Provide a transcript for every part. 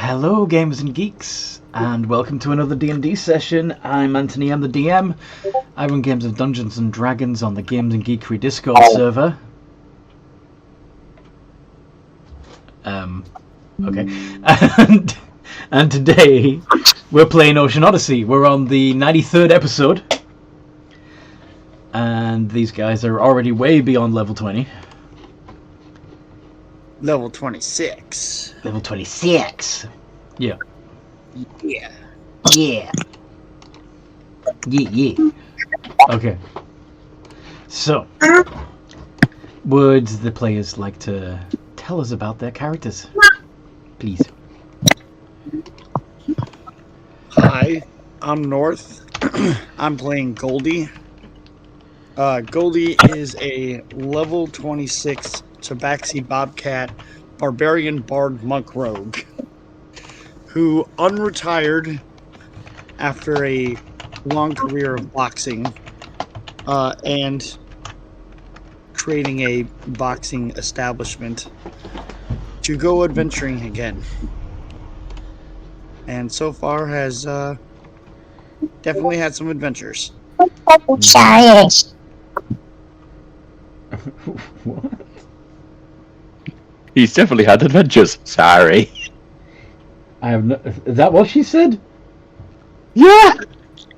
Hello gamers and geeks, and welcome to another D&D session. I'm Anthony, I'm the DM. I run games of Dungeons and Dragons on the Games and Geekery Discord server. Okay. And today we're playing Ocean Odyssey. We're on the 93rd episode. And these guys are already way beyond level 20. Level 26. Level 26. Yeah. Yeah. Yeah. Yeah. Okay. So, would the players like to tell us about their characters? Please. Hi, I'm North. I'm playing Goldie. Goldie is a level 26 Tabaxi Bobcat Barbarian Bard Monk Rogue who unretired after a long career of boxing and creating a boxing establishment to go adventuring again. And so far has definitely had some adventures. Sorry. What? He's definitely had adventures. Sorry. I have no... Is that what she said? Yeah.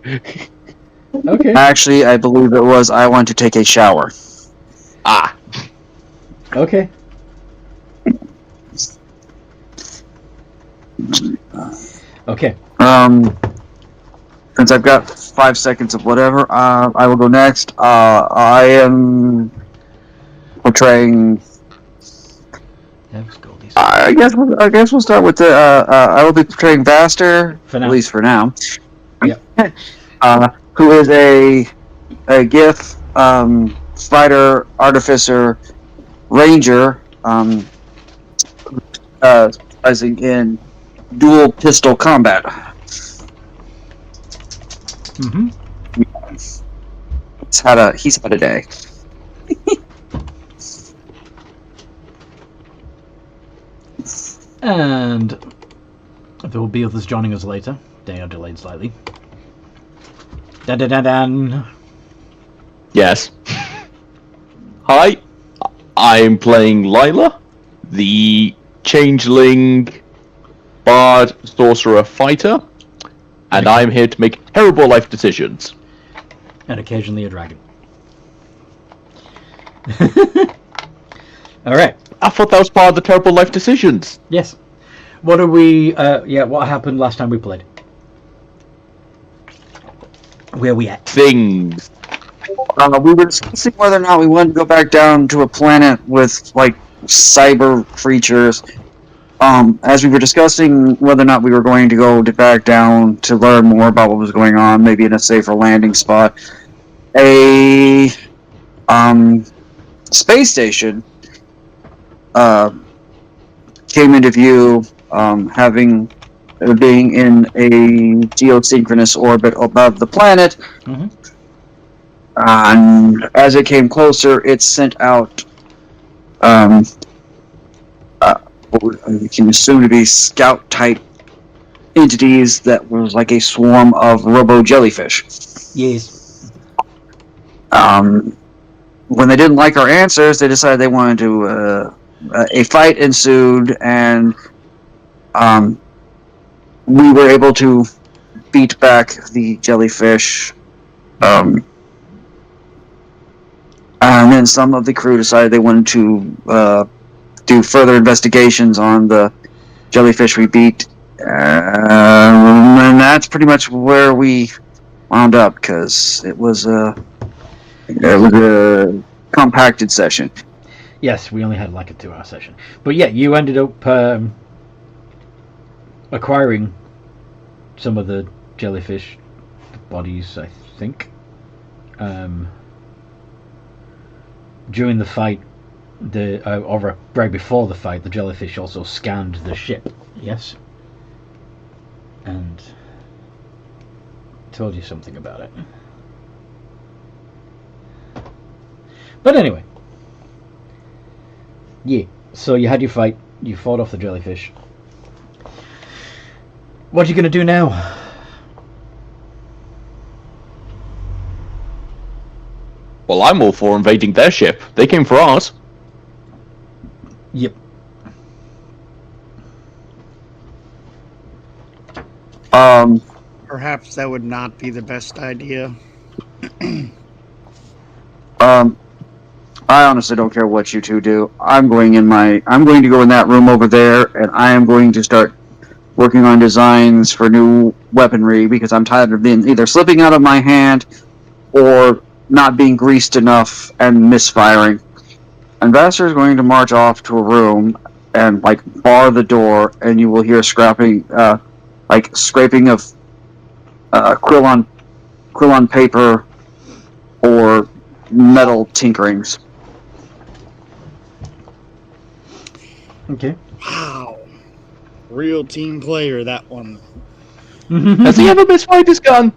Okay. Actually, I believe it was I want to take a shower. Ah. Okay. Okay. Since I've got 5 seconds of whatever, I will go next. I am portraying. That was Goldie's. I guess we'll start with the. I will be portraying Vaster, For now. at least for now. Yep. Who is a GIF fighter, artificer, ranger, specializing in dual pistol combat. Mm-hmm. He's had a day. And there will be others joining us later. They are delayed slightly. Da-da-da-dan. Yes. Hi. I'm playing Lila, the changeling bard sorcerer fighter, and I'm here to make terrible life decisions. And occasionally a dragon. Alright. I thought that was part of the terrible life decisions. Yes. What are we... what happened last time we played? Where are we at? Things. We were discussing whether or not we wanted to go back down to a planet with, like, cyber creatures. As we were discussing whether or not we were going to go back down to learn more about what was going on, maybe in a safer landing spot, a space station came into view, being in a geosynchronous orbit above the planet. Mm-hmm. And as it came closer, it sent out what we can assume to be scout-type entities that was like a swarm of robo-jellyfish. Yes. When they didn't like our answers, they decided they wanted to... a fight ensued, and we were able to beat back the jellyfish. And then some of the crew decided they wanted to do further investigations on the jellyfish we beat. And that's pretty much where we wound up, because it was a compacted session. Yes, we only had like a 2-hour session. But yeah, you ended up acquiring some of the jellyfish bodies, I think. During the fight, or right before the fight, the jellyfish also scanned the ship. Yes, and told you something about it. But anyway, yeah. So you had your fight. You fought off the jellyfish. What are you going to do now? Well, I'm all for invading their ship. They came for ours. Yep. Perhaps that would not be the best idea. I honestly don't care what you two do. I'm going to go in that room over there, and I am going to start working on designs for new weaponry because I'm tired of being either slipping out of my hand or not being greased enough and misfiring. Ambassador is going to march off to a room and bar the door, and you will hear scraping of quill on paper or metal tinkerings. Okay. Wow. Real team player, that one. Has he ever misfired his gun?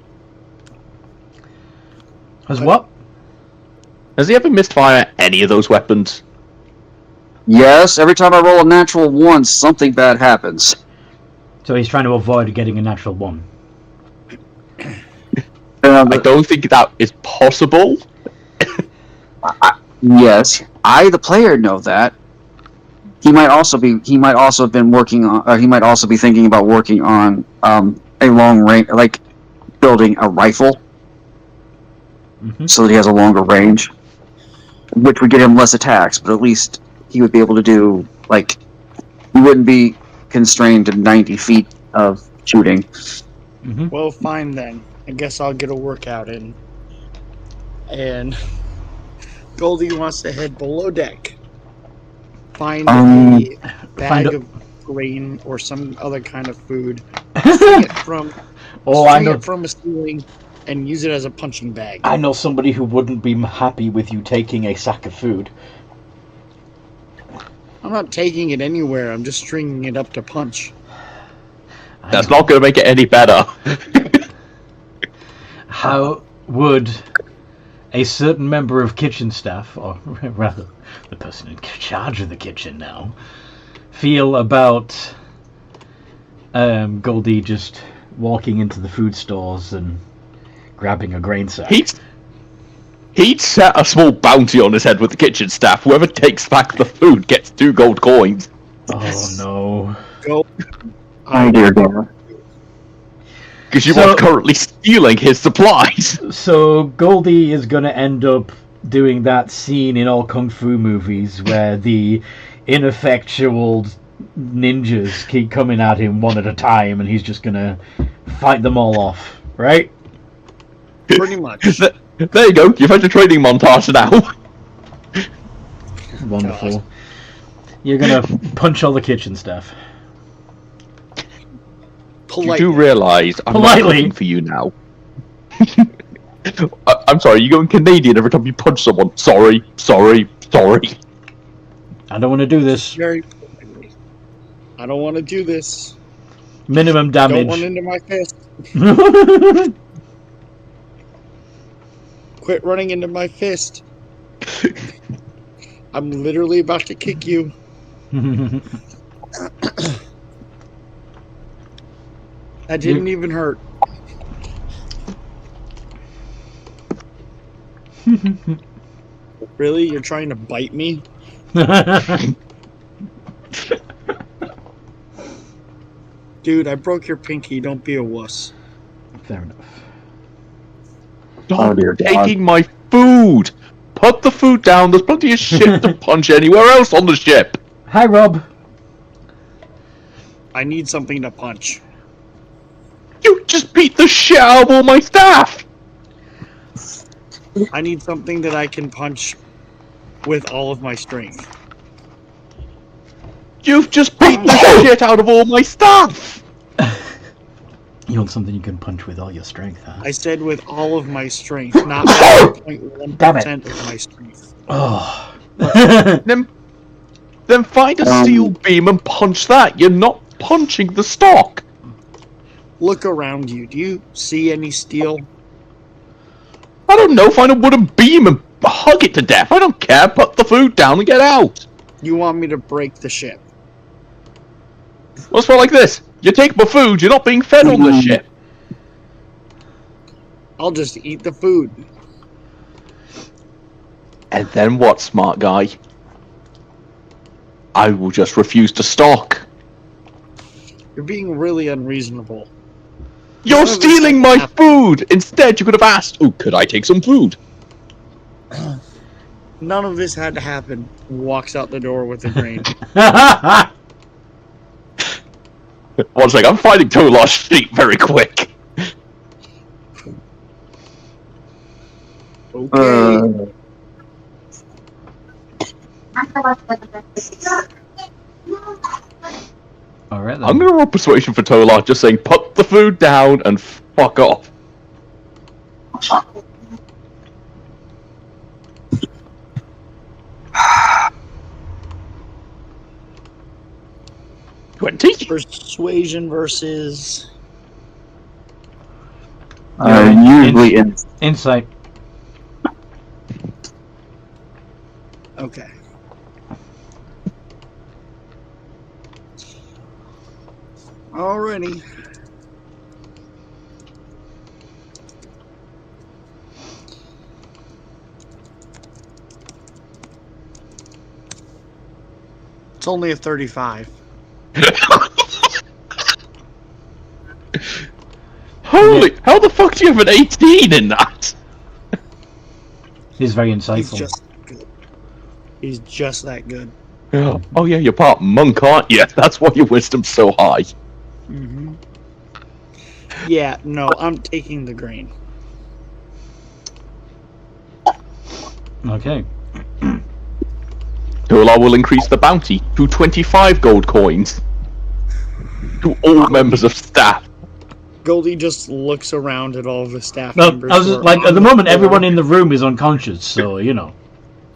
Has what? Has he ever misfire any of those weapons? Yes, every time I roll a natural 1, something bad happens. So he's trying to avoid getting a natural 1. I don't think that is possible. Yes, I, the player, know that. He might also be thinking about working on a long range, building a rifle, so that he has a longer range, which would get him less attacks. But at least he would be able to do he wouldn't be constrained to 90 feet of shooting. Well, fine then. I guess I'll get a workout in. And Goldie wants to head below deck. Find a bag of grain or some other kind of food. String it from a ceiling and use it as a punching bag. I know somebody who wouldn't be happy with you taking a sack of food. I'm not taking it anywhere. I'm just stringing it up to punch. That's not going to make it any better. How would a certain member of kitchen staff, or rather the person in charge of the kitchen now, feel about Goldie just walking into the food stores and grabbing a grain sack? He'd set a small bounty on his head with the kitchen staff. Whoever takes back the food gets 2 gold coins. Oh no. Go. Oh dear God. Because you are currently stealing his supplies. So Goldie is going to end up doing that scene in all kung fu movies where the ineffectual ninjas keep coming at him one at a time, and he's just going to fight them all off, right? Pretty much. There you go. You've had a training montage now. Wonderful. God. You're going to punch all the kitchen staff. Politely. You do realise I'm not looking for you now. I'm sorry, you going Canadian every time you punch someone. Sorry. I don't want to do this. Very politely. I don't want to do this. Minimum damage. Don't want into my fist. Quit running into my fist. I'm literally about to kick you. That didn't even hurt. Really? You're trying to bite me? Dude, I broke your pinky. Don't be a wuss. Fair enough. Stop taking my food! Put the food down. There's plenty of shit to punch anywhere else on the ship. Hi, Rob. I need something to punch. You just beat the shit out of all my staff! I need something that I can punch with all of my strength. You've just beat the shit out of all my staff! You want something you can punch with all your strength, huh? I said with all of my strength, not 0.1% of my strength. Oh. Then find a steel beam and punch that. You're not punching the stock. Look around you. Do you see any steel? I don't know. Find a wooden beam and hug it to death. I don't care. Put the food down and get out. You want me to break the ship? Let's go like this. You take my food, you're not being fed on the ship. I'll just eat the food. And then what, smart guy? I will just refuse to stock. You're being really unreasonable. You're None of this stealing had my to happen. food! Instead, you could have asked, oh, could I take some food? None of this had to happen. Walks out the door with the grain. One sec, I'm finding Tolar's sheep very quick. Okay. Alright I'm then. gonna roll persuasion for Tolar, just saying, put the food down and fuck off. Persuasion versus. Usually in. Insight. Okay. Alrighty. It's only a 35. Holy, how the fuck do you have an 18 in that? He's very He's insightful. just good. He's just that good. Oh yeah, you're part monk, aren't you? That's why your wisdom's so high. Mm-hmm. Yeah, no, I'm taking the grain. Okay. Tolar will increase the bounty to 25 gold coins to all members of staff. Goldie just looks around at all of the staff Well, members. I was who just, are like, on at the moment, floor. everyone in the room is unconscious, so, you know.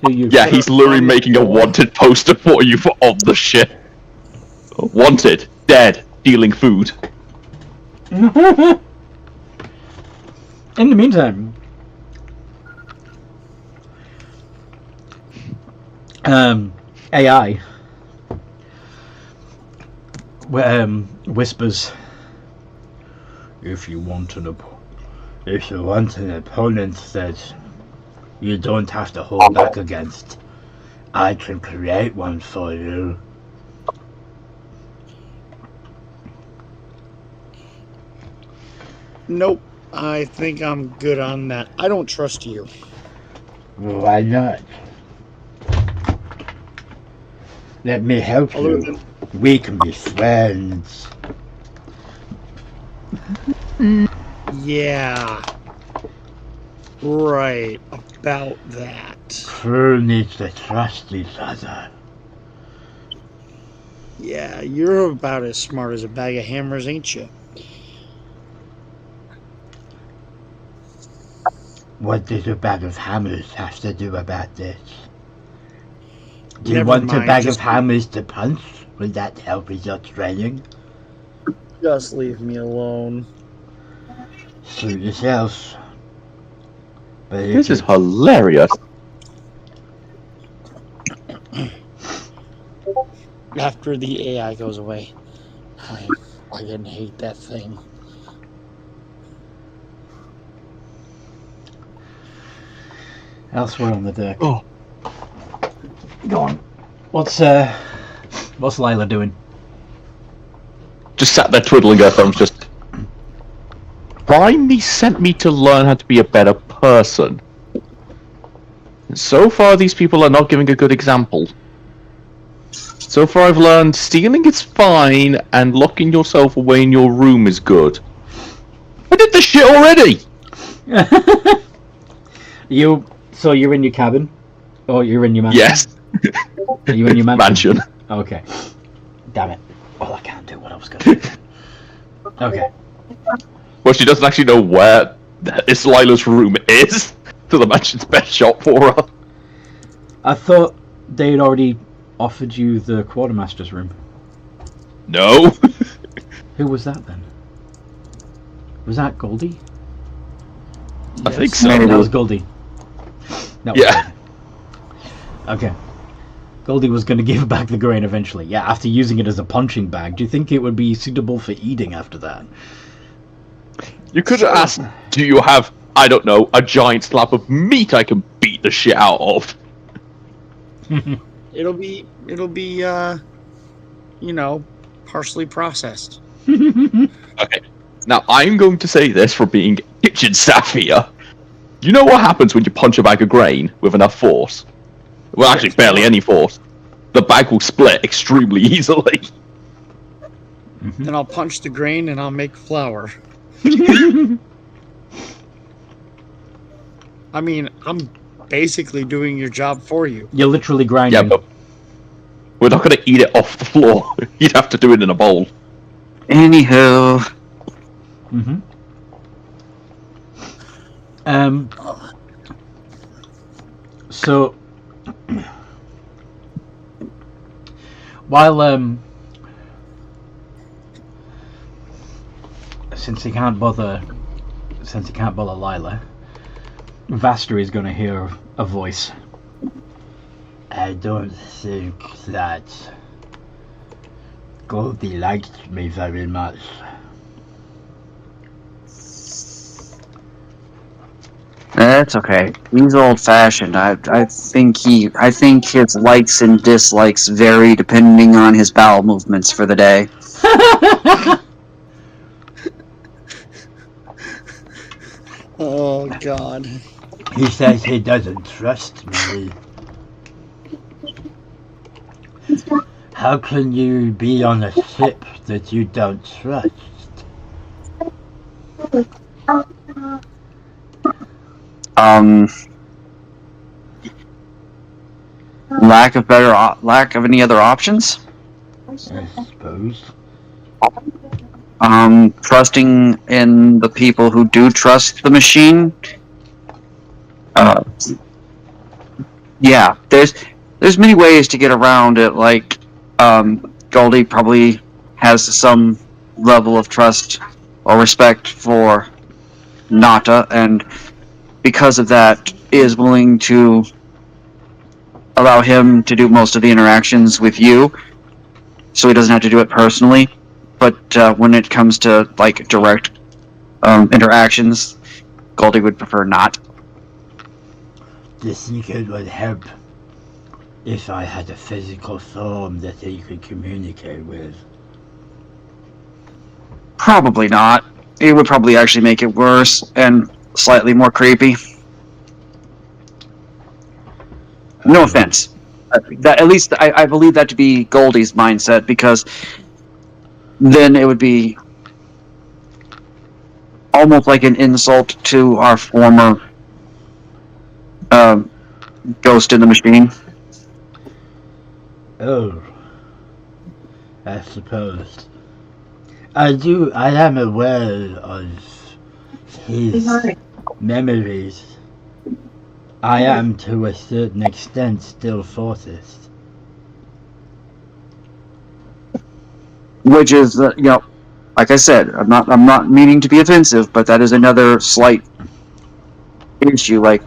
Yeah, he's literally making a wanted poster for you for on the ship. Wanted, dead, stealing food. In the meantime, AI whispers, if you want an opponent that you don't have to hold back against, I can create one for you. Nope, I think I'm good on that. I don't trust you. Why not? Let me help Other you. than We can be friends. yeah, right about that. Crew needs to trust each other. Yeah, you're about as smart as a bag of hammers, ain't you? What does a bag of hammers have to do about this? Do you Never want a mind, bag just- of hammers to punch? Will that help with your training? Just leave me alone. Suit yourself. But if This is you- hilarious. After the AI goes away, I fucking hate that thing. elsewhere on the deck. Oh. Go on. What's Lila doing? Just sat there twiddling her thumbs, just... Prime sent me to learn how to be a better person. So far, these people are not giving a good example. So far, I've learned stealing is fine, and locking yourself away in your room is good. I did this shit already! So you're in your cabin? Or you're in your mansion? Yes. Are you in your mansion? Mansion. Okay. Damn it. Well, I can't do what I was going to do. Okay. Well, she doesn't actually know where Lila's room is, so the mansion's best shot for her. I thought they had already offered you the quartermaster's room. No. Who was that then? Was that Goldie? I think so. Maybe. That was Goldie. That was Yeah. Goldie. Okay. Goldie was going to give back the grain eventually. Yeah, after using it as a punching bag, do you think it would be suitable for eating after that? You could have asked, do you have, I don't know, a giant slab of meat I can beat the shit out of? It'll be, partially processed. Okay. Now, I'm going to say this for being kitchen staff here. You know what happens when you punch a bag of grain with enough force? Well, actually, barely any force. The bag will split extremely easily. Then I'll punch the grain and I'll make flour. I mean, I'm basically doing your job for you. You're literally grinding. Yeah, but we're not going to eat it off the floor. You'd have to do it in a bowl. Anywho. Mm-hmm. So, while since he can't bother Lila, Vaster is going to hear a voice. I don't think that Goldie liked me very much. That's okay. He's old-fashioned. I think his likes and dislikes vary depending on his bowel movements for the day. Oh, God. He says he doesn't trust me. How can you be on a ship that you don't trust? Lack of any other options? I suppose. Trusting in the people who do trust the machine. Yeah, there's many ways to get around it. Like, Goldie probably has some level of trust or respect for Nata, and because of that, is willing to allow him to do most of the interactions with you, so he doesn't have to do it personally. But when it comes to like direct interactions, Goldie would prefer not. The secret would help if I had a physical form that he could communicate with. Probably not. It would probably actually make it worse and slightly more creepy. No offense. At least I believe that to be Goldie's mindset, because then it would be almost like an insult to our former ghost in the machine. Oh, I suppose. I am aware of his memories. I am, to a certain extent, still forced. Which is, like I said, I'm not meaning to be offensive, but that is another slight issue. Like,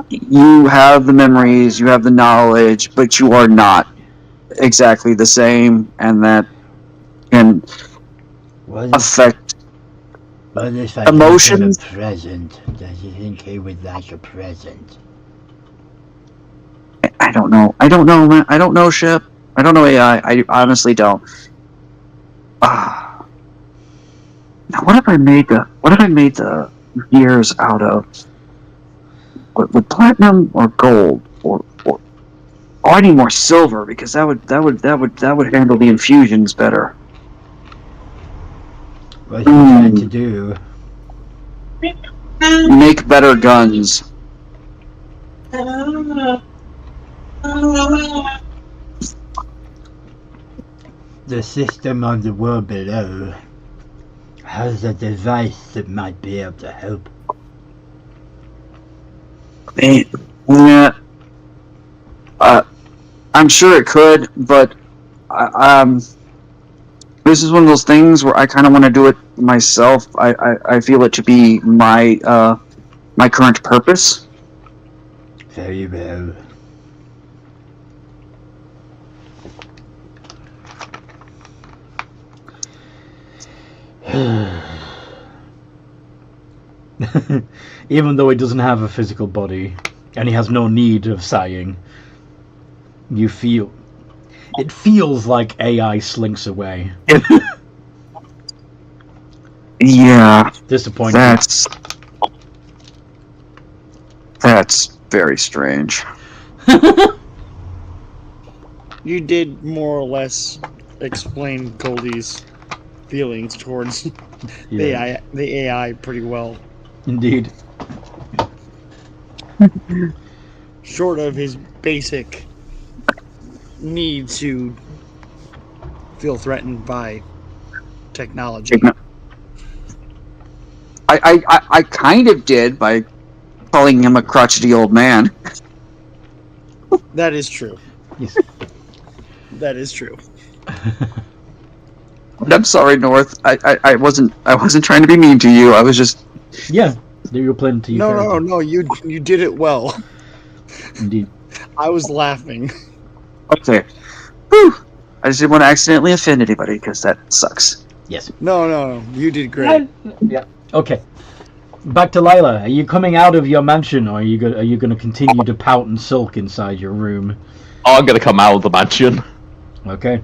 you have the memories, you have the knowledge, but you are not exactly the same, and that can affect What if I emotions. gave him a present? Does he think he would like a present? I don't know, man. I don't know, Ship. I don't know AI. I honestly don't. Now, what if I made the gears out of with platinum or gold, or I need more silver, because that would handle the infusions better. What are you trying to do? Make better guns. The system on the world below has a device that might be able to help. Yeah. I'm sure it could, but this is one of those things where I kind of want to do it myself. I feel it to be my current purpose. Very well. Even though it doesn't have a physical body, and he has no need of sighing, you feel... It feels like AI slinks away. Yeah. Disappointing. That's very strange. You did more or less explain Goldie's feelings towards Yeah, the AI pretty well. indeed. Short of his basic need to feel threatened by technology. I kind of did by calling him a crotchety old man. That is true. Yes. That is true. I'm sorry, North. I wasn't trying to be mean to you. I was just... Yeah, you were playing to you. No. You did it well. Indeed. I was laughing. Okay. Whew. I just didn't want to accidentally offend anybody, because that sucks. Yes. No. You did great. Yeah. Okay. Back to Lila. Are you coming out of your mansion, or are you going to continue to pout and sulk inside your room? I'm gonna come out of the mansion. Okay.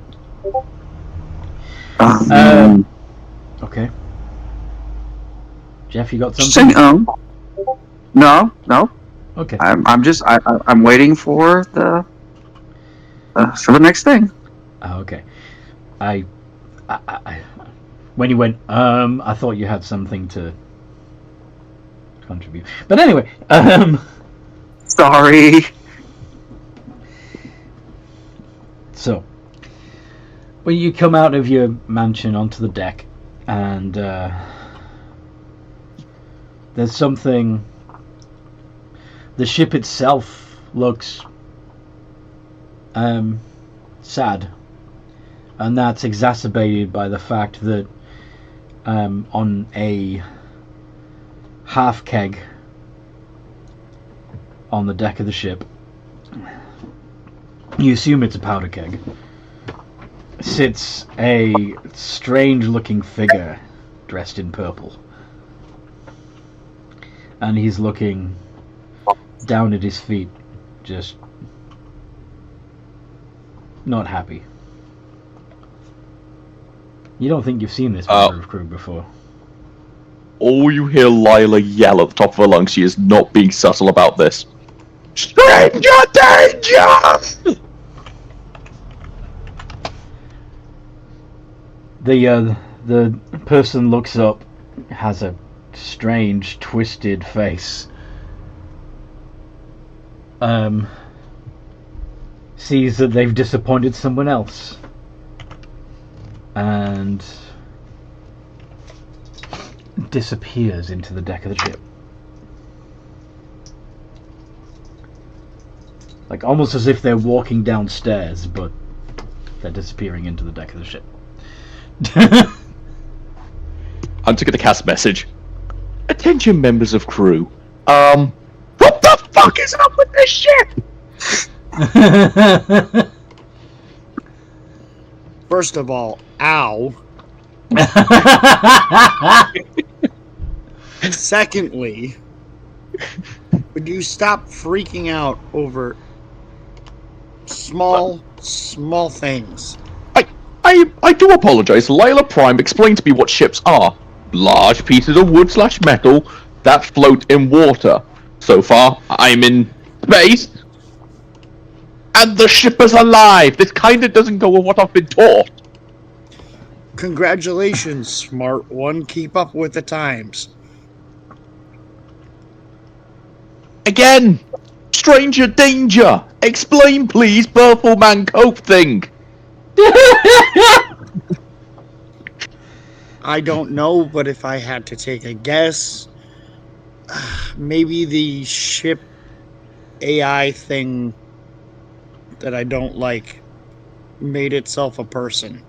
Okay. Jeff, you got something? No. Okay. I'm waiting for the next thing. Okay. I when you went, I thought you had something to contribute. But anyway, Sorry. So, when you come out of your mansion onto the deck, and there's something... The ship itself looks sad, and that's exacerbated by the fact that on a half keg on the deck of the ship, you assume it's a powder keg, sits a strange looking figure dressed in purple, and he's looking down at his feet, just not happy. You don't think you've seen this member of crew before? All you hear Lila yell at the top of her lungs. She is not being subtle about this. Stranger danger! The person looks up, has a strange, twisted face. Sees that they've disappointed someone else, and disappears into the deck of the ship. Like, almost as if they're walking downstairs, but they're disappearing into the deck of the ship. I'm just gonna cast a message. Attention, members of crew. What the fuck is up with this ship? First of all, ow. Secondly, would you stop freaking out over small things? I do apologize. Lila Prime explained to me what ships are. Large pieces of wood/metal that float in water. So far, I'm in space, and the ship is alive. This kinda doesn't go with what I've been taught. Congratulations, smart one. Keep up with the times. Again, stranger danger. Explain, please, purple man cope thing. I don't know, but if I had to take a guess, maybe the ship AI thing that I don't like made itself a person.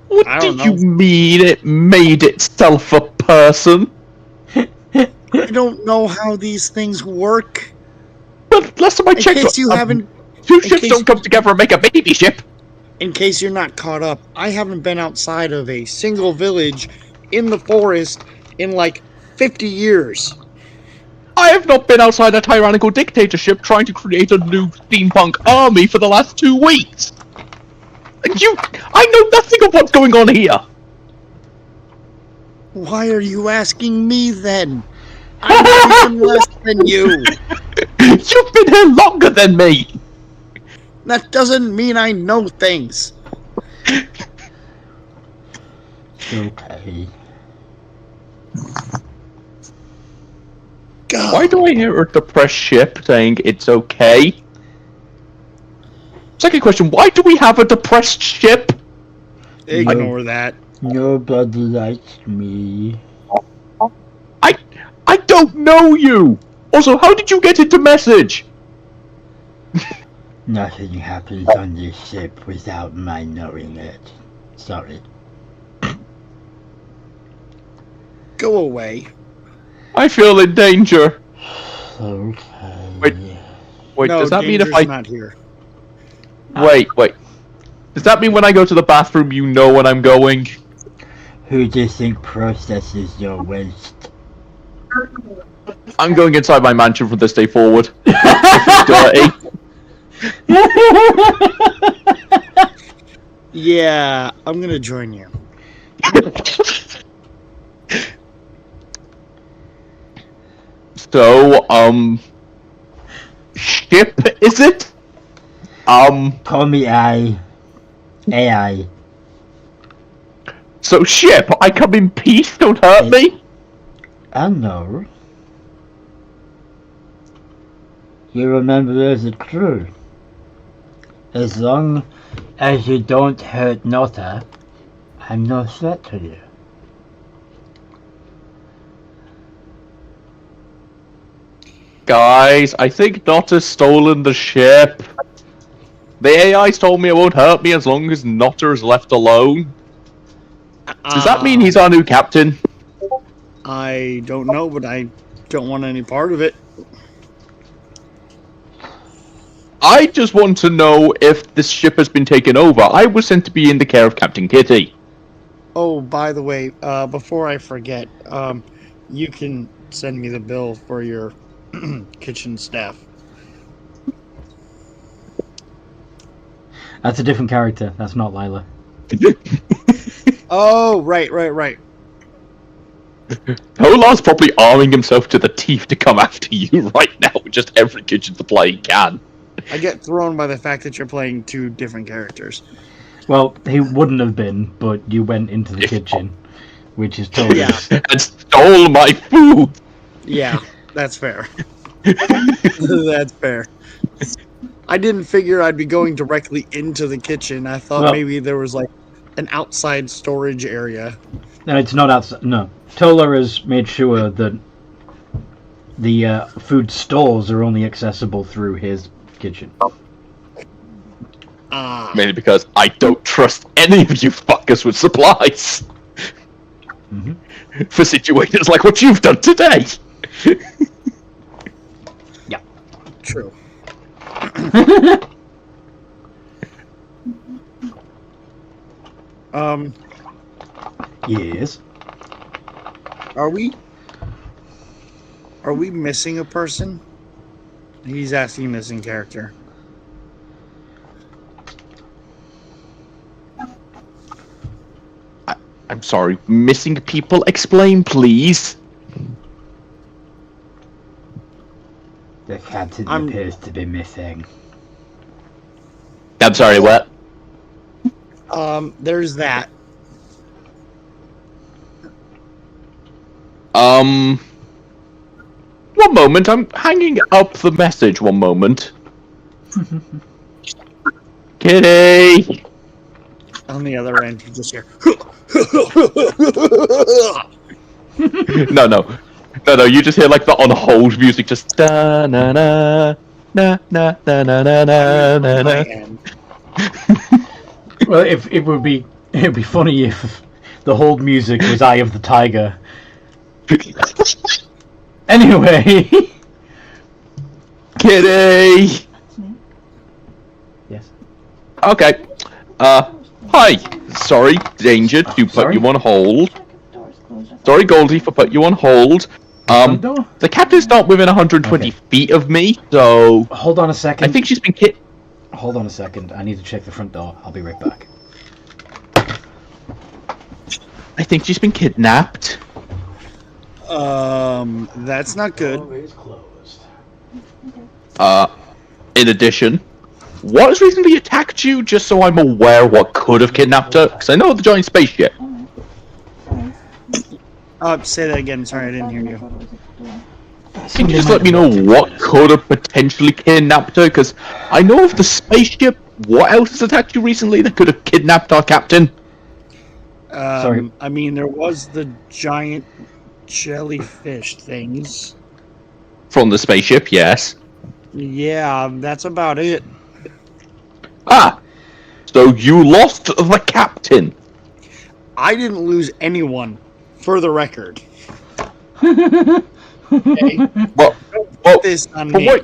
What I do don't you know. mean it made itself a person? I don't know how these things work. But last time I In checked, case you haven't... two in ships case- don't come together and make a baby ship. in case you're not caught up, I haven't been outside of a single village in the forest in like 50 years. I have not been outside a tyrannical dictatorship trying to create a new steampunk army for the last 2 weeks. I know nothing of what's going on here. Why are you asking me then? I'm even less than you. You've been here longer than me. That doesn't mean I know things. Okay. God. Why do I hear a depressed ship saying it's okay? Second question, why do we have a depressed ship? Ignore that. Nobody likes me. I don't know you! Also, how did you get into message? Nothing happens on this ship without my knowing it. Sorry. Go away. I feel in danger. Okay. Wait, No, does that mean if danger's I... not here. Wait. Does that mean when I go to the bathroom you know when I'm going? Who do you think processes your waste? I'm going inside my mansion from this day forward. Dirty. Yeah, I'm gonna join you. So, ship, is it? Call me AI. So ship, I come in peace, don't hurt me? I know. You remember as a crew. As long as you don't hurt Nota, I'm no threat to you. Guys, I think Notta's stolen the ship. The AI's told me it won't hurt me as long as Notta is left alone. Does that mean he's our new captain? I don't know, but I don't want any part of it. I just want to know if this ship has been taken over. I was sent to be in the care of Captain Kitty. Oh, by the way, before I forget, you can send me the bill for your kitchen staff. That's a different character. That's not Lila. Oh, right. Polar's probably arming himself to the teeth to come after you right now with just every kitchen supply he can. I get thrown by the fact that you're playing 2 different characters. Well, he wouldn't have been, but you went into the kitchen, which is totally... Yeah. And stole my food! Yeah, that's fair. That's fair. I didn't figure I'd be going directly into the kitchen. I thought maybe there was like an outside storage area. No, it's not outside. No. Tola has made sure that the food stores are only accessible through his kitchen. Mainly because I don't trust any of you fuckers with supplies. Mm-hmm. For situations like what you've done today. Yeah. True. Yes. Are we missing a person? He's asking missing character. I'm sorry, missing people? Explain, please. The captain appears to be missing. I'm sorry, what? There's that. One moment, I'm hanging up the message, one moment. Kitty! On the other end, you just hear... No, you just hear like the on hold music, just da na na na na na na na na na na. Well, it'd be funny if the hold music was Eye of the Tiger. Anyway. Kitty! Yes. Okay. Hi. Sorry, Danger, to put Sorry? you on hold. Sorry, Goldie, for putting you on hold. Front door? The captain's not within 120 Okay. feet of me, so Hold on a second. I think she's been hit. Hold on a second. I need to check the front door. I'll be right back. I think she's been kidnapped. That's not good. Always closed. In addition, what has recently attacked you? Just so I'm aware what could have kidnapped her, because I know the giant spaceship. Say that again. Sorry, I didn't hear you. Can you just let me know what could have potentially kidnapped her? Because I know of the spaceship. What else has attacked you recently that could have kidnapped our captain? Sorry. I mean, there was the giant jellyfish things. From the spaceship, yes. Yeah, that's about it. Ah! So you lost the captain. I didn't lose anyone, for the record. Okay? Well, Put this on me.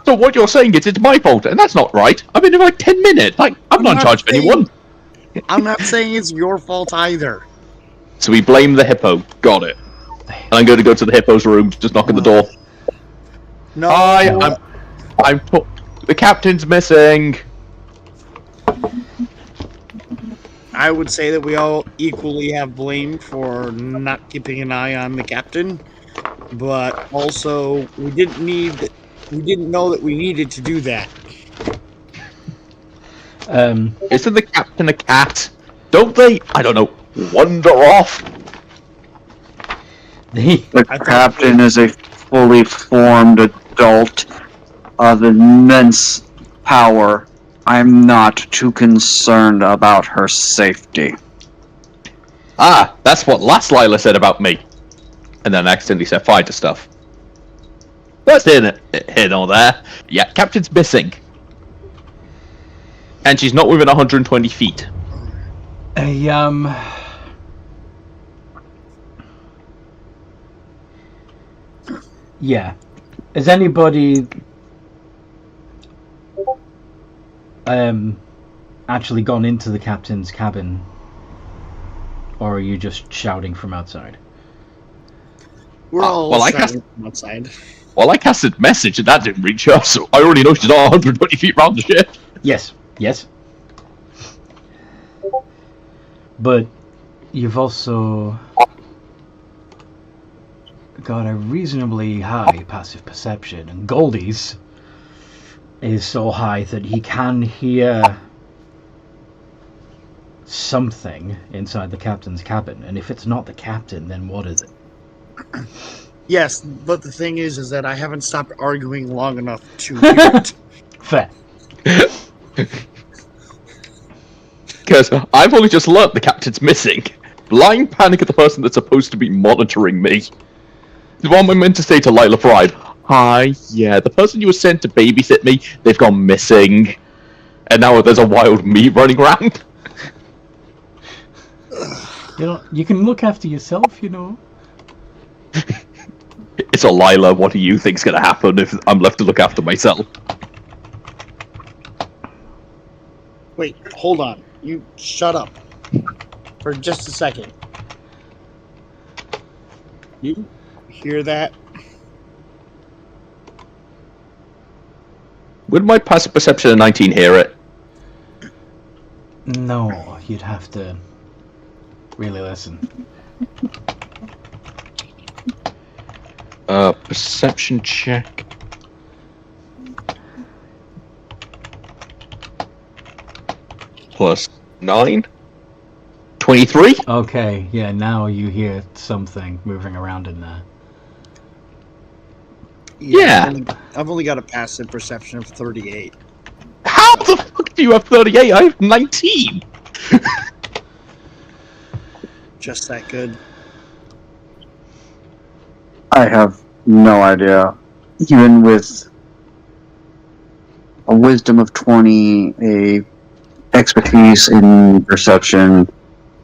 So what you're saying is it's my fault, and that's not right. I've been here like 10 minutes. Like, I'm not in charge of anyone. I'm not saying it's your fault either. So we blame the hippo. Got it. And I'm going to go to the hippo's room, just knock on the door. No. The captain's missing. I would say that we all equally have blame for not keeping an eye on the captain, but also we didn't know that we needed to do that. Isn't the captain a cat? Don't they, I don't know, wander off? The captain is a fully formed adult of immense power. I'm not too concerned about her safety. Ah, that's what last Lila said about me. And then accidentally set fire to stuff. That's here nor there. Yeah, captain's missing. And she's not within 120 feet. Yeah. Has anybody actually gone into the captain's cabin? Or are you just shouting from outside? We're all well, shouting from outside. Well, I casted message and that didn't reach her, so I already know she's not 120 feet round the ship. Yes. But you've also got a reasonably high passive perception, and Goldie's is so high that he can hear something inside the captain's cabin, and if it's not the captain, then what is it? Yes, but the thing is that I haven't stopped arguing long enough to hear it. Fair. Because I've only just learnt the captain's missing. Blind panic at the person that's supposed to be monitoring me. What am I meant to say to Lila Pride? Hi, yeah, the person you were sent to babysit me, they've gone missing. And now there's a wild me running around. You can look after yourself, you know. It's a Lila, what do you think's gonna happen if I'm left to look after myself? Wait, hold on. You shut up for just a second. You hear that? Would my passive perception of 19 hear it? No, you'd have to really listen. Perception check. Plus 9? 23? Okay, yeah, now you hear something moving around in there. Yeah. I've only got a passive perception of 38. How the fuck do you have 38? I have 19! Just that good. I have no idea. Even with a wisdom of 20, a expertise in perception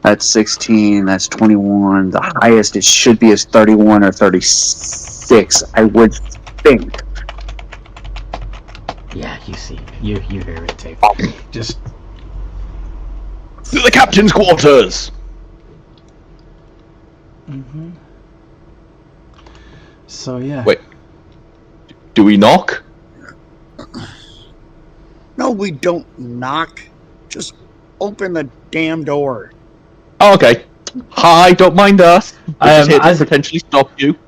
at 16, that's 21. The highest it should be is 31 or 36, I would think. Yeah, you see, you hear it too. Just To the captain's quarters! Mm-hmm. So, yeah. Wait. Do we knock? No, we don't knock. Just open the damn door. Oh, okay. Hi, don't mind us. We're just here to potentially stop you.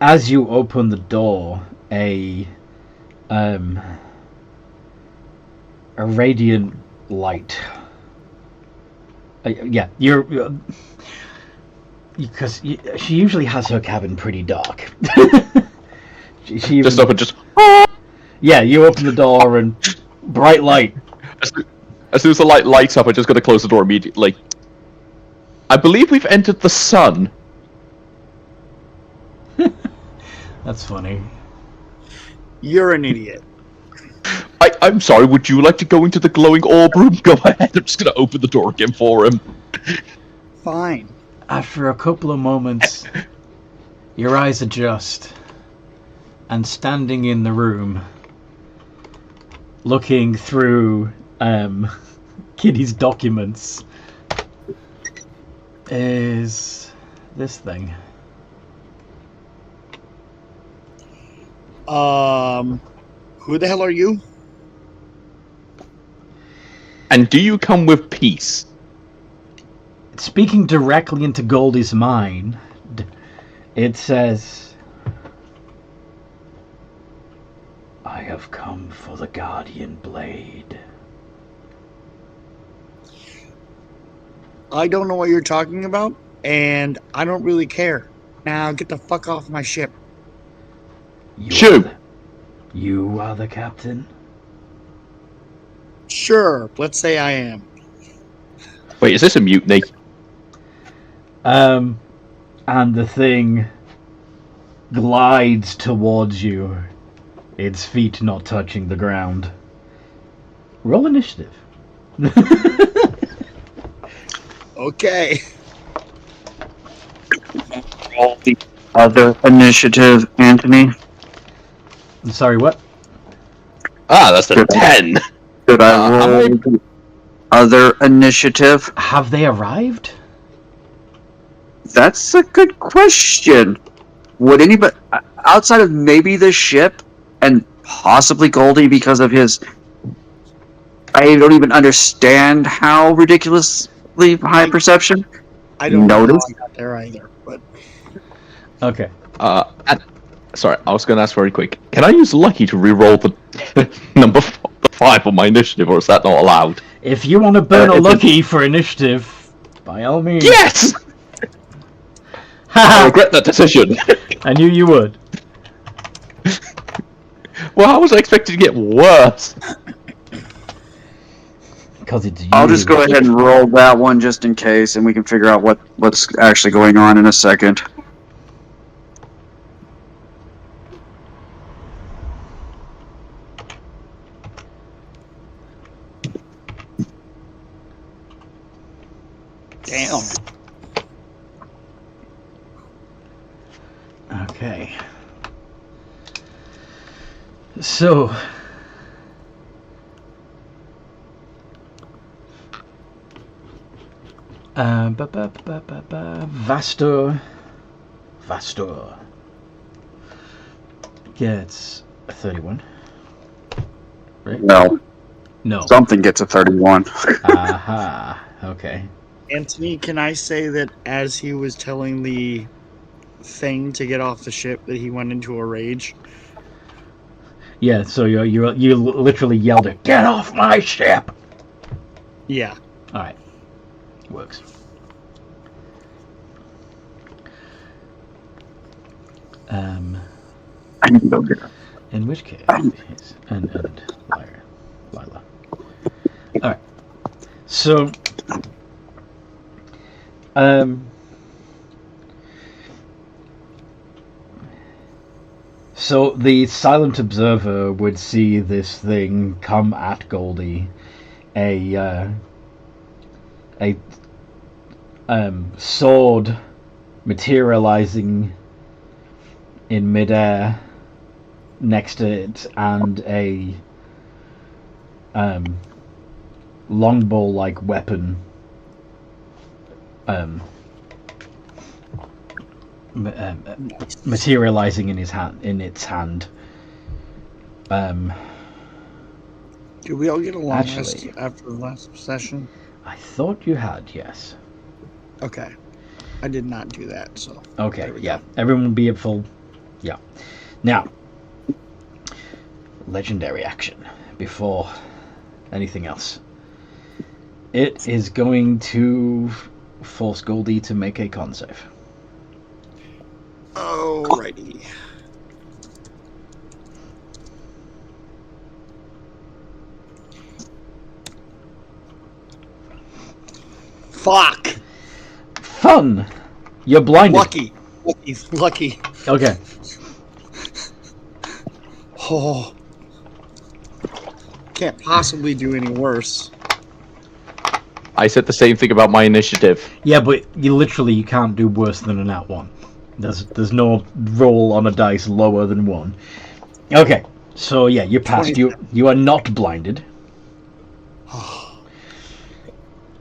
As you open the door, a radiant light. Yeah, you're because she usually has her cabin pretty dark. she just open, just. Yeah, you open the door and bright light. As soon as the light lights up, I just got to close the door immediately. I believe we've entered the sun. That's funny. You're an idiot. I'm sorry, would you like to go into the glowing orb room? Go ahead, I'm just going to open the door again for him. Fine. After a couple of moments, your eyes adjust, and standing in the room, looking through Kitty's documents, is this thing. Who the hell are you? And do you come with peace? Speaking directly into Goldie's mind, it says, I have come for the Guardian Blade. I don't know what you're talking about, and I don't really care. Now get the fuck off my ship. You are the captain? Sure, let's say I am. Wait, is this a mutiny? And the thing glides towards you, its feet not touching the ground. Roll initiative. Okay. Roll the other initiative, Anthony. I'm sorry, what? Ah, that's the 10. Should I roll the other initiative? Have they arrived? That's a good question. Would anybody, outside of maybe the ship, and possibly Goldie because of his... I don't even understand how ridiculously high perception. I don't Notice? know how I got there either, but... Okay. Sorry, I was going to ask very quick. Can I use Lucky to re-roll the number 5 on my initiative, or is that not allowed? If you want to burn a lucky for initiative, by all means. Yes! I regret that decision. I knew you would. Well, how was I expected to get worse? Because it's you. I'll just go ahead and roll that one just in case, and we can figure out what's actually going on in a second. Damn. Okay. So... Vastor gets a 31. Right? No. Something gets a 31. Aha. Okay. Anthony, can I say that as he was telling the thing to get off the ship that he went into a rage? Yeah, so you literally yelled it, "Get off my ship!" Yeah. Alright. Works. I need to go get her. In which case, and Lila. Alright. So, so the silent observer would see this thing come at Goldie, a sword materializing in midair next to it, and a longbow-like weapon materializing in its hand. Did we all get a long rest Actually- after the last session? I thought you had, yes. Okay. I did not do that, so. Okay, There we yeah. go. Everyone will be at full. Yeah. Now, legendary action before anything else. It is going to force Goldie to make a con save. Alrighty. Fuck! Fun! You're blinded. Lucky. Okay. Oh. Can't possibly do any worse. I said the same thing about my initiative. Yeah, but you can't do worse than an at one. There's no roll on a dice lower than 1. Okay, so yeah, you passed. You are not blinded.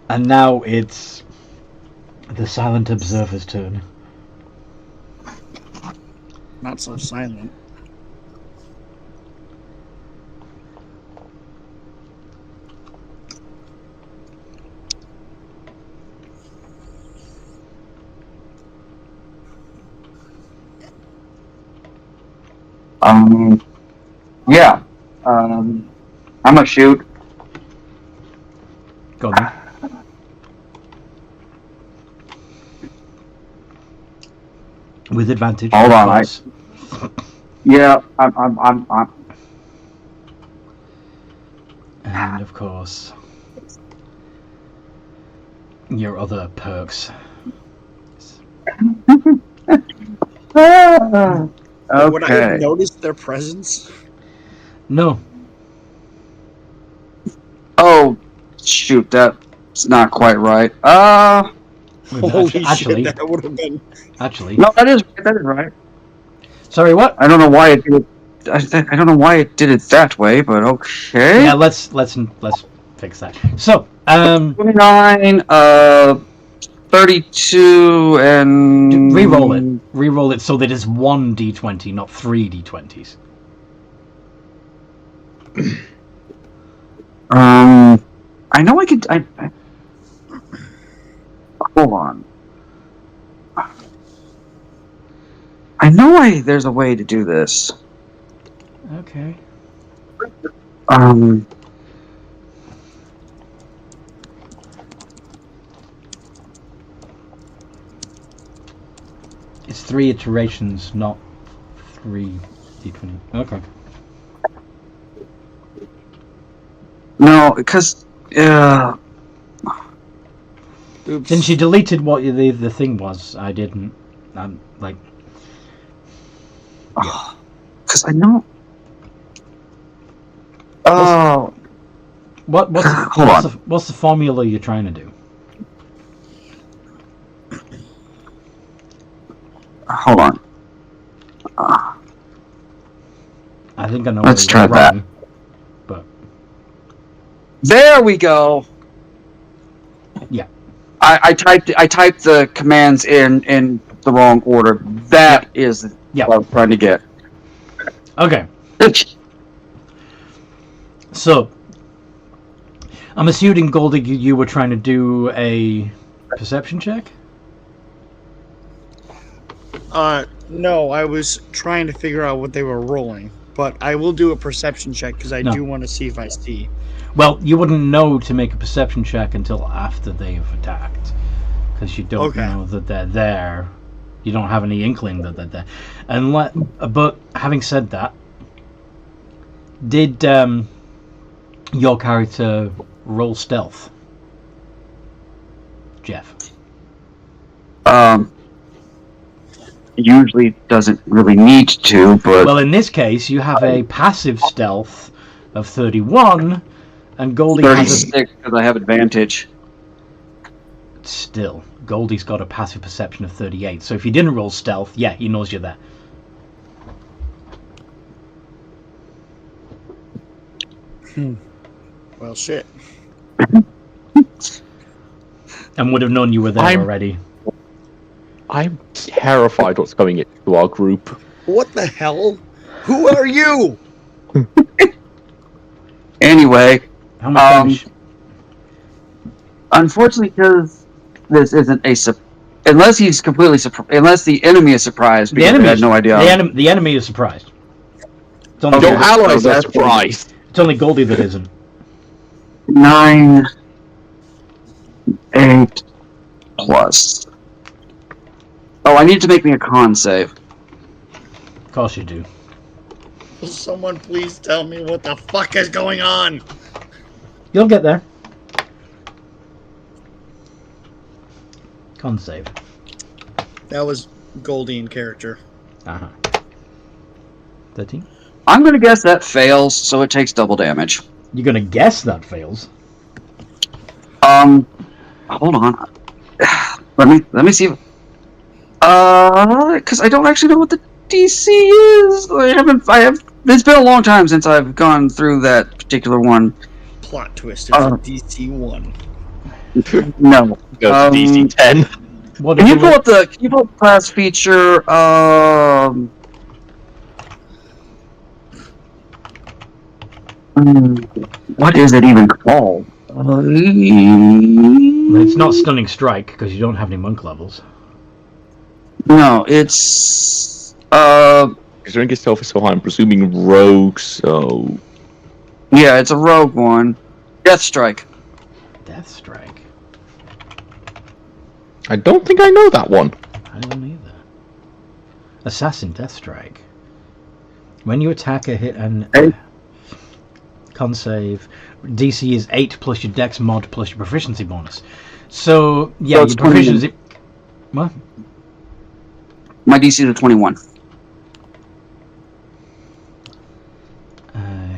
And now it's the silent observer's turn. Not so silent. Yeah. I'm gonna shoot. Go on. Then. With advantage. Hold of on, course. Yeah, I'm. And of course, your other perks. Would I have Okay. noticed their presence? No. Oh, shoot, that's not quite right. Holy Actually, shit, that would have been... actually. No, that is right. Sorry, what? I don't know why it did it. I don't know why it did it that way, but okay. Yeah, let's fix that. So, 29, 32, and re-roll it. Re-roll it so that it's 1 d20, not 3 d20s. I know I could. Hold on. I know there's a way to do this. Okay. It's 3 iterations, not 3 d20. Okay. No, because Oops. Since you deleted what the thing was, I didn't. I'm like. because I know. Oh, What's the formula you're trying to do? hold on. I think I know. Let's where try you're that. wrong, but There we go. yeah. I typed the commands in the wrong order. That is Yeah. what I was trying to get. Okay. So, I'm assuming, Goldie, you were trying to do a perception check? No, I was trying to figure out what they were rolling. But I will do a perception check because I No. do want to see if I see. Well, you wouldn't know to make a perception check until after they've attacked. Because you don't Okay. know that they're there. You don't have any inkling that they're there. But having said that, did your character roll stealth? Jeff? Usually doesn't really need to, but Well, in this case, you have a passive stealth of 31, and Goldie has 36 because I have advantage. still. Goldie's got a passive perception of 38, so if you didn't roll stealth, yeah, he knows you're there. Well, shit. And would have known you were there already. I'm terrified what's coming into our group. What the hell? Who are you? Anyway, How much damage? unfortunately, because this isn't a unless he's completely unless the enemy is surprised because they had no idea. The enemy is surprised. It's only Your Goldie, allies are surprised. it's only Goldie that isn't. 9, 8 plus. Oh, I need to make me a con save. Of course you do. Will someone please tell me what the fuck is going on? You'll get there. Con save. That was Goldie in character. 13. I'm gonna guess that fails, so it takes double damage. You're gonna guess that fails. Hold on. Let me see. Because I don't actually know what the DC is. It's been a long time since I've gone through that particular one. Plot twist. It's a DC 1. No. Go to DC 10. What Can is you pull up the class feature? What is it even called? It's not Stunning Strike, because you don't have any monk levels. No, it's His rank itself is so high, I'm presuming rogue, so... yeah, it's a rogue one. Death Strike. Death Strike? I don't think I know that one. I don't either. Assassin Death Strike. When you attack a hit and... con save, DC is 8 plus your dex mod plus your proficiency bonus. So, yeah, So your proficiency... What? My DC is a 21.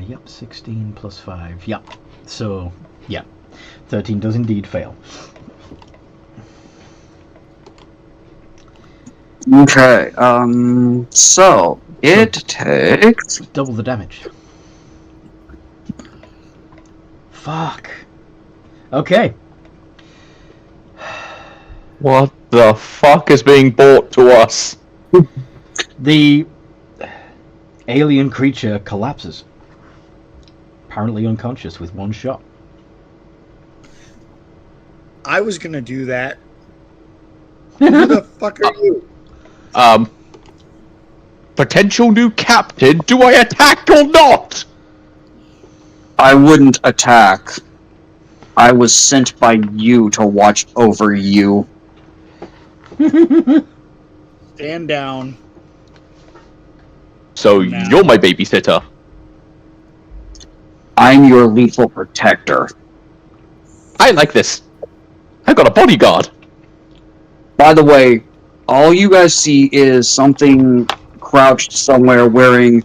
Yep, 16 plus 5. Yep. So, yeah. 13 does indeed fail. Okay, so it takes... Double the damage. Fuck. Okay. What the fuck is being brought to us? The alien creature collapses. Apparently unconscious with one shot. I was gonna do that. Who the fuck are you? Potential new captain, do I attack or not? I wouldn't attack. I was sent by you to watch over you. Stand down. So Now. you're my babysitter. I'm your lethal protector. I like this. I got a bodyguard. By the way, all you guys see is something crouched somewhere wearing,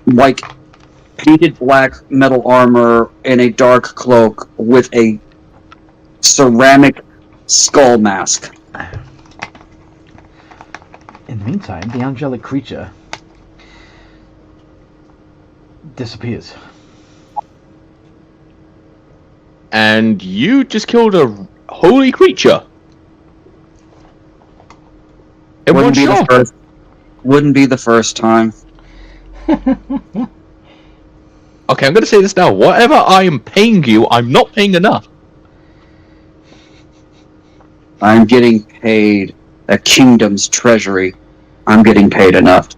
like, painted black metal armor and a dark cloak with a ceramic skull mask. In the meantime, the angelic creature disappears. And you just killed a holy creature. In one shot. Wouldn't be the first time. Okay, I'm going to say this now. Whatever I am paying you, I'm not paying enough. I'm getting paid a kingdom's treasury. I'm getting paid enough.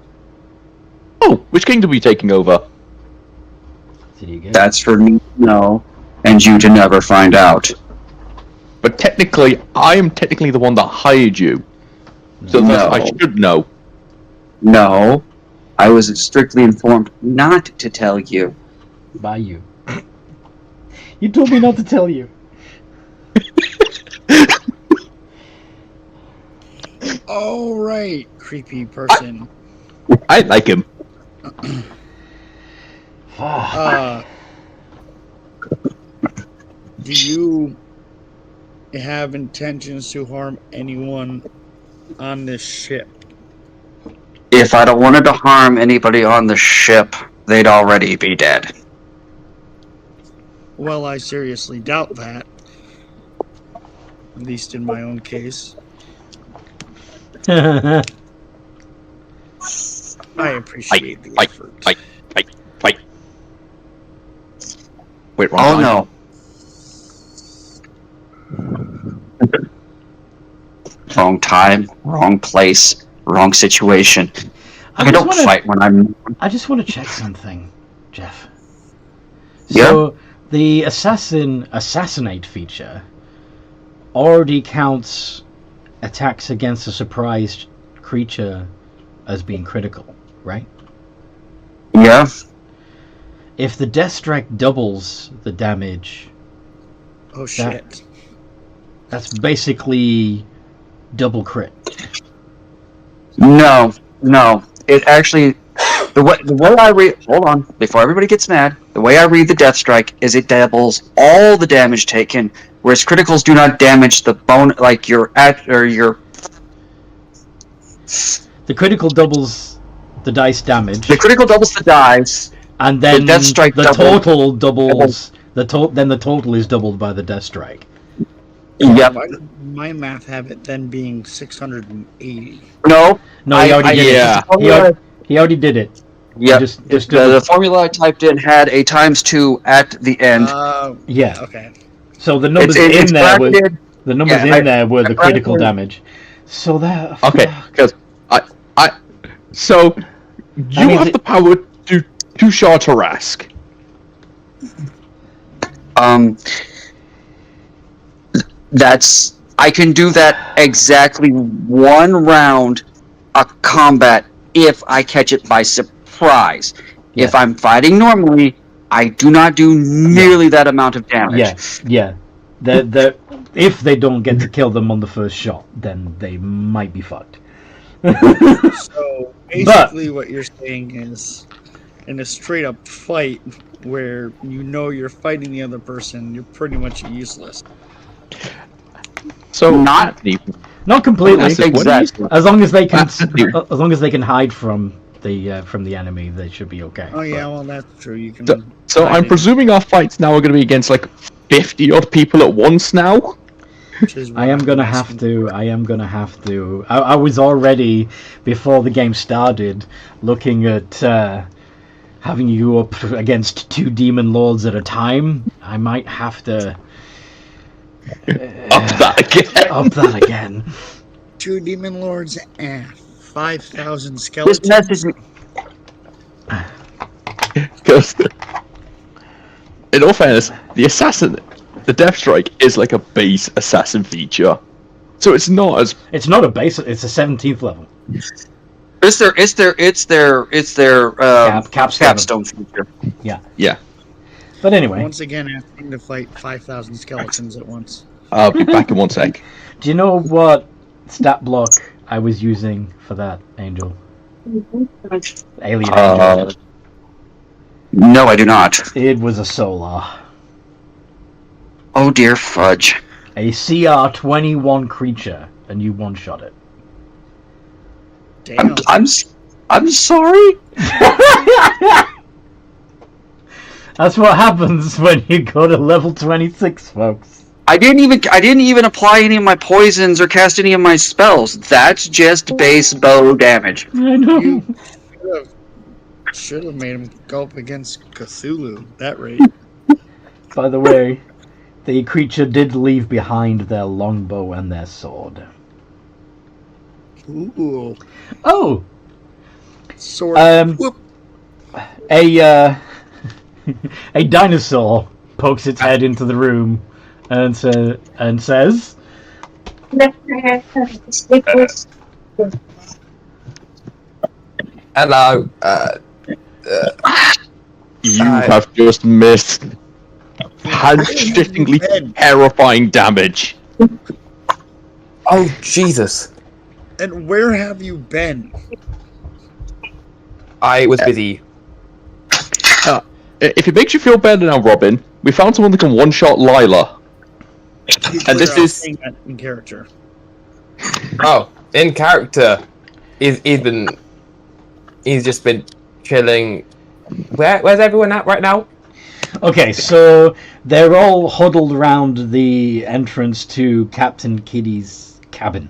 Oh, which kingdom are we taking over? Did you get That's for me to know, and you to never find out. But technically, I am technically the one that hired you. So thus No. I should know. No, I was strictly informed not to tell you. by you? You told me not to tell you. All right, creepy person. I like him. Do you have intentions to harm anyone on this ship? If I don't wanted to harm anybody on the ship, they'd already be dead. Well, I seriously doubt that. At least in my own case. I appreciate the effort. Wait, wrong Oh line. no. Wrong time, wrong place, wrong situation. I don't fight when I'm. I just want to check something, Jeff. Yeah? So the assassinate feature already counts attacks against a surprised creature as being critical, right? Yeah. If the death strike doubles the damage, Oh shit. that's basically double crit. No. It actually. The way I read. Hold on. Before everybody gets mad, the way I read the death strike is it doubles all the damage taken, whereas criticals do not damage the bone, like your. The critical doubles the dice damage, The critical doubles the dice. and then the death strike the doubles. total doubles. Then the total is doubled by the death strike. Yep. My math have it then being 680. No. No, he already did yeah. it. He already did it. Yep. Just The formula I typed in had a ×2 at the end. yeah. Okay. So the numbers It's in there were bracketed. the numbers Yeah, in there were the critical bracketed. damage. So that Okay, because so you means have it- the power to two-shot a Rask. I can do that exactly one round a combat if I catch it by surprise. Yeah. If I'm fighting normally, I do not do nearly that amount of damage. yeah. If they don't get to kill them on the first shot, then they might be fucked. So basically, what you're saying is, in a straight up fight where you know you're fighting the other person, you're pretty much useless. So Not- Not completely. That's it. What do you- Exactly. As long as they can, That's- as long as they can hide from the enemy, they should be okay. Oh yeah, But- well that's true. You can. So I'm presuming our fights now are going to be against like 50 odd people at once now. which is what I am I'm gonna asking have to. I was already, before the game started, looking at having you up against 2 demon lords at a time. I might have to Up that again. up that again. 2 demon lords and 5,000 This skeletons. message. Because, in all fairness, the Death Strike is like a base assassin feature. So it's not as. It's not a base. It's a 17th level. It's their Capstone. capstone feature. Yeah. But anyway, Once again, asking to fight 5,000 skeletons at once. I'll be back in one sec. do you know what stat block I was using for that angel? Alien angel. No, I do not. It was a solar. Oh dear fudge. A CR-21 creature, and you one-shot it. Damn. I'm sorry. That's what happens when you go to level 26, folks. I didn't even apply any of my poisons or cast any of my spells. That's just base bow damage. I know. You should have made him go up against Cthulhu. That rate. By the way, the creature did leave behind their longbow and their sword. Ooh. Oh! Sword. Whoop. A dinosaur pokes its head into the room and says, Hello. You have just missed hand-shiftingly terrifying damage. Oh Jesus! And where have you been? I was busy. If it makes you feel better now, Robin, we found someone that can one-shot Lila. And this is- saying that in character. Oh, in character, he's just been chilling. Where's everyone at right now? Okay, so they're all huddled around the entrance to Captain Kiddie's cabin.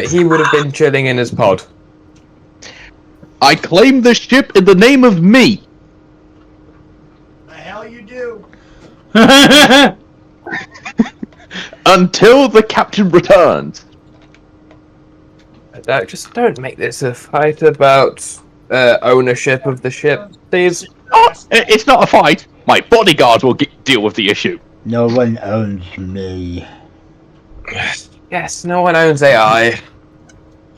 He would have been chilling in his pod. I claim the ship in the name of me. The hell you do? Until the captain returns. Just don't make this a fight about ownership of the ship, please. Oh, it's not a fight. My bodyguard will deal with the issue. No one owns me. Yes, no one owns AI.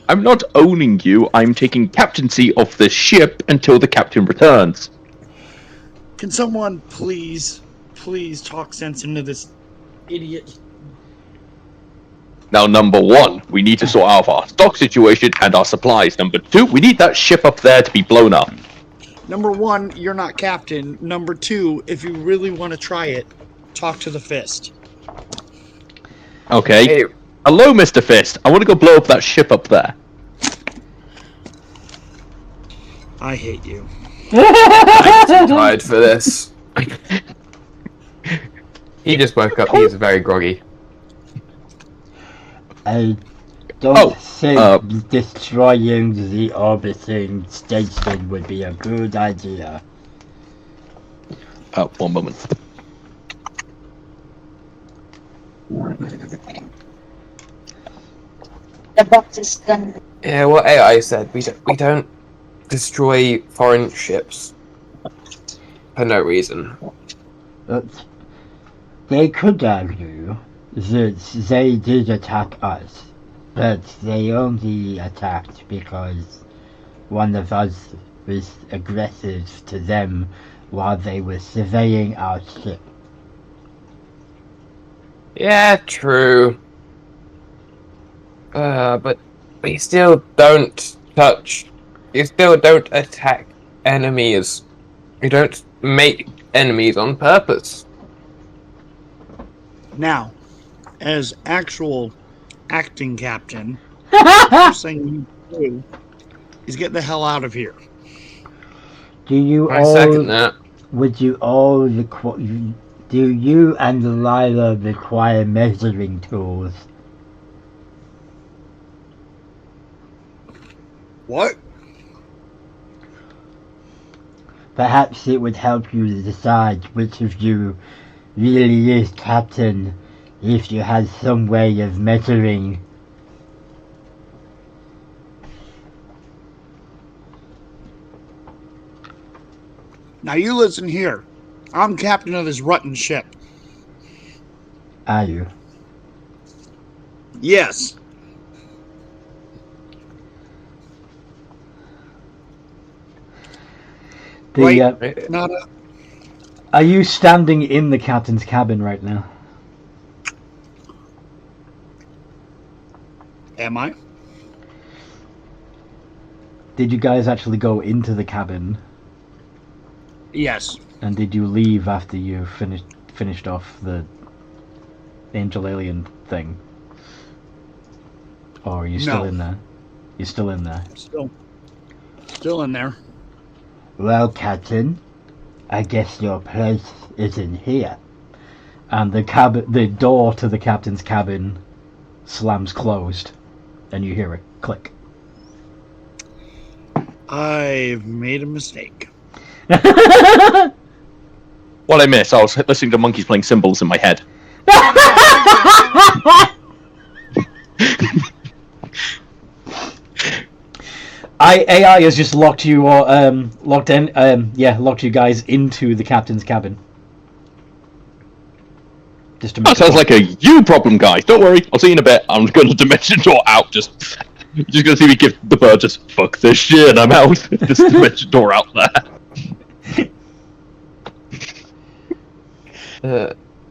I'm not owning you. I'm taking captaincy of the ship until the captain returns. Can someone please talk sense into this idiot? Now, number one, we need to sort out our stock situation and our supplies. Number two, we need that ship up there to be blown up. Number one, you're not captain. Number two, if you really want to try it, talk to the Fist. Okay. Hey, Hello, Mr. Fist. I want to go blow up that ship up there. I hate you. I'm too tired for this. He just woke up. He's very groggy. I don't think uh, destroying the orbiting station would be a good idea. Oh, one moment. The box is gone. Yeah, what AI said. We don't destroy foreign ships for no reason. But they could argue that they did attack us, but they only attacked because one of us was aggressive to them while they were surveying our ship. Yeah, true. But you still don't touch. You still don't attack enemies. You don't make enemies on purpose. Now, as actual acting captain, the first thing you do is get the hell out of here. Do you I all? second that. Would you all do you and Delilah require measuring tools? What? Perhaps it would help you to decide which of you really is captain if you had some way of measuring. Now you listen here. I'm captain of this rotten ship. Are you? Yes. The, Not a... Are you standing in the captain's cabin right now? Am I? Did you guys actually go into the cabin? Yes. And did you leave after you finished off the angel alien thing? Or are you still No. in there? You're still in there. Still in there. Well, Captain, I guess your place is in here. And the door to the captain's cabin slams closed, and you hear a click. I've made a mistake. What I missed, I was listening to monkeys playing cymbals in my head. AI has just locked you locked you guys into the captain's cabin. Just to make That sounds like a you problem, guys. Don't worry, I'll see you in a bit. I'm going to dimension door out. Just gonna see me give the bird just fuck this shit. And I'm out. Just dimension door out there.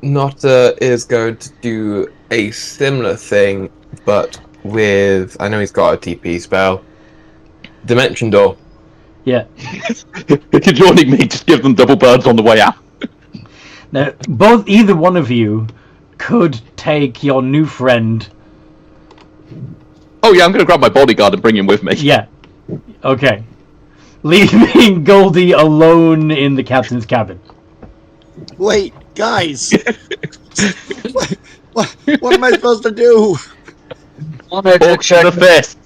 Notta is going to do a similar thing, but with... I know he's got a TP spell. Dimension door. Yeah. If you're joining me, just give them double birds on the way out. Now, either one of you could take your new friend. Oh yeah, I'm gonna grab my bodyguard and bring him with me. Yeah. Okay. leaving Goldie alone in the captain's cabin. Wait, guys. what am I supposed to do? I'm gonna Talk to check. the fist.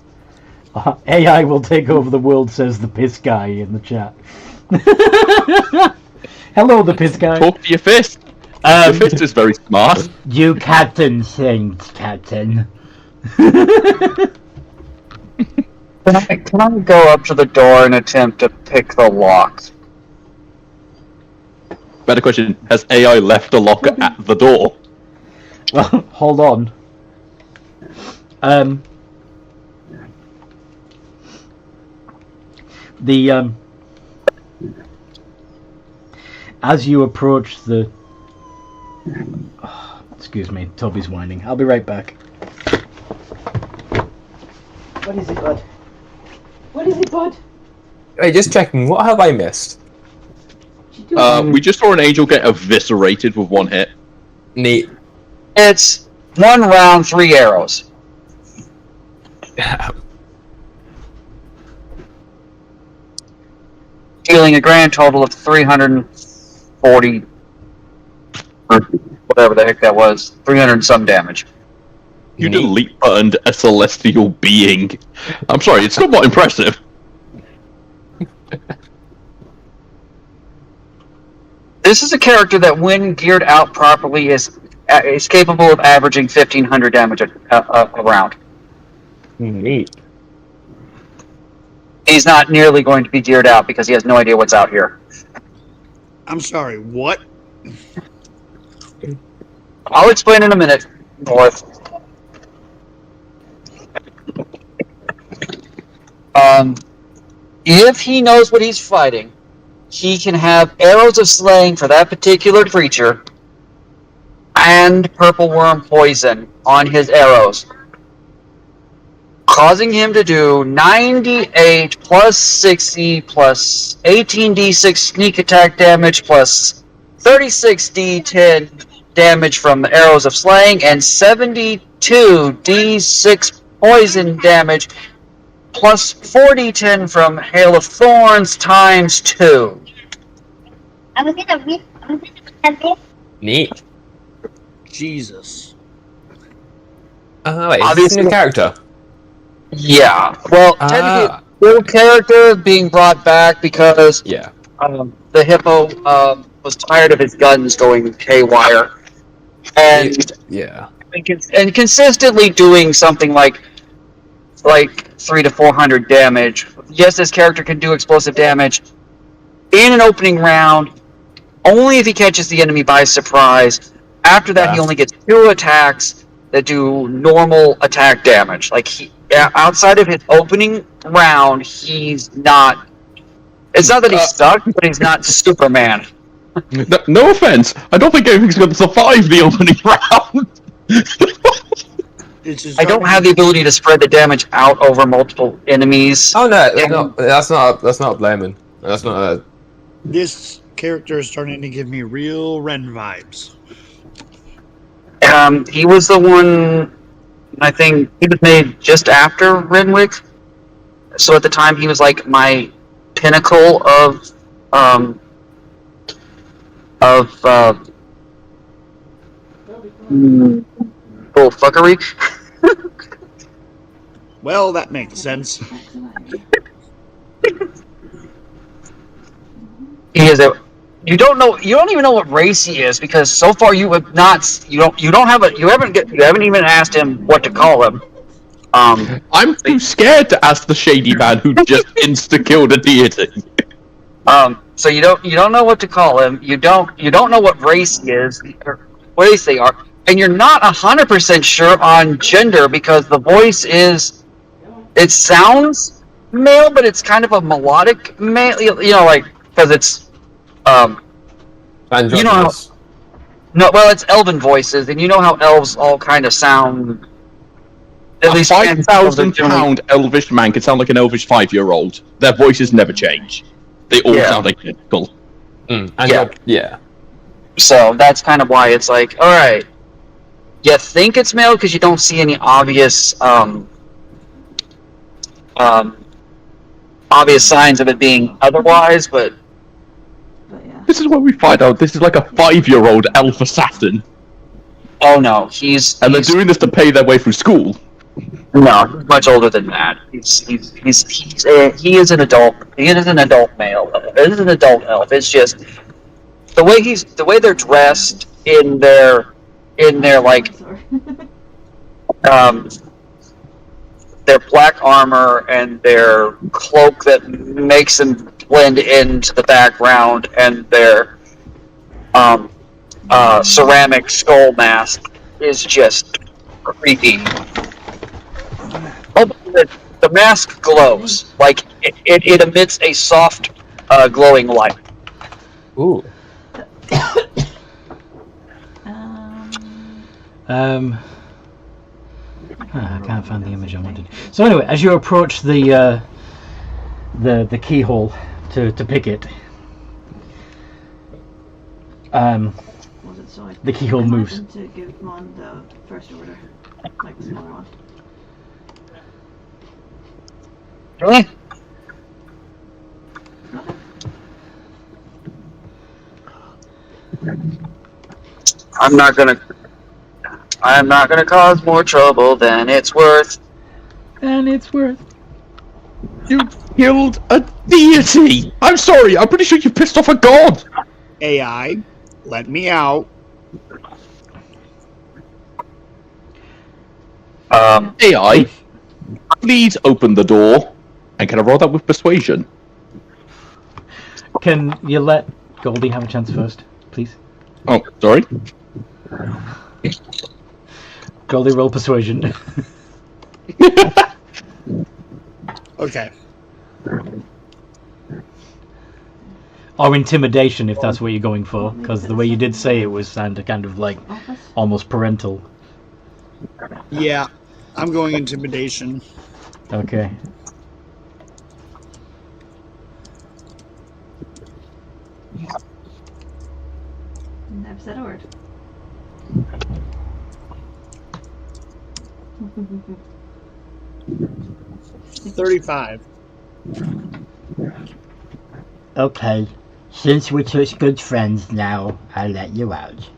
AI will take over the world, says the piss guy in the chat. Hello, the piss guy. Talk to your fist. Your fist is very smart. You captain things, captain. Can I go up to the door and attempt to pick the lock? Better question: has AI left a locker at the door? Well, hold on. As you approach the... excuse me, Toby's whining. I'll be right back. What is it, bud? What is it, bud? Hey, just checking. What have I missed? We just saw an angel get eviscerated with one hit. Neat. It's 1 round, 3 arrows. Dealing a grand total of 340, or whatever the heck that was, 300 and some damage. You delete buttoned a celestial being. I'm sorry, it's somewhat impressive. This is a character that, when geared out properly, is capable of averaging 1,500 damage a round. Neat. He's not nearly going to be geared out because he has no idea what's out here. I'm sorry, what? I'll explain in a minute, North. If he knows what he's fighting, he can have arrows of slaying for that particular creature and purple worm poison on his arrows, causing him to do 98 plus 60 plus 18d6 sneak attack damage plus 36d10 damage from the arrows of slaying and 72d6 poison damage plus 4d10 from hail of thorns times 2. Neat. Jesus. Wait, is this Obviously- a new character? Yeah. Well, technically, full character being brought back because Yeah. the hippo was tired of his guns going haywire, and Yeah. and consistently doing something like 300 to 400 damage. Yes, this character can do explosive damage in an opening round, only if he catches the enemy by surprise. After that, he only gets 2 attacks that do normal attack damage. Outside of his opening round, he's not. It's not that he's stuck, but he's not Superman. No offense, I don't think anything's going to survive the opening round. It's I don't have the ability to spread the damage out over multiple enemies. Oh no, that's not blaming. That's not. This character is starting to give me real Ren vibes. He was the one. I think he was made just after Renwick, so at the time he was like my pinnacle of bullfuckery. Well, that makes sense. He is a. You don't even know what race he is because so far you have not. You haven't even asked him what to call him. I'm too scared to ask the shady man who just insta-killed a deity. So you don't know what to call him. You don't know what race he is or what race they are, and you're not 100% sure on gender because the voice is. It sounds male, but it's kind of a melodic male. Because it's. You know how. No, well, it's elven voices, and you know how elves all kind of sound. At least 5,000-pound elvish man can sound like an elvish 5-year-old. Their voices never change. They all sound identical. Yeah. So that's kind of why it's like, all right, you think it's male because you don't see any obvious obvious signs of it being otherwise, but yeah. This is where we find out this is like a 5-year-old elf assassin, oh no, and they're doing this to pay their way through school. no, he's much older than that. He is an adult. He is an adult male. It is an adult elf. It's just the way they're dressed in their like Sorry. their black armor and their cloak that makes them blend into the background, and their ceramic skull mask is just creepy. Oh, the mask glows like it emits a soft, glowing light. Ooh. I can't find the image I wanted. So anyway, as you approach the keyhole to pick it, Was it so? the keyhole moves. To give him on the first order, like the smaller one. Really? I'm not gonna cause more trouble than it's worth. And it's worth. You killed a deity! I'm sorry, I'm pretty sure you pissed off a god! AI, let me out. AI, please open the door. And can I roll that with persuasion? Can you let Goldie have a chance first, please? Oh, sorry. Goldie, roll persuasion. Okay. Or intimidation, if that's what you're going for, because the way you did say it was kind of like almost parental. Yeah, I'm going intimidation. Okay. Never said a word. $35. Okay. Since we're such good friends now, I'll let you out.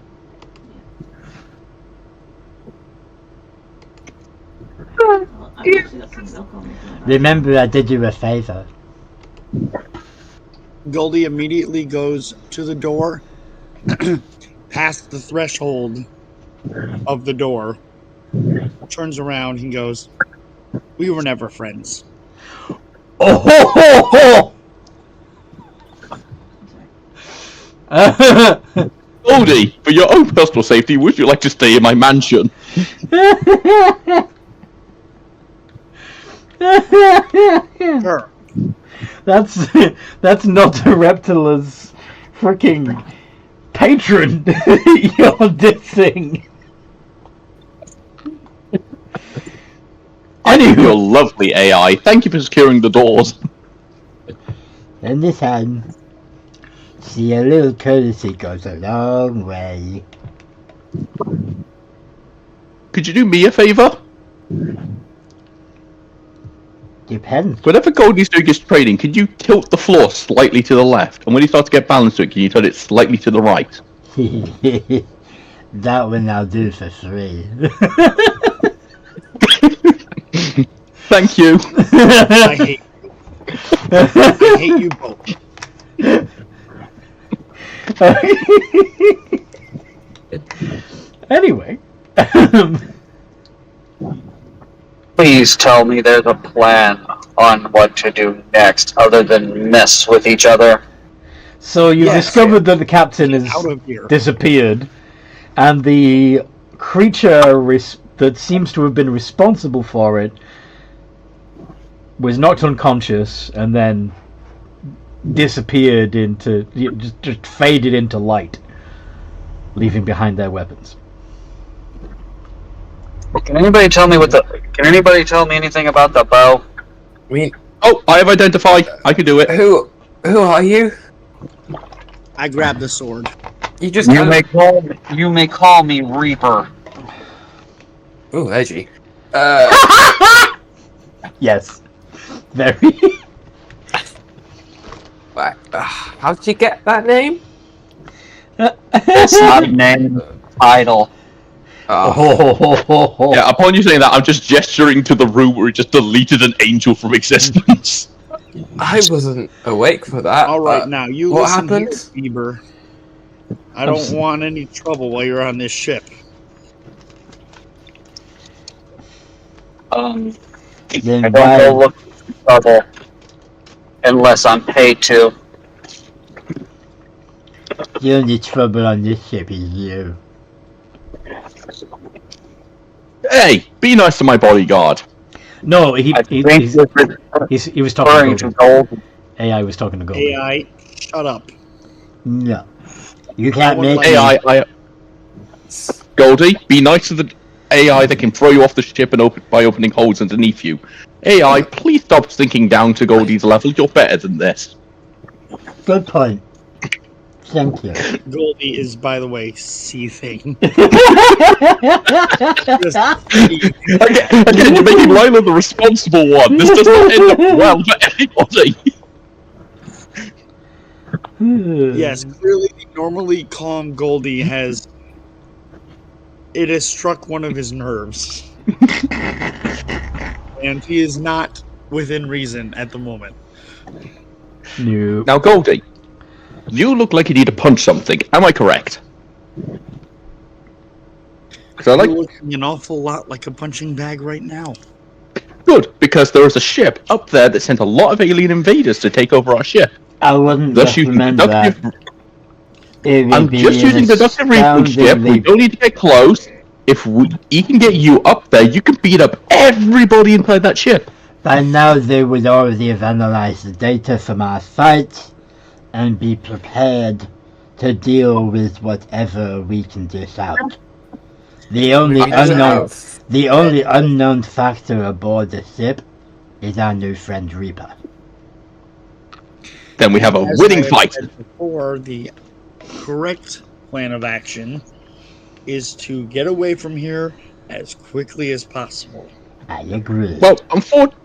Well, I've actually got some milk on me. Remember, I did you a favor. Goldie immediately goes to the door, past the threshold of the door, turns around, and goes, "We were never friends." Oh ho ho ho! Goldie, for your own personal safety, would you like to stay in my mansion? Sure. That's not a Reptila's freaking patron. You're dissing. Anywho, you're lovely AI. Thank you for securing the doors. Anytime. See, a little courtesy goes a long way. Could you do me a favor? Depends. Whenever Goldie's doing his training, can you tilt the floor slightly to the left? And when he starts to get balanced to it, can you turn it slightly to the right? That one I'll do for free. Thank you. I hate you. I hate you both. Anyway. Please tell me there's a plan on what to do next, other than mess with each other. So you Yes. discovered that the captain has Out of here. disappeared, and the creature that seems to have been responsible for it was knocked unconscious and then disappeared into just faded into light, leaving behind their weapons. Can anybody tell me anything about the bow? Oh, I have identified. I can do it. Who are you? I grabbed the sword. You just You may call me Reaper. Ooh, edgy. Yes. Very. How did you get that name? It's not a name, title. Oh, Yeah, upon you saying that, I'm just gesturing to the room where it just deleted an angel from existence. I wasn't awake for that. All right, now you what listen happened? here, Bieber. I don't want any trouble while you're on this ship. Then I don't go look for trouble unless I'm paid to. the only trouble on this ship is you. Hey, be nice to my bodyguard. No, he I think he was talking referring to to Gold. gold. AI was talking to Gold. AI, shut up. No, you can't make Hey, me. AI, Goldie, be nice to the AI that can throw you off the ship and by opening holes underneath you. AI, please stop thinking down to Goldie's level. You're better than this. Good point. Thank you. Goldie is, by the way, seething. Again, you're making Lila the responsible one. This does not end up well for anybody. Yes, clearly the normally calm Goldie has... It has struck one of his nerves. And he is not within reason at the moment. No. Now, Goldie, you look like you need to punch something. Am I correct? So You're looking an awful lot like a punching bag right now. Good, because there is a ship up there that sent a lot of alien invaders to take over our ship. I wouldn't Thus using recommend that. I'm just using deductive reasoning, ship. We don't need to get close. If he can get you up there, you can beat up everybody inside that ship. By now they would already have analyzed the data from our sites and be prepared to deal with whatever we can dish out. The only unknown factor aboard the ship is our new friend Reaper. Then we have a As winning I have fight. said before, the correct plan of action is to get away from here as quickly as possible. I agree. Well, unfortunately,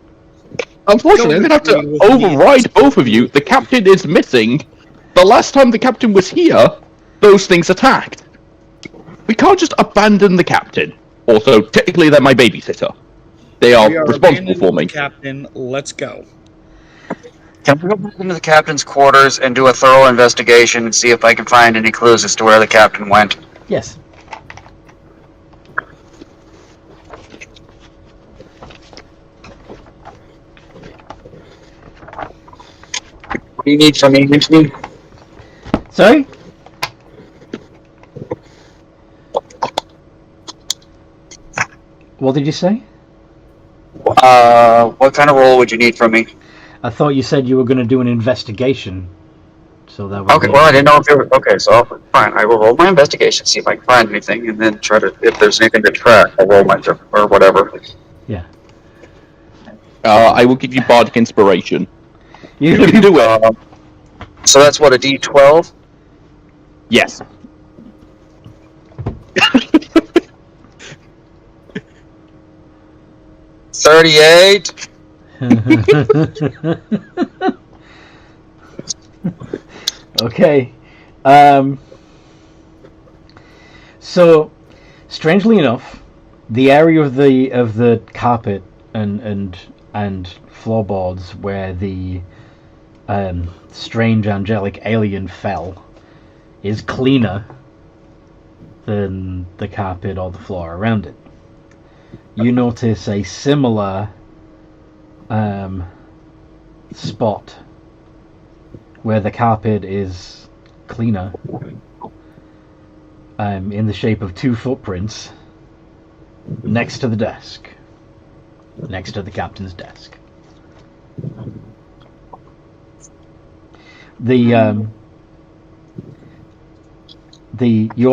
I'm going to have to override both of you. The captain is missing. The last time the captain was here, those things attacked. We can't just abandon the captain. Also, technically, they're my babysitter. They are We are responsible for me. abandoning the Captain, let's go. Can we go back into the captain's quarters and do a thorough investigation and see if I can find any clues as to where the captain went? Yes. What do you need from me, Anthony? Sorry? What did you say? What kind of role would you need from me? I thought you said you were going to do an investigation. So that was Okay, well, I didn't know if you were... Okay, so fine. I will roll my investigation, see if I can find anything, and then try to... If there's anything to track, I'll roll my... or whatever. Yeah. I will give you bardic inspiration. You can do it. So that's what, a D12? Yes. $38. Okay. So, strangely enough, the area of the carpet and floorboards where the strange angelic alien fell is cleaner than the carpet or the floor around it. You notice a similar spot where the carpet is cleaner, in the shape of two footprints next to the desk, next to the captain's desk. You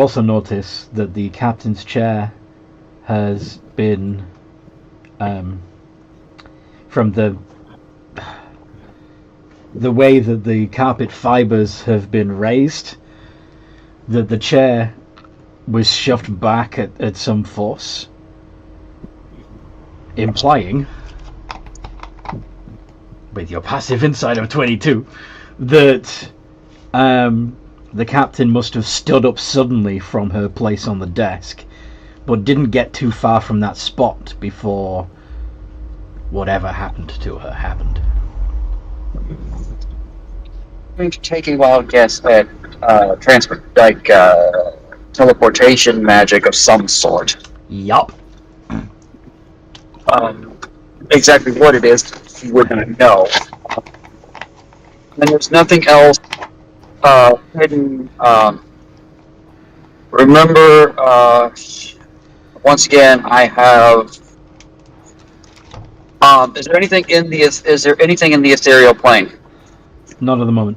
also notice that the captain's chair has been, from the way that the carpet fibers have been raised, that the chair was shoved back at some force, implying, with your passive insight of 22, that the captain must have stood up suddenly from her place on the desk, but didn't get too far from that spot before whatever happened to her happened. I'm taking a wild guess at teleportation magic of some sort. Yup. Exactly what it is, you wouldn't know. And there's nothing else hidden. Remember, once again, I have. Is there anything in the ethereal plane? Not at the moment.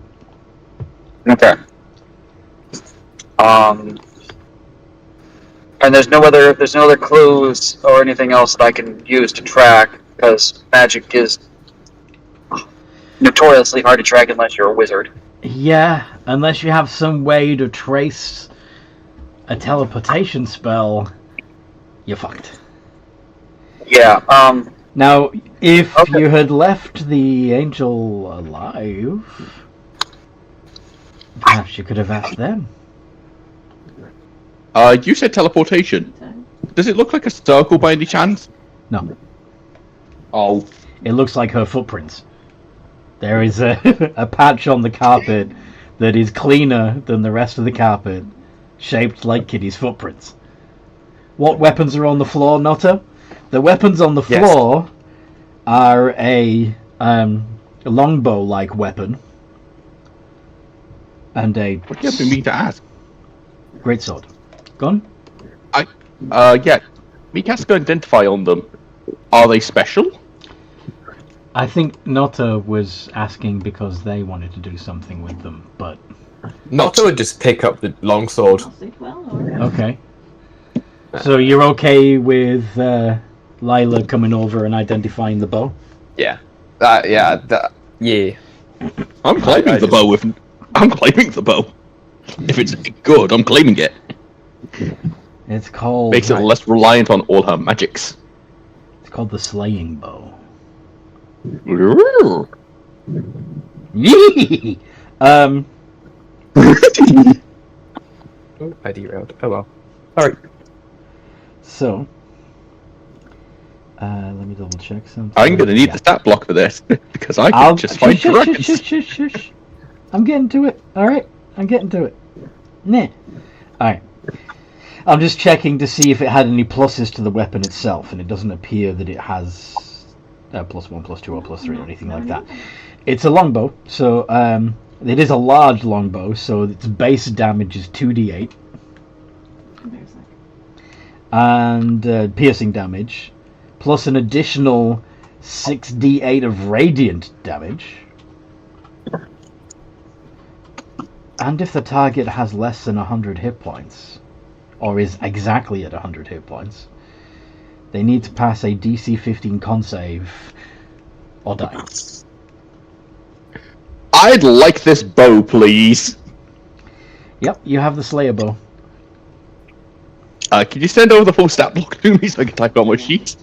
Okay. And there's no other clues or anything else that I can use to track, because magic is notoriously hard to track unless you're a wizard. Yeah, unless you have some way to trace a teleportation spell, you're fucked. Yeah. Now, if Okay. you had left the angel alive, perhaps you could have asked them. You said teleportation. Does it look like a circle by any chance? No, Oh, it looks like her footprints. There is a, a patch on the carpet that is cleaner than the rest of the carpet, shaped like Kitty's footprints. What weapons are on the floor, Notta? The weapons on the Yes. floor are a longbow-like weapon and a what do you have for me to ask? greatsword. Gun? Yeah. Me cast can identify on them. Are they special? I think Notta was asking because they wanted to do something with them, but Not to just pick up the longsword. I'll sleep well, or... okay. So you're okay with Lila coming over and identifying the bow? Yeah. Yeah. I'm claiming the bow. I'm claiming the bow. If it's good, I'm claiming it. It's called... Makes it less reliant on all her magics. It's called the slaying bow. Ooh. Yee! Oh, I derailed. Oh well. Sorry. So, let me double check something. I'm gonna need the stat block for this because I can just fight dragons. Shush. I'm getting to it. All right, I'm getting to it. Nah. All right. I'm just checking to see if it had any pluses to the weapon itself, and it doesn't appear that it has +1, +2, or +3 or anything like that. It's a longbow, so it is a large longbow, so its base damage is 2d8, and piercing damage, plus an additional 6d8 of radiant damage. And if the target has less than 100 hit points, or is exactly at 100 hit points, they need to pass a DC 15 con save or die. I'd like this bow, please. Yep, you have the Slayer bow. Can you send over the full stat block to me so I can type it on my sheet?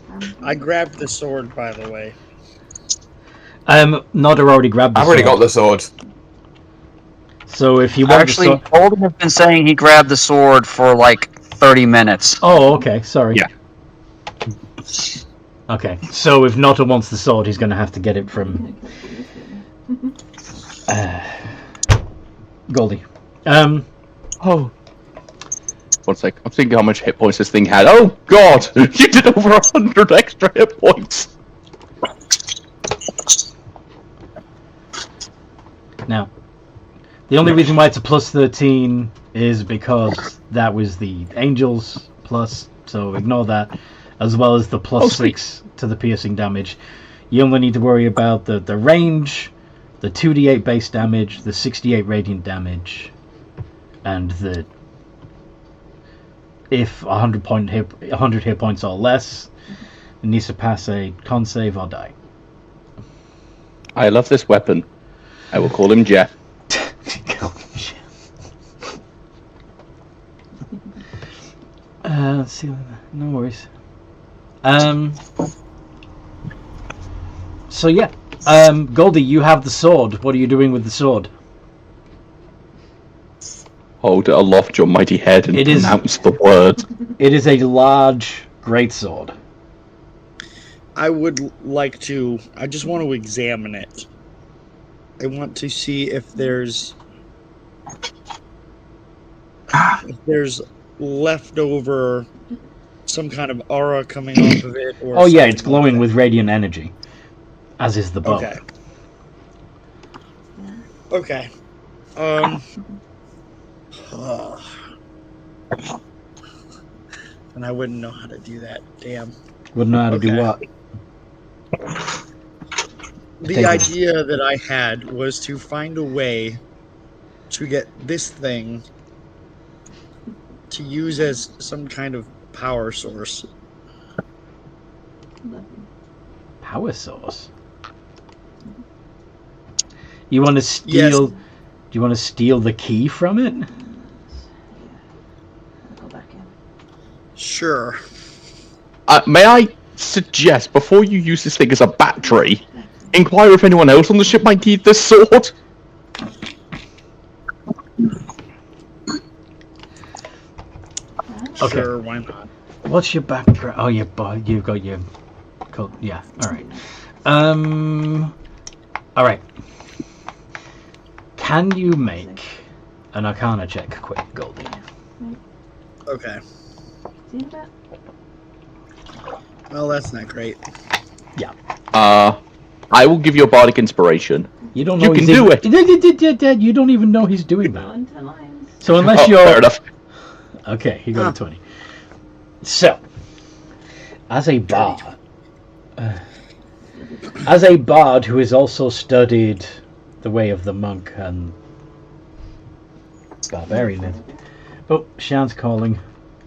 I grabbed the sword, by the way. Nodder already grabbed the I've already sword. got the sword. So if you want Actually, the sword... Golden has been saying he grabbed the sword for like 30 minutes. Oh, okay, sorry. Yeah. Okay, so if Nodder wants the sword, he's going to have to get it from... Goldie. Oh. 1 sec. I'm thinking how much hit points this thing had. Oh god! You did over 100 extra hit points! Now, the only reason why it's a +13 is because that was the Angels plus, so ignore that, as well as the +6 to the piercing damage. You only need to worry about the range, the 2d8 base damage, the 68 radiant damage, and the... If 100 hit points or less, it needs to pass a con save or die. I love this weapon. I will call him Jeff. Let's see. No worries. So yeah, Goldie, you have the sword. What are you doing with the sword? Hold it aloft your mighty head and pronounce the word. It is a large greatsword. I would like to. I just want to examine it. I want to see if there's leftover some kind of aura coming off of it. Or Oh yeah, it's something like glowing that. with radiant energy, as is the bow. Okay. Okay. And I wouldn't know how to do that. Damn. Wouldn't know how to do Okay. what. The idea that I had was to find a way to get this thing to use as some kind of power source. Power source. You want to steal? Yes. Do you want to steal the key from it? Go back in. Sure. May I suggest, before you use this thing as a battery, inquire if anyone else on the ship might need this sword? Okay. Sure, why not? What's your background? Oh, you've got your. Yeah. All right. All right. Can you make an Arcana check, quick, Goldie? Okay. See that? Well, that's not great. I will give you a bardic inspiration. You don't know You he's can do it. You don't even know he's doing that. Going 10 lines. So unless Fair you're enough. okay, he got a 20. So, as a bard who has also studied the way of the monk and barbarian. Oh, Shan's calling.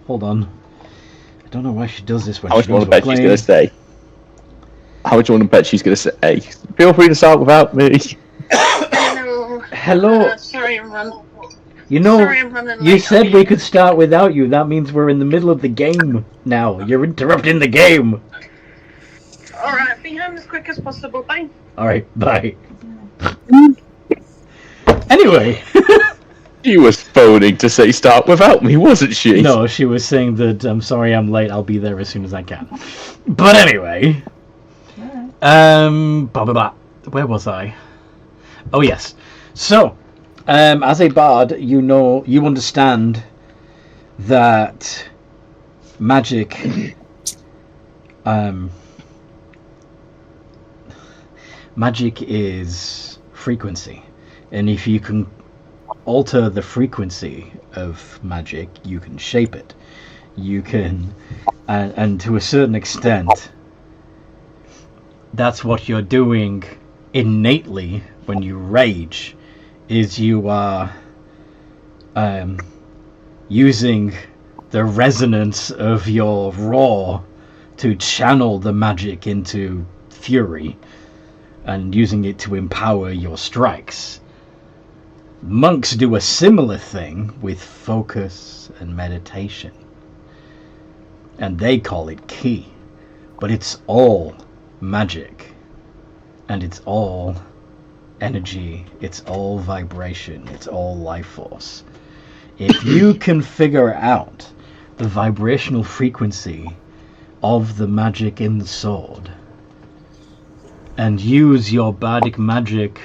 Hold on. I don't know why she does this when How much she you want goes to bet she's playing. going to say? How much you want to bet she's going to say? Feel free to start without me. Hello. Hello. Sorry, I'm running. You know, Sorry, I'm running you late. said we could start without you. That means we're in the middle of the game now. You're interrupting the game. Alright, be home as quick as possible. Bye. Alright, bye. Anyway. She was phoning to say start without me, wasn't she? No, she was saying that, I'm sorry I'm late, I'll be there as soon as I can. But anyway. Blah, blah, blah. Where was I? Oh, yes. So, as a bard, you understand that magic, magic is frequency. And if you can alter the frequency of magic, you can shape it. You can, and to a certain extent, that's what you're doing innately when you rage, is you are using the resonance of your roar to channel the magic into fury and using it to empower your strikes. Monks do a similar thing with focus and meditation, and they call it ki, but it's all magic, and it's all energy, it's all vibration, it's all life force. If you can figure out the vibrational frequency of the magic in the sword and use your bardic magic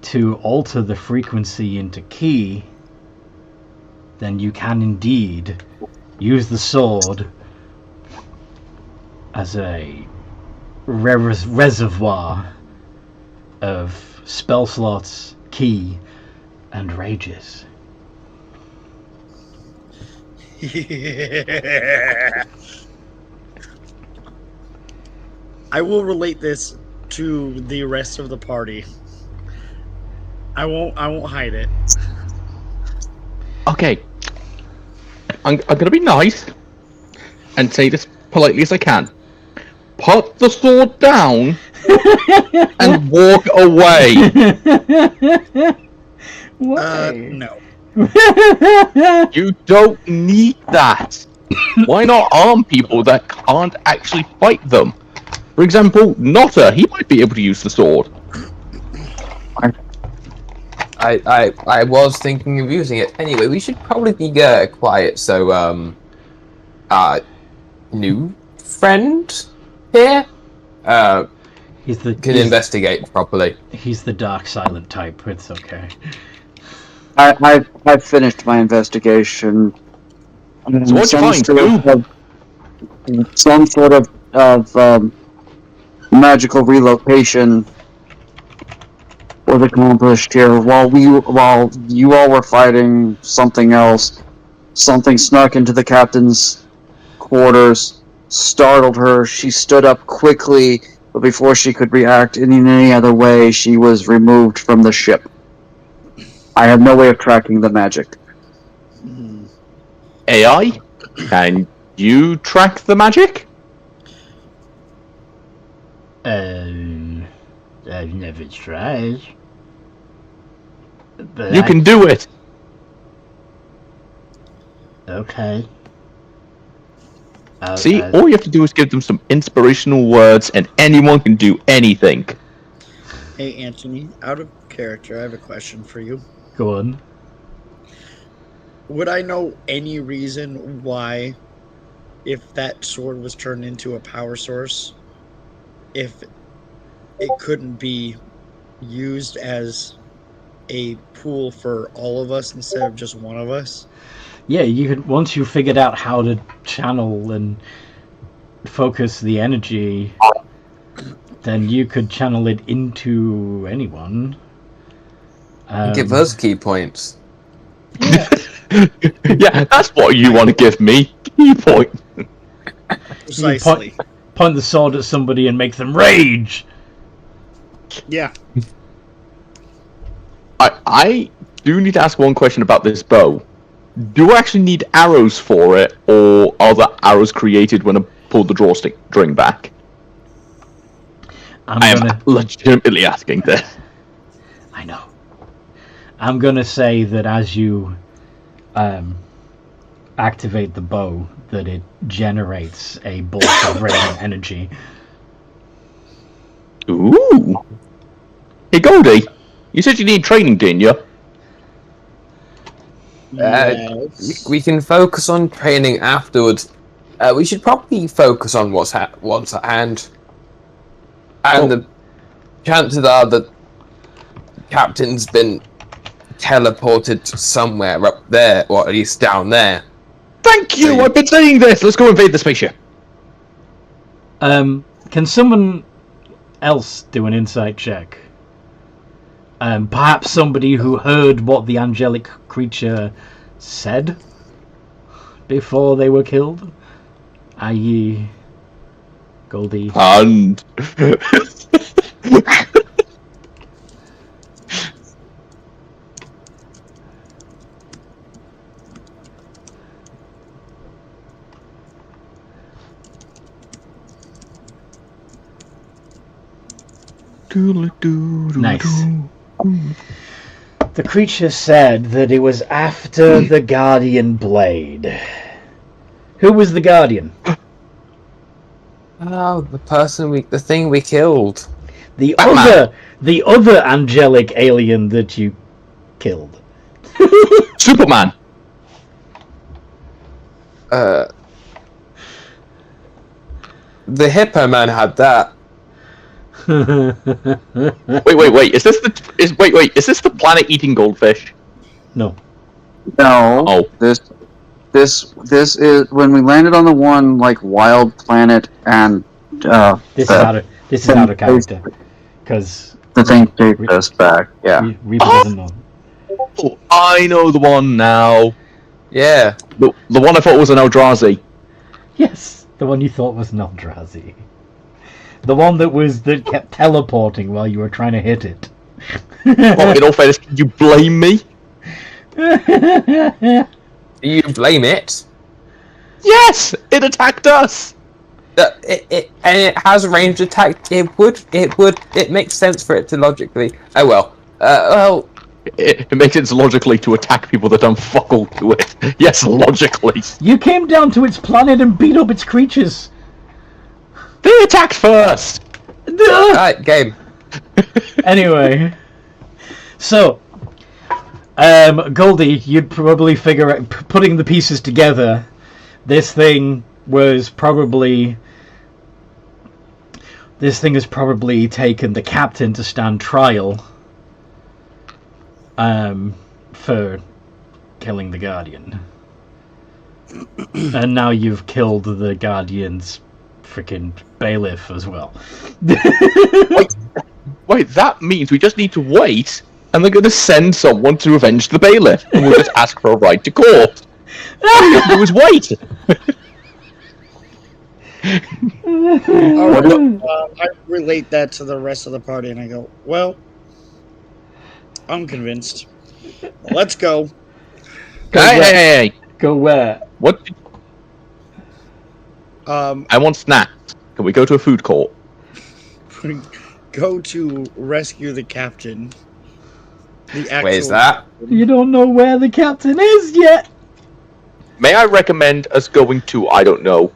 to alter the frequency into ki, then you can indeed use the sword as a reservoir of spell slots, ki, and rages. I will relate this to the rest of the party. I won't hide it. Okay. I'm going to be nice and say this politely as I can. Put the sword down and walk away. No. You don't need that. Why not arm people that can't actually fight them? For example, Notter, he might be able to use the sword. I was thinking of using it. Anyway, we should probably be quiet, so, new friend here, can investigate properly. He's the dark, silent type. It's okay. I've finished my investigation. So what'd you find? Some sort of magical relocation was accomplished here. While you all were fighting something else, something snuck into the captain's quarters, startled her. She stood up quickly, but before she could react in any other way, she was removed from the ship. I have no way of tracking the magic. AI? Can you track the magic? I've never tried. But You can do it! Okay. See, all you have to do is give them some inspirational words and anyone can do anything. Hey, Anthony, out of character, I have a question for you. Go on. Would I know any reason why, if that sword was turned into a power source, if it couldn't be used as a pool for all of us instead of just one of us? Yeah, you could. Once you figured out how to channel and focus the energy, then you could channel it into anyone. Give us key points. Yeah. Yeah, that's what you want to give me. Key point. Precisely. Point the sword at somebody and make them rage. Yeah. I do need to ask one question about this bow. Do I actually need arrows for it, or are the arrows created when I pull the drawstring back? I am legitimately asking this. I know. I'm gonna say that as you activate the bow, that it generates a bolt of radiant energy. Ooh. Hey, Goldie, you said you need training, didn't you? Yes. We can focus on training afterwards. We should probably focus on what's at hand. And the chances are that the captain's been teleported somewhere up there, or at least down there. Thank you! I've been saying this! Let's go invade the spaceship. Can someone else do an insight check? Perhaps somebody who heard what the angelic creature said before they were killed? I.e. Goldie. And... Nice. The creature said that it was after the Guardian Blade. Who was the Guardian? Oh, the thing we killed. The Batman. other angelic alien that you killed. Superman! The Hippo Man had that. Wait, is this the planet-eating goldfish? No. No. Oh. This is when we landed on the one wild planet and This is out of character. Because the thing takes us back. Yeah. Reaper doesn't know. Oh, I know the one now. Yeah. The one I thought was an Eldrazi. Yes, the one you thought was an Eldrazi. The one that kept teleporting while you were trying to hit it. Oh, in all fairness, can you blame me? You blame it? Yes! It attacked us! And it has a ranged attack. It makes sense for it to logically. Oh well. It makes sense logically to attack people that don't fuck all to it. Yes, logically. You came down to its planet and beat up its creatures. They attacked first! Alright, game. Anyway, so Goldie, you'd probably figure out, putting the pieces together, this thing has probably taken the captain to stand trial for killing the Guardian. And now you've killed the Guardian's freaking bailiff as well. Wait, that means we just need to wait, and they're going to send someone to avenge the bailiff, and we'll just ask for a right to court. All we have to do is wait. I relate that to the rest of the party, and I go, well, I'm convinced. Let's go. Hey. Go where? What? I want snacks. Can we go to a food court? Go to rescue the captain. The actual... Where's that? You don't know where the captain is yet. May I recommend us going to, I don't know,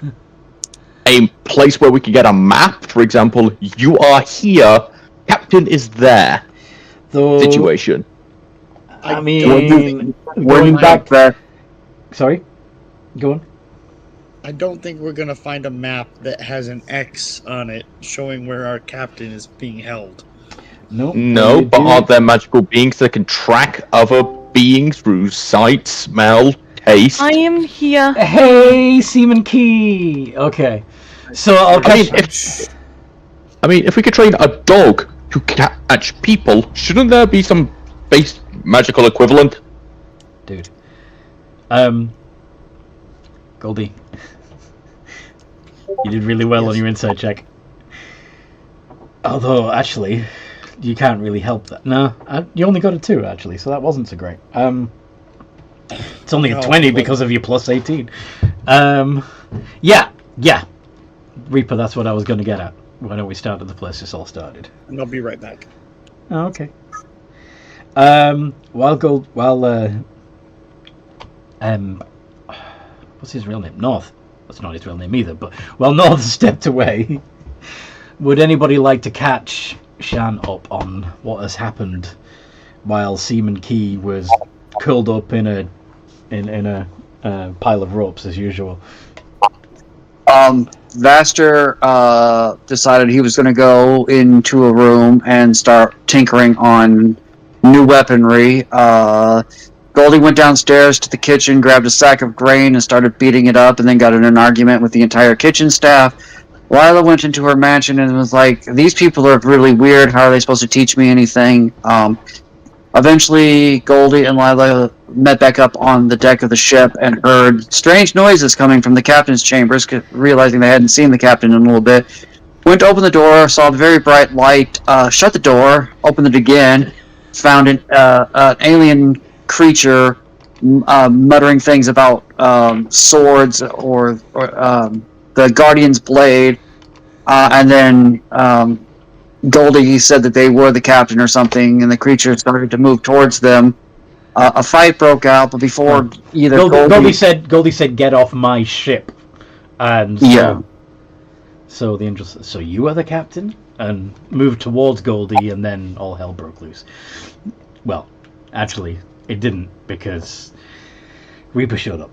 a place where we can get a map? For example, you are here, captain is there. Though, Situation. I mean, Going back there. Sorry? Go on. I don't think we're gonna find a map that has an X on it showing where our captain is being held. Nope. No, but aren't there magical beings that can track other beings through sight, smell, taste? I am here. Hey, Seaman Key. Okay, so I'll catch. I mean, if we could train a dog to catch people, shouldn't there be some base magical equivalent? Dude. Goldie. You did really well on your insight check. Although, actually, you can't really help that. No, you only got a 2, actually, so that wasn't so great. It's only a 20 because of your plus 18. Yeah. Reaper, that's what I was going to get at. Why don't we start at the place this all started? And I'll be right back. Oh, okay. What's his real name? North. That's not his real name either, but while North stepped away, would anybody like to catch Shan up on what has happened while Seaman Key was curled up in a pile of ropes as usual? Vaster decided he was going to go into a room and start tinkering on new weaponry. Goldie went downstairs to the kitchen, grabbed a sack of grain and started beating it up, and then got in an argument with the entire kitchen staff. Lila went into her mansion and was like, these people are really weird, how are they supposed to teach me anything? Eventually, Goldie and Lila met back up on the deck of the ship and heard strange noises coming from the captain's chambers, realizing they hadn't seen the captain in a little bit. Went to open the door, saw a very bright light, shut the door, opened it again, found an alien creature muttering things about swords or the Guardian's blade, and then Goldie said that they were the captain or something, and the creature started to move towards them. A fight broke out, but before either Goldie said, "Get off my ship," and so the angel said, "So you are the captain?" and moved towards Goldie, and then all hell broke loose. Well, actually, it didn't, because Reaper showed up.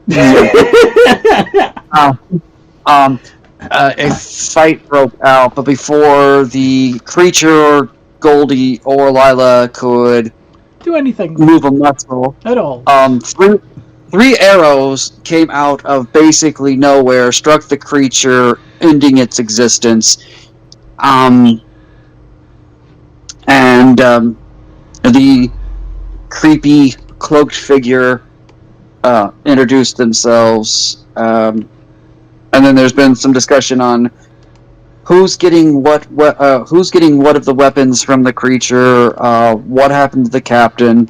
A fight broke out, but before the creature, Goldie or Lila could do anything, move a muscle at all, three arrows came out of basically nowhere, struck the creature, ending its existence. The creepy cloaked figure introduced themselves, and then there's been some discussion on who's getting what of the weapons from the creature, what happened to the captain.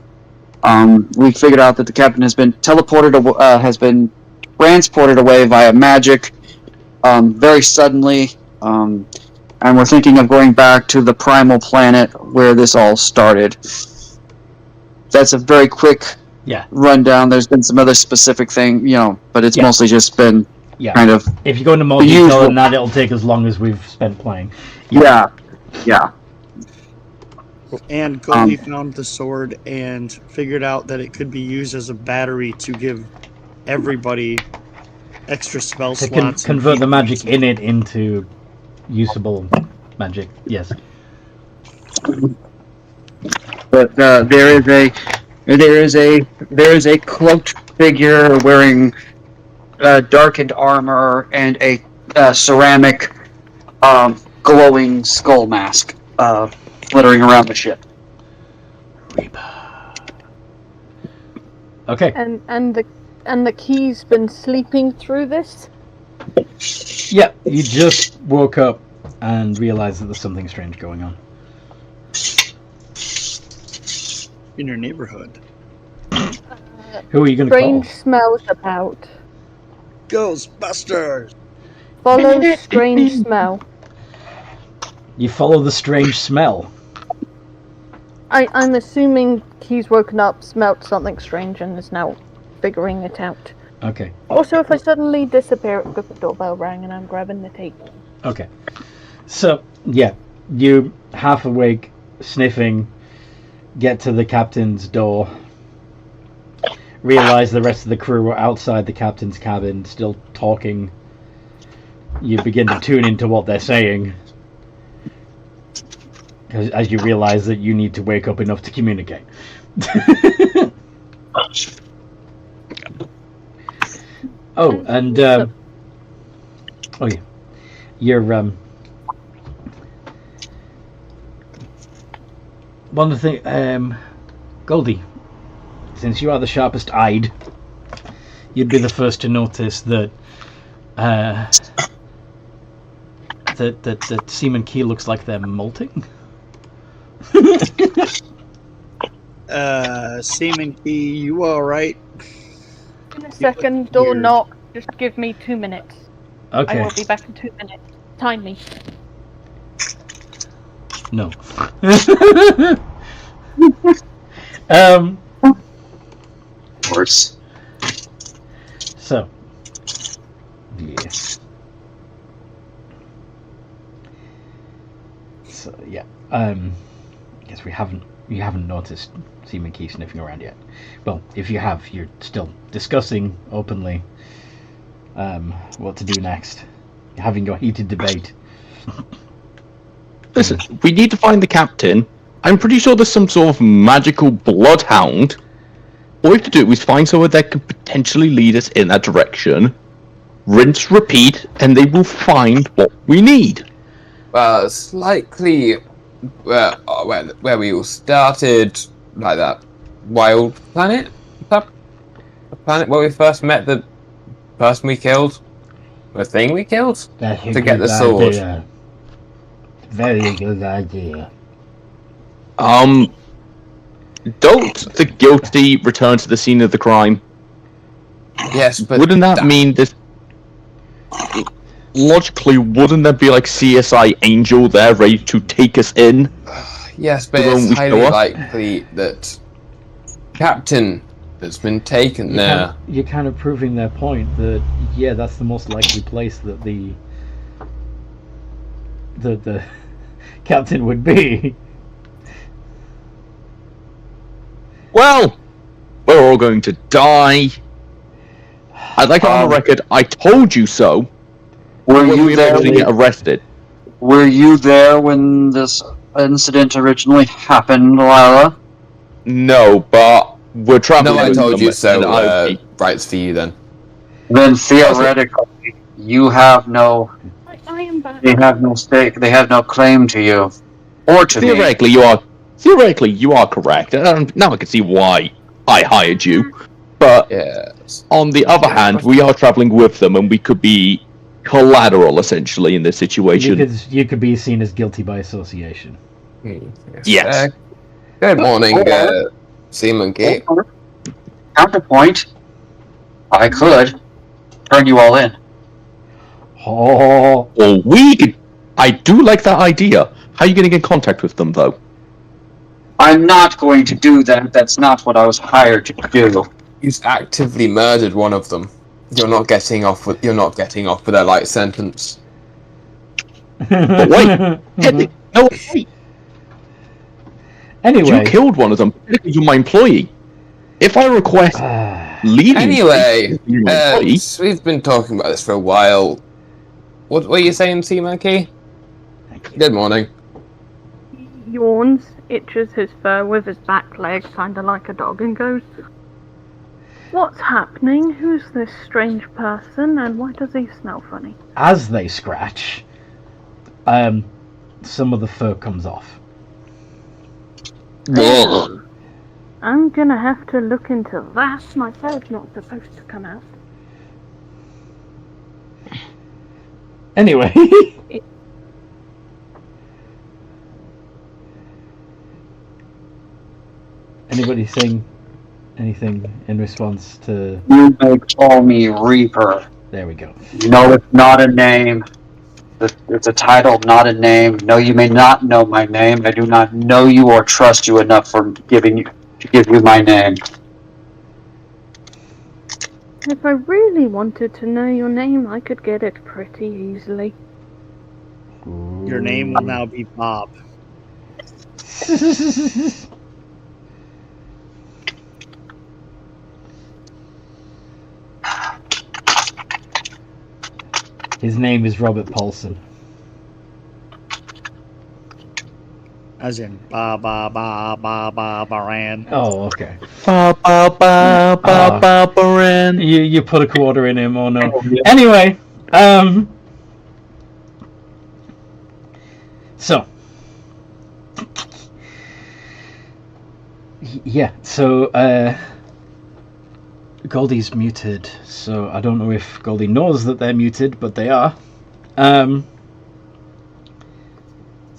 We figured out that the captain has been transported away via magic, very suddenly, and we're thinking of going back to the primal planet where this all started. That's a very quick rundown. There's been some other specific thing, but it's mostly just been Yeah. kind of. If you go into more The detail usual. than that, it'll take as long as we've spent playing. Yeah. And Goldie found the sword and figured out that it could be used as a battery to give everybody extra spell To slots. and convert the feat magic points. in it into usable magic. Yes. But there is a cloaked figure wearing darkened armor and a ceramic glowing skull mask flittering around the ship. Okay. And the key's been sleeping through this? Yeah, you just woke up and realized that there's something strange going on. In your neighborhood. Who are you going to call? Strange smells about. Ghostbusters! Follow strange smell. You follow the strange smell. I'm assuming he's woken up, smelt something strange, and is now figuring it out. Okay. Also, if I suddenly disappear, the doorbell rang and I'm grabbing the table. Okay. So, yeah, you half awake, sniffing, get to the captain's door, realize the rest of the crew are outside the captain's cabin, still talking. You begin to tune into what they're saying, as you realize that you need to wake up enough to communicate. Oh, and oh yeah, you're one of the thing, Goldie, since you are the sharpest eyed, you'd be the first to notice that that Seaman Key looks like they're molting. Seaman Key, you alright? In a second, door knock. Just give me 2 minutes. Okay. I will be back in 2 minutes. Time me. No. Of course. So, yeah. So yeah. I guess you haven't noticed Seaman Key sniffing around yet. Well, if you have, you're still discussing openly what to do next. You're having your heated debate. Listen, we need to find the captain. I'm pretty sure there's some sort of magical bloodhound. All we have to do is find someone that could potentially lead us in that direction. Rinse, repeat, and they will find what we need. Well, it's likely where we all started, like that wild planet? That planet where we first met the person we killed? The thing we killed? That's a To get good the sword. idea. Very good idea. Don't the guilty return to the scene of the crime? Yes, but Wouldn't that mean that... Logically, wouldn't there be like CSI Angel there ready to take us in? Yes, but The one it's we highly saw? likely that Captain has been taken there. You're kind of proving their point that yeah, that's the most likely place that the captain would be. Well, we're all going to die. I'd like it on the record, I told you so. Were When you we there? eventually get arrested. Were you there when this incident originally happened, Lila? No, but we're traveling. No, I with told them, you so. and Rights for you then. Then theoretically, you have no. I am back. They have no stake. They have no claim to you, or to me. Theoretically, you are correct. Now I can see why I hired you. But Yes. on the other hand, we are traveling with them, and we could be collateral essentially in this situation. You could be seen as guilty by association. Yes. Good morning, Seaman Key. Counterpoint. I could turn you all in. Oh, Or we could. I do like that idea. How are you getting in contact with them, though? I'm not going to do that. That's not what I was hired to do. He's actively murdered one of them. You're not getting off with a light sentence. But wait, no, wait. Anyway. You killed one of them. You're my employee. If I request leaving, Anyway, you're my employee. we've been talking about this for a while. What were you saying, Seamonkey? Good morning. Yawns, itches his fur with his back leg, kinda like a dog, and goes, "What's happening? Who's this strange person, and why does he smell funny?" As they scratch, some of the fur comes off. I'm gonna have to look into that. My fur's not supposed to come out. Anyway. Anybody saying anything in response to... You may call me Reaper. There we go. No, it's not a name. It's a title, not a name. No, you may not know my name. I do not know you or trust you enough to give you my name. If I really wanted to know your name, I could get it pretty easily. Your name will now be Bob. His name is Robert Paulson. As in, Baran. Oh, okay. Baran. You put a quarter in him, or no? Oh, yeah. Anyway, so yeah, so Goldie's muted, so I don't know if Goldie knows that they're muted, but they are. So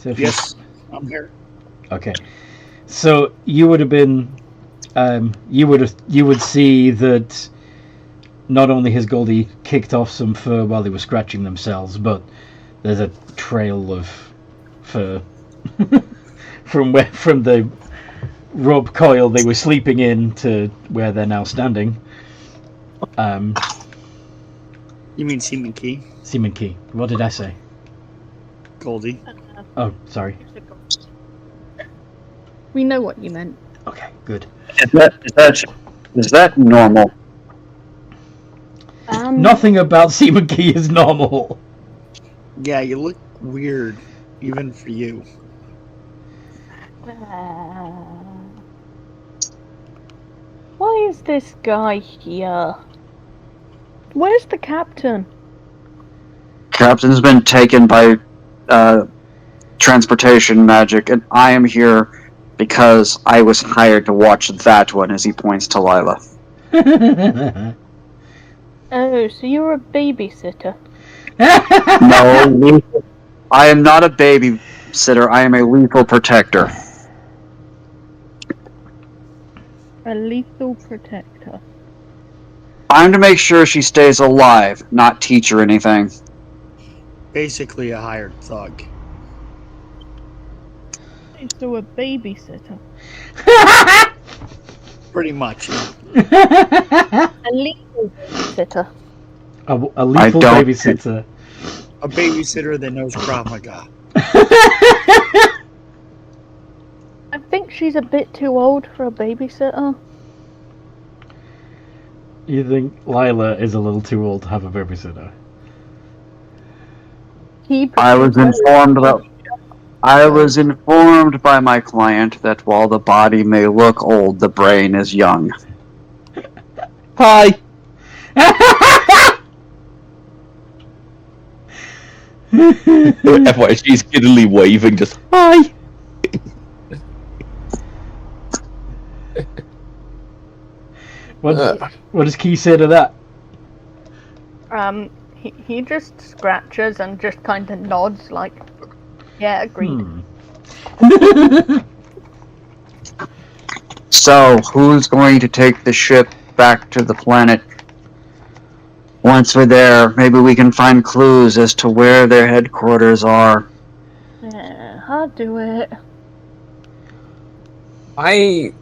yes, I'm here. Okay, so you would have been, you would see that not only has Goldie kicked off some fur while they were scratching themselves, but there's a trail of fur from the rope coil they were sleeping in to where they're now standing. You mean Seaman Key? Seaman Key. What did I say? Goldie. Oh, sorry. We know what you meant. Okay, good. Is that normal? Nothing about Seaman Key is normal. Yeah, you look weird, even for you. Why is this guy here? Where's the captain? Captain's been taken by transportation magic, and I am here because I was hired to watch that one, as he points to Lila. Oh, so you're a babysitter? No, I am not a babysitter. I am a lethal protector. A lethal protector. I'm to make sure she stays alive, not teach her anything. Basically a hired thug. So a babysitter. Pretty much. A lethal babysitter. A lethal babysitter. A babysitter that knows Krav Maga. I think she's a bit too old for a babysitter. You think Lila is a little too old to have a babysitter? I was informed by my client that while the body may look old, the brain is young. Hi. FYI, she's giddily waving, just hi. What does Key say to that? He just scratches and just kind of nods like, yeah, agreed. So, who's going to take the ship back to the planet? Once we're there, maybe we can find clues as to where their headquarters are. Yeah, I'll do it. I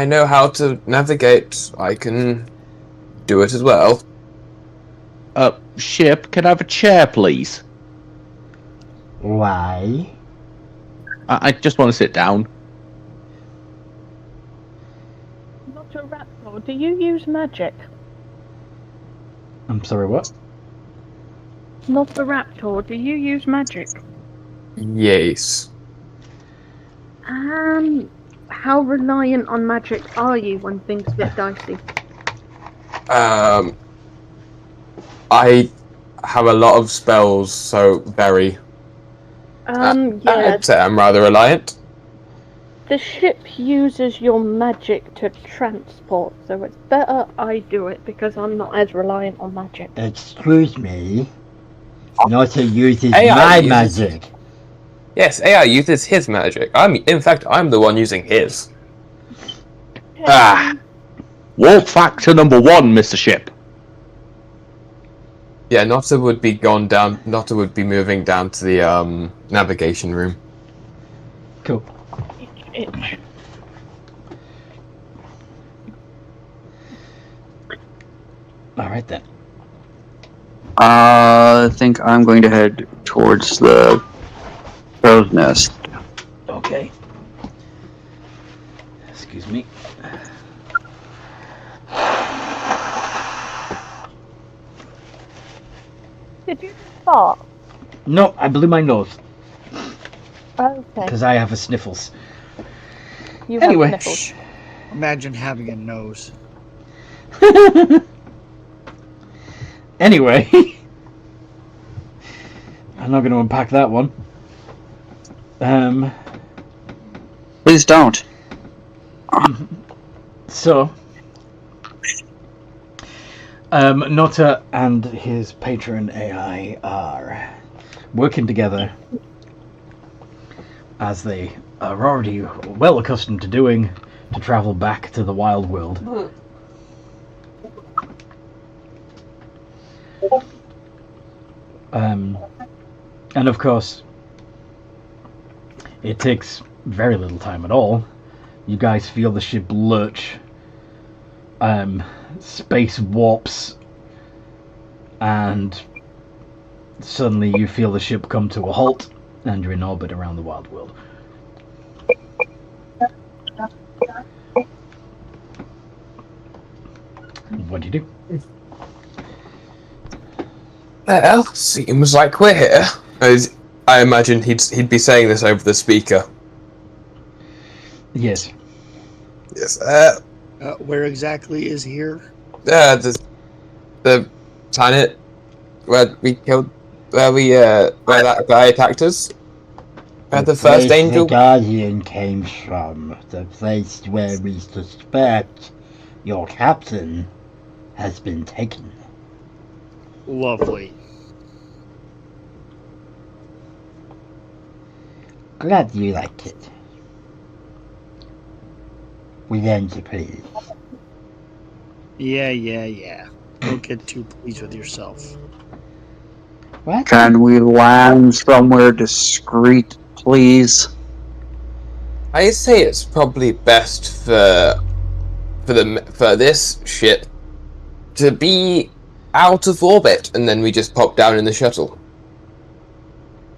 know how to navigate. I can do it as well. Ship, can I have a chair, please? Why? I just want to sit down. Not a raptor. Do you use magic? I'm sorry, what? Not a raptor. Do you use magic? Yes. How reliant on magic are you when things get dicey? I have a lot of spells, so very. Yeah. I'd say I'm rather reliant. The ship uses your magic to transport, so it's better I do it because I'm not as reliant on magic. Excuse me. Nota uses AI my uses- magic. Yes, AI uses his magic. In fact, I'm the one using his. Ah. Wolf factor number 1, Mr. Ship. Yeah, Notta would be Notta would be moving down to the navigation room. Cool. Itch. Alright then. I think I'm going to head towards the crow's nest. Okay. Excuse me. Did you fart? No, I blew my nose Okay. because I have a sniffles. You Anyway. have sniffles. Imagine having a nose. Anyway. I'm not going to unpack that one. Please don't. So, Nota and his patron AI are working together as they are already well accustomed to doing to travel back to the wild world. And of course, it takes very little time at all. You guys feel the ship lurch, space warps, and suddenly you feel the ship come to a halt, and you're in orbit around the wild world. What do you do? Well, seems like we're here. I imagine he'd be saying this over the speaker. Yes. Yes. Where exactly is here? The planet where we killed, where that guy attacked us. Where the first place angel. the Guardian came from, the place where we suspect your captain has been taken. Lovely. Glad you like it. We then to please. Yeah. Don't get too pleased with yourself. What? Can we land somewhere discreet, please? I say it's probably best for this ship to be out of orbit, and then we just pop down in the shuttle.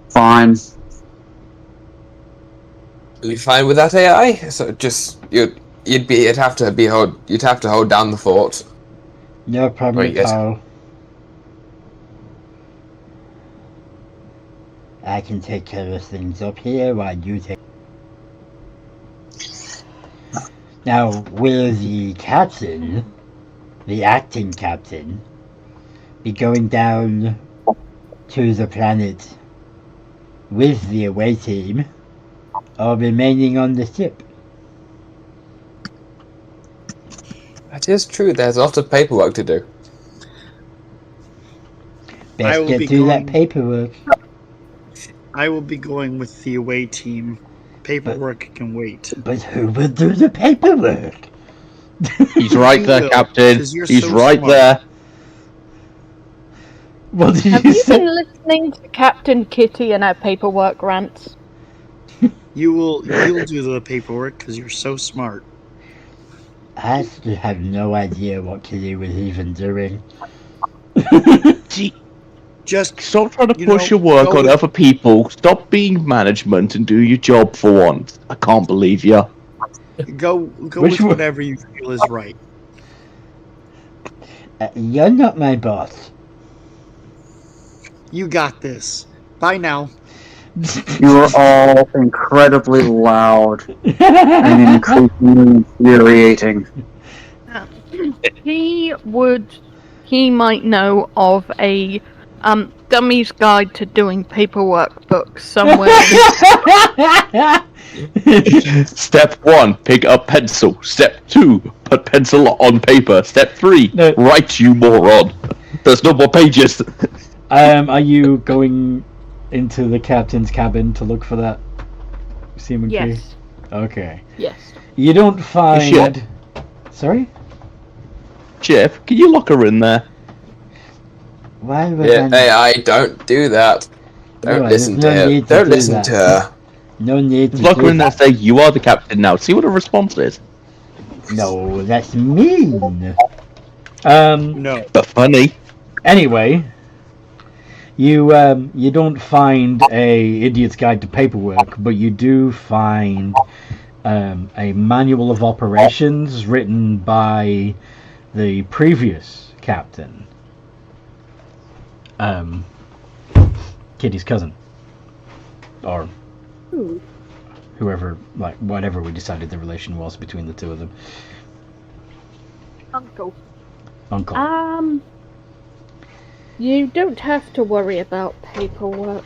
Fine. Are you fine with that, AI? So just you'd have to hold down the fort. No problem Wait, at yes. all. I can take care of things up here while you take. Now, will the captain, the acting captain, be going down to the planet with the away team, or remaining on the ship? That is true. There's a lot of paperwork to do. I Best will get be through that going- paperwork. I will be going with the away team. Paperwork can wait. But who will do the paperwork? He's right You there, will, Captain. 'cause you're He's so right smart. there. What did Have you you say? been listening to Captain Kitty and her paperwork rants? You'll do the paperwork because you're so smart. I still have no idea what Kitty was even doing. Just Stop trying to You push know, your work go on with- other people. Stop being management and do your job for once. I can't believe you. go Which with one? whatever you feel is right. You're not my boss. You got this. Bye now. You are all incredibly loud and increasingly infuriating. He might know of a Dummy's Guide to Doing Paperwork book somewhere. Step 1, pick up pencil. Step 2, put pencil on paper. Step 3, No. write, you moron. There's no more pages. Are you going into the captain's cabin to look for that seaman key? Yes. Okay. Yes. You don't find. Shit. Sorry? Jeff, can you lock her in there? Why would Yeah, I... AI, don't do that. Don't No, listen there's to no her. need to Don't do listen that. to her. No need to Just lock do her in there and that. say, you are the captain now. See what her response is. No, that's mean. No. But funny. Anyway, you don't find a Idiot's Guide to Paperwork, but you do find a manual of operations written by the previous captain, Kitty's cousin, or whoever, like whatever we decided the relation was between the two of them. Uncle. Uncle. You don't have to worry about paperwork.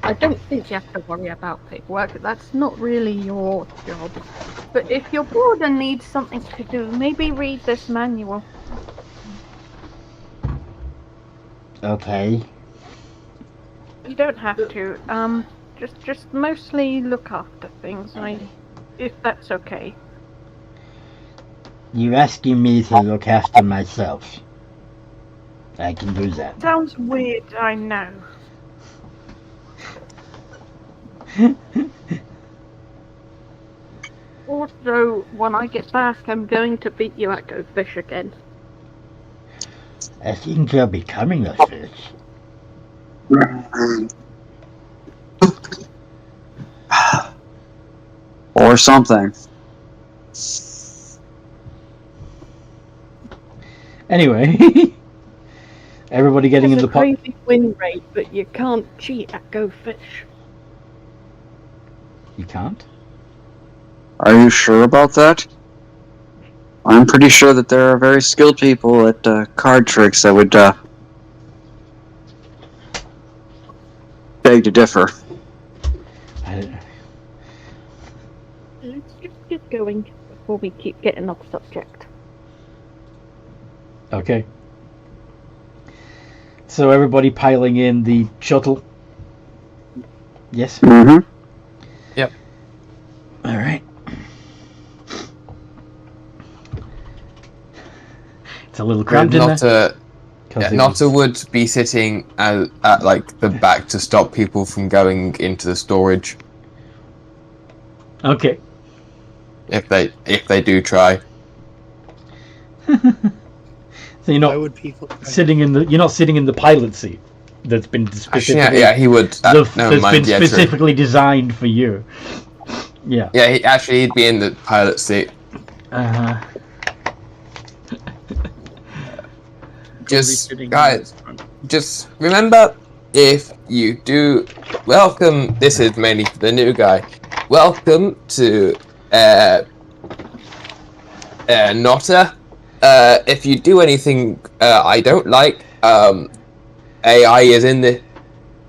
I don't think you have to worry about paperwork. That's not really your job. But if you're bored and need something to do, maybe read this manual. Okay. You don't have to. Just mostly look after things. If that's okay. You're asking me to look after myself. I can do that. Sounds weird, I know. Also, when I get back, I'm going to beat you at Go Fish again. I think you're becoming a fish. Or something. Anyway, everybody getting There's in a the pot. crazy win rate, but you can't cheat at Go Fish. You can't? Are you sure about that? I'm pretty sure that there are very skilled people at card tricks that would beg to differ. Let's just get going before we keep getting off subject. Okay. So everybody piling in the shuttle. Yes. Mm-hmm. Yep. All right. It's a little cramped in there. Notta would be sitting at like the back to stop people from going into the storage Okay. if they do try. So you're Why not would people sitting in the. You're not sitting in the pilot seat. That's been Actually, specifically. yeah, he would. That's Never mind. been Yeah, true. specifically designed for you. Yeah. Yeah, he'd be in the pilot seat. Uh huh. Just sitting guys, in front. just remember, if you do, welcome. This is mainly for the new guy. Welcome to Notta. If you do anything I don't like, AI is in the.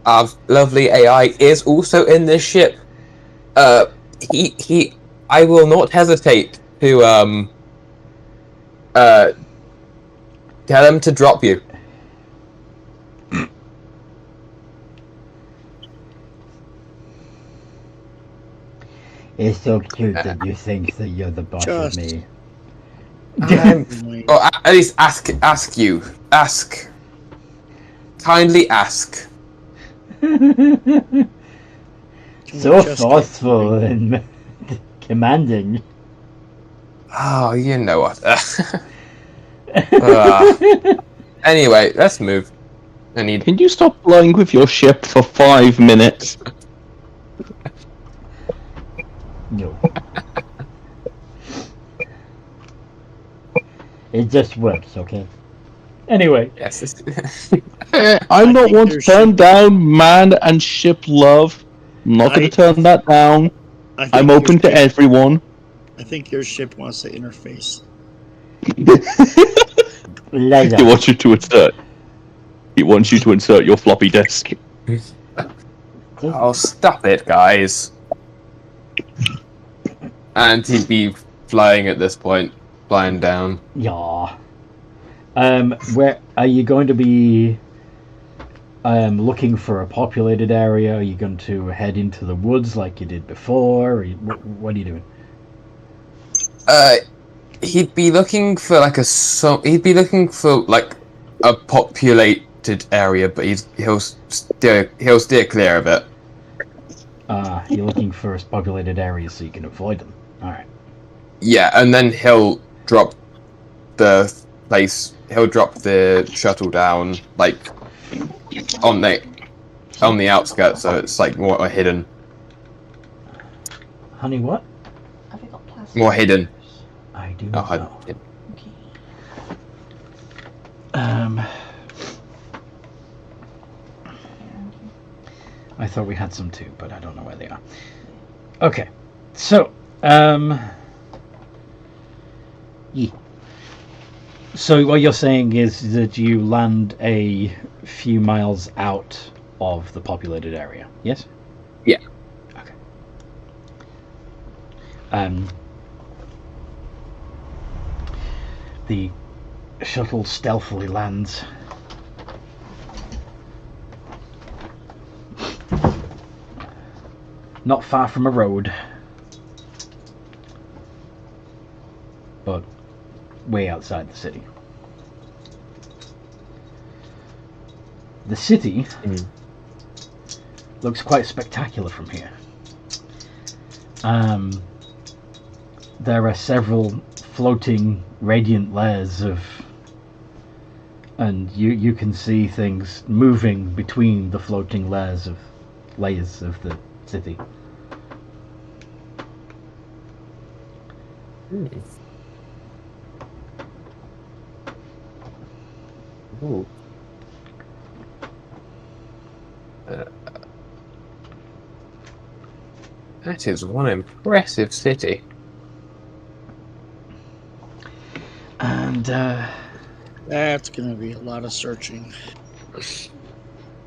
Our lovely AI is also in this ship. I will not hesitate to tell him to drop you. It's so cute that you think that you're the boss Just- of me. Or at least ask you. Ask. Kindly ask. So Just- forceful and commanding. Oh, you know what. Anyway, let's move. And he Can you stop flying with your ship for 5 minutes? No. It just works, okay? Anyway, yes. I'm not think one to your turn ship- down man and ship love. I'm not going I- to turn that down. I think I'm your open to ship- everyone. I think your ship wants to interface. later. He wants you to insert. He wants you to insert your floppy disk. Oh, stop it, guys. And he'd be flying at this point, flying down. Yeah. Where are you going to be? Looking for a populated area? Are you going to head into the woods like you did before? Or what are you doing? He'd be looking for like he'd be looking for like a populated area, but he'll steer clear of it. You're looking for populated areas so you can avoid them. All right. Yeah, and then he'll drop the shuttle down like on the outskirts, so it's like more hidden. Honey, what? Have you got plastic? More hidden. I do Oh, not I- know. Okay. I thought we had some too, but I don't know where they are. Okay, so yeah. So what you're saying is that you land a few miles out of the populated area, yes? Yeah. Okay. The shuttle stealthily lands. Not far from a road, but way outside the city. The city looks quite spectacular from here. There are several floating radiant layers and you can see things moving between the floating layers of the city. Ooh. That is one impressive city. And That's gonna be a lot of searching.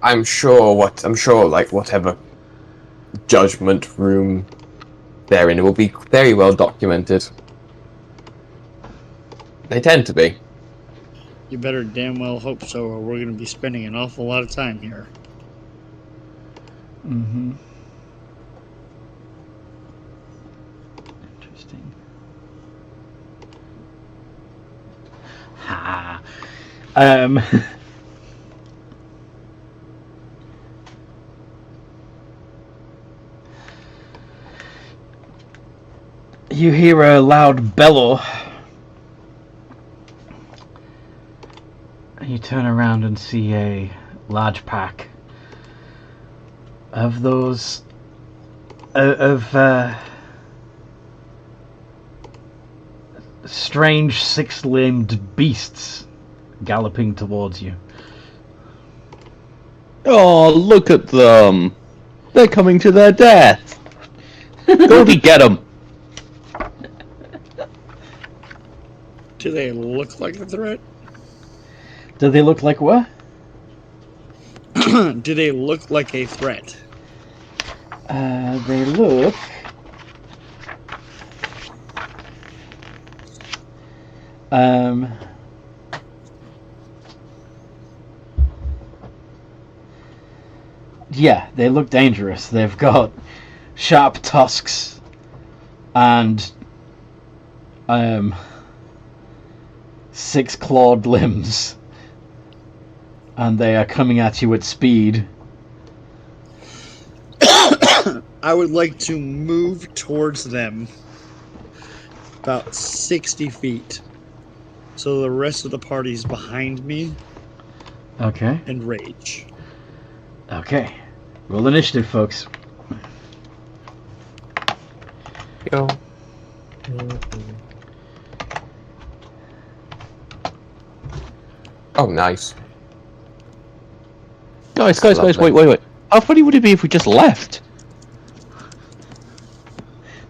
I'm sure like whatever judgment room they're in will be very well documented. They tend to be. You better damn well hope so, or we're gonna be spending an awful lot of time here. mm-hmm. Interesting. Ha. You hear a loud bellow. You turn around and see a large pack of those strange six-limbed beasts galloping towards you. Oh, look at them. They're coming to their death. Goldie, get them. Do they look like a threat? Do they look like what? Do they look like a threat? They look... Yeah, they look dangerous. They've got sharp tusks and 6 clawed limbs, and they are coming at you at speed. I would like to move towards them about 60 feet, so the rest of the party's behind me. Okay. and rage. Okay. Roll initiative, folks. Go. Oh, nice. Guys, Lovely. wait. How funny would it be if we just left?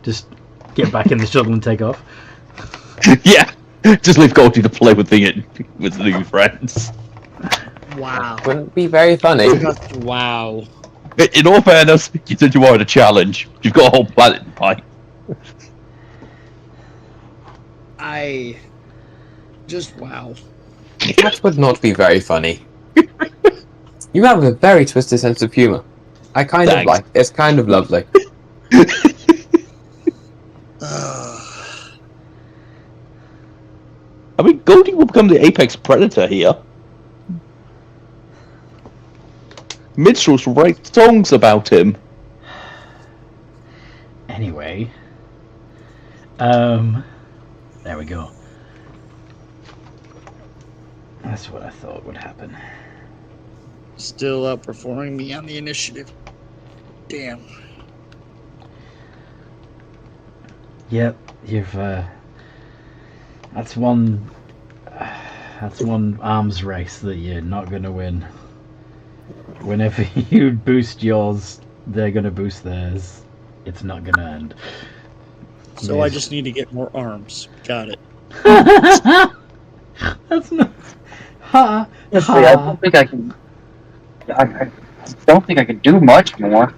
Just get back in the shuttle and take off. Yeah, just leave Goldie to play with the new friends. Wow. Wouldn't be very funny. Wow. In all fairness, you said you wanted a challenge. You've got a whole planet in mind. Wow. That would not be very funny. You have a very twisted sense of humor. I kind of Thanks. like. It's kind of lovely. I mean, Goldie will become the apex predator here. Minstrels will write songs about him. Anyway. There we go. That's what I thought would happen. Still outperforming me on the initiative. Damn. Yep, you've that's one arms race that you're not gonna win. Whenever you boost yours, they're gonna boost theirs. It's not gonna end. So Yes. I just need to get more arms. Got it. That's not. Ha! Honestly, I don't think I can. I don't think I can do much more.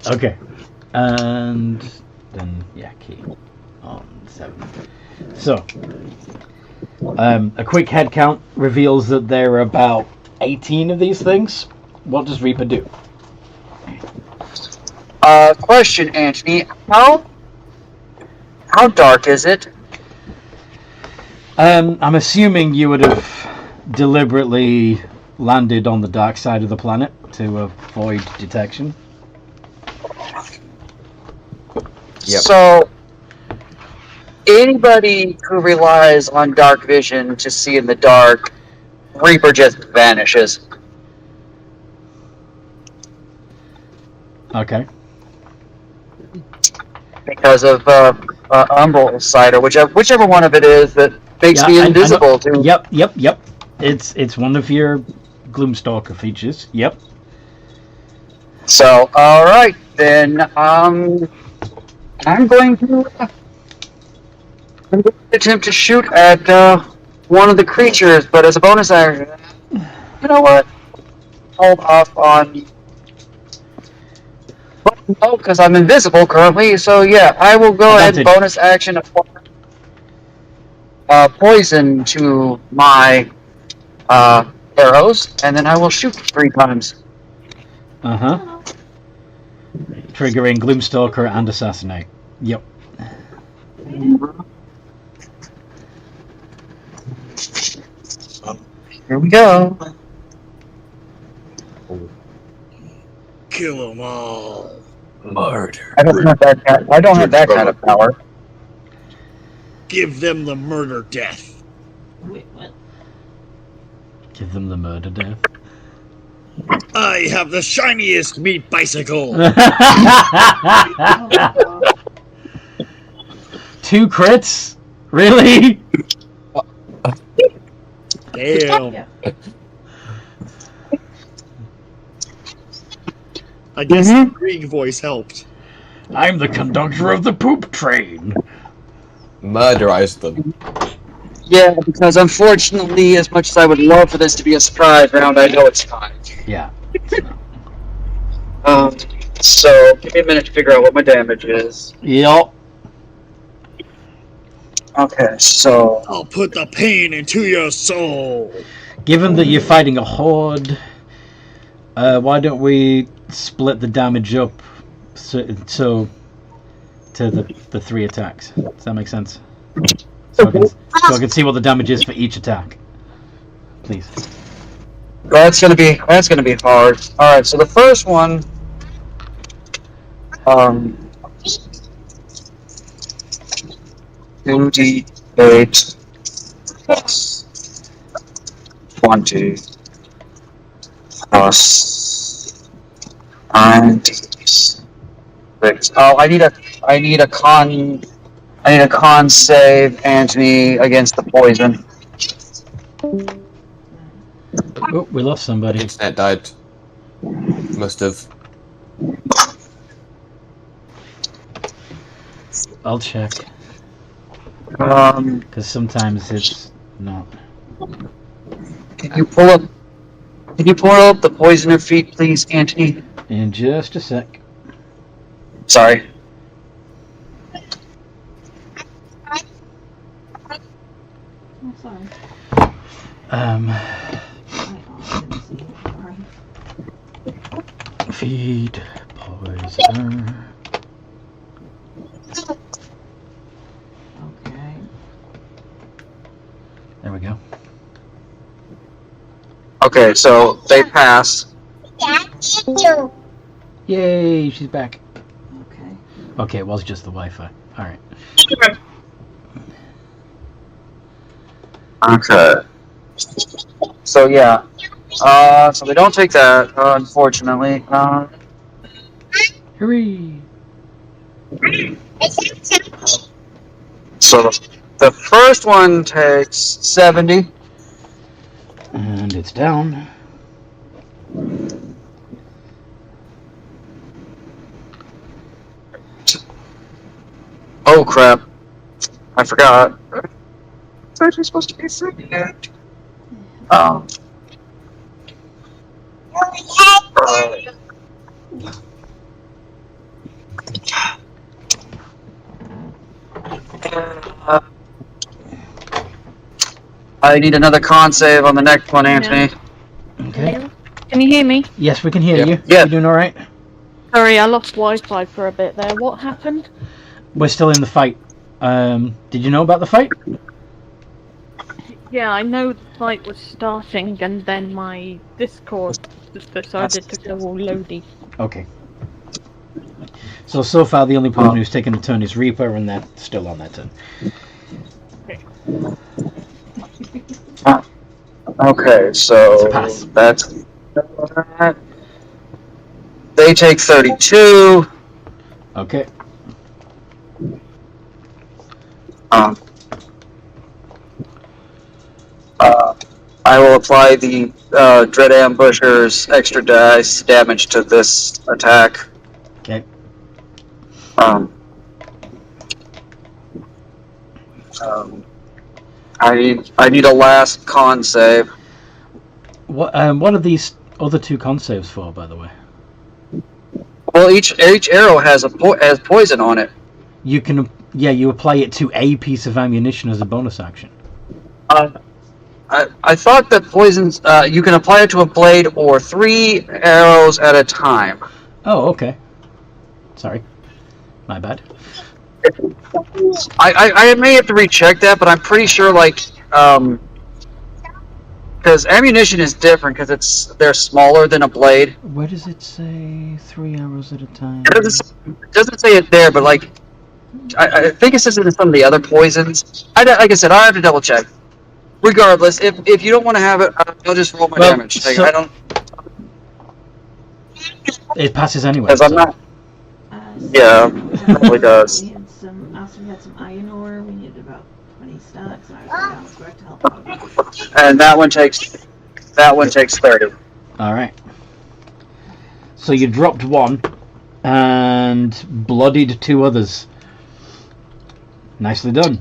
Okay. And then, yeah, key on 7. So, a quick head count reveals that there are about 18 of these things. What does Reaper do? Question, Anthony. How dark is it? I'm assuming you would have deliberately landed on the dark side of the planet to avoid detection. Yep. So, anybody who relies on dark vision to see in the dark, Reaper just vanishes. Okay. Because of Umbral sight, or whichever one of it is that makes Yeah, me I know. invisible to. Yep. It's one of your Gloomstalker features. Yep. So, all right, then I'm going to attempt to shoot at one of the creatures, but as a bonus action, you know what? Hold off on. No, because I'm invisible currently. So yeah, I will go ahead and Advantage. bonus action apply poison to my arrows, and then I will shoot 3 times. Triggering Gloomstalker and Assassinate. Yep. Here we go. Kill them all. Murder. I don't have that kind of power. Give them the murder death. Wait, what? Give them the murder death. I have the shiniest meat bicycle. 2 crits? Really? Damn. Yeah. I guess the Greek voice helped. I'm the conductor of the poop train. Murderize them. Yeah, because unfortunately, as much as I would love for this to be a surprise round, I know it's not. Yeah. So give me a minute to figure out what my damage is. Yep. Okay, so I'll put the pain into your soul. Given that you're fighting a horde, why don't we split the damage up so to the 3 attacks? Does that make sense? So I can see what the damage is for each attack. Please. that's gonna be hard. All right, so the first one, 2d8 plus 20 plus 96. Oh, I need a con save, Anthony, against the poison. Oh, we lost somebody. Internet died. Must have. I'll check. Because sometimes it's not. Can you pull up the poisoner feat, please, Anthony? In just a sec. Sorry. Oh, sorry. Feed poisoner. Okay. There we go. Okay, so they pass. Yay, she's back. Okay. Okay, it was just the Wi-Fi. All right. Okay. So yeah. So they don't take that, unfortunately. Hooray! So the first one takes 70. And it's down. Oh crap! I forgot. It's actually supposed to be second. I need another con save on the next one, Anthony. Okay. Can you hear me? Yes, we can hear Yep. you. Yeah. You doing all right? Sorry, I lost Wi-Fi for a bit there. What happened? We're still in the fight. Did you know about the fight? Yeah, I know the fight was starting, and then my Discord just decided to go all loady. Okay. So far, the only person who's taken a turn is Reaper, and they're still on their turn. Okay, so Pass. that's that. They take 32. Okay. I will apply the Dread Ambusher's extra dice damage to this attack. Okay. I need a last con save. What are these other two con saves for, by the way? Well, each arrow has has poison on it. You can, you apply it to a piece of ammunition as a bonus action. I thought that poisons you can apply it to a blade or 3 arrows at a time. Oh, okay. Sorry, my bad. I may have to recheck that, but I'm pretty sure because ammunition is different because they're smaller than a blade. Where does it say 3 arrows at a time? It doesn't say it there, but I think it says it in some of the other poisons. Like I said, I have to double check. Regardless, if you don't want to have it, I'll just roll my damage. I don't. It passes anyway. Because I'm not. Yeah, it probably does. We had we had some iron ore. We needed about 20 stacks, and I was going to help out. And that one takes 30. All right. So you dropped one and bloodied 2 others. Nicely done.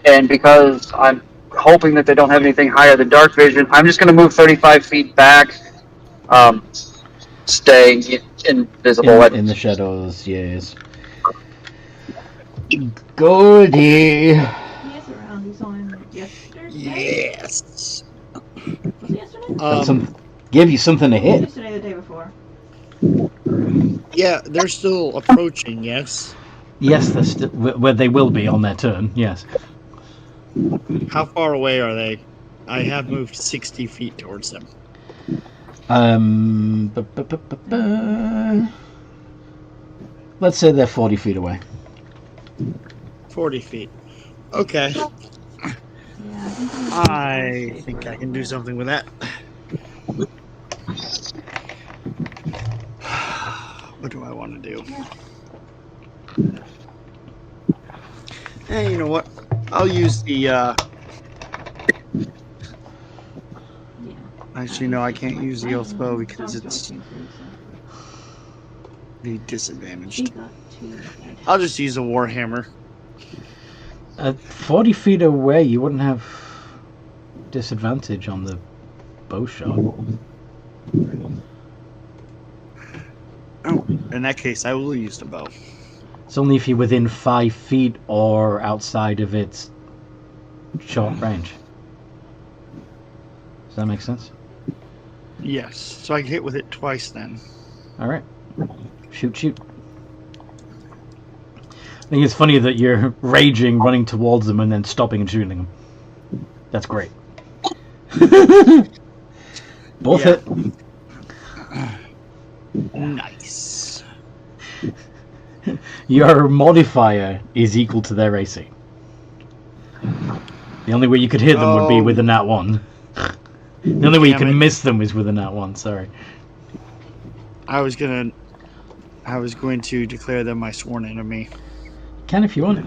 And because I'm hoping that they don't have anything higher than dark vision, I'm just going to move 35 feet back, staying invisible. In the shadows, yes. Goldie. He is around. He saw him yesterday. Yes. Was it yesterday? Give you something to hit. Yesterday, the day before. Yeah, they're still approaching. Yes. Yes, where they will be on their turn. Yes. How far away are they? I have moved 60 feet towards them. Let's say they're 40 feet away. 40 feet. Okay. Yeah, I think I think I can do something with that. What do I want to do? Hey, you know what? I'll use the. Actually, no, I can't use the oath bow because it's the disadvantaged. I'll just use a warhammer. At 40 feet away, you wouldn't have disadvantage on the bow shot. Oh, in that case, I will use the bow. It's only if you're within 5 feet or outside of its short range. Does that make sense? Yes, so I can hit with it twice then. Alright. Shoot. I think it's funny that you're raging, running towards them, and then stopping and shooting them. That's great. Both hit. Nice. Your modifier is equal to their AC. The only way you could hit them would be with a nat 1. The only way you can miss them is with a nat 1, sorry. I was going to declare them my sworn enemy. Can if you want it.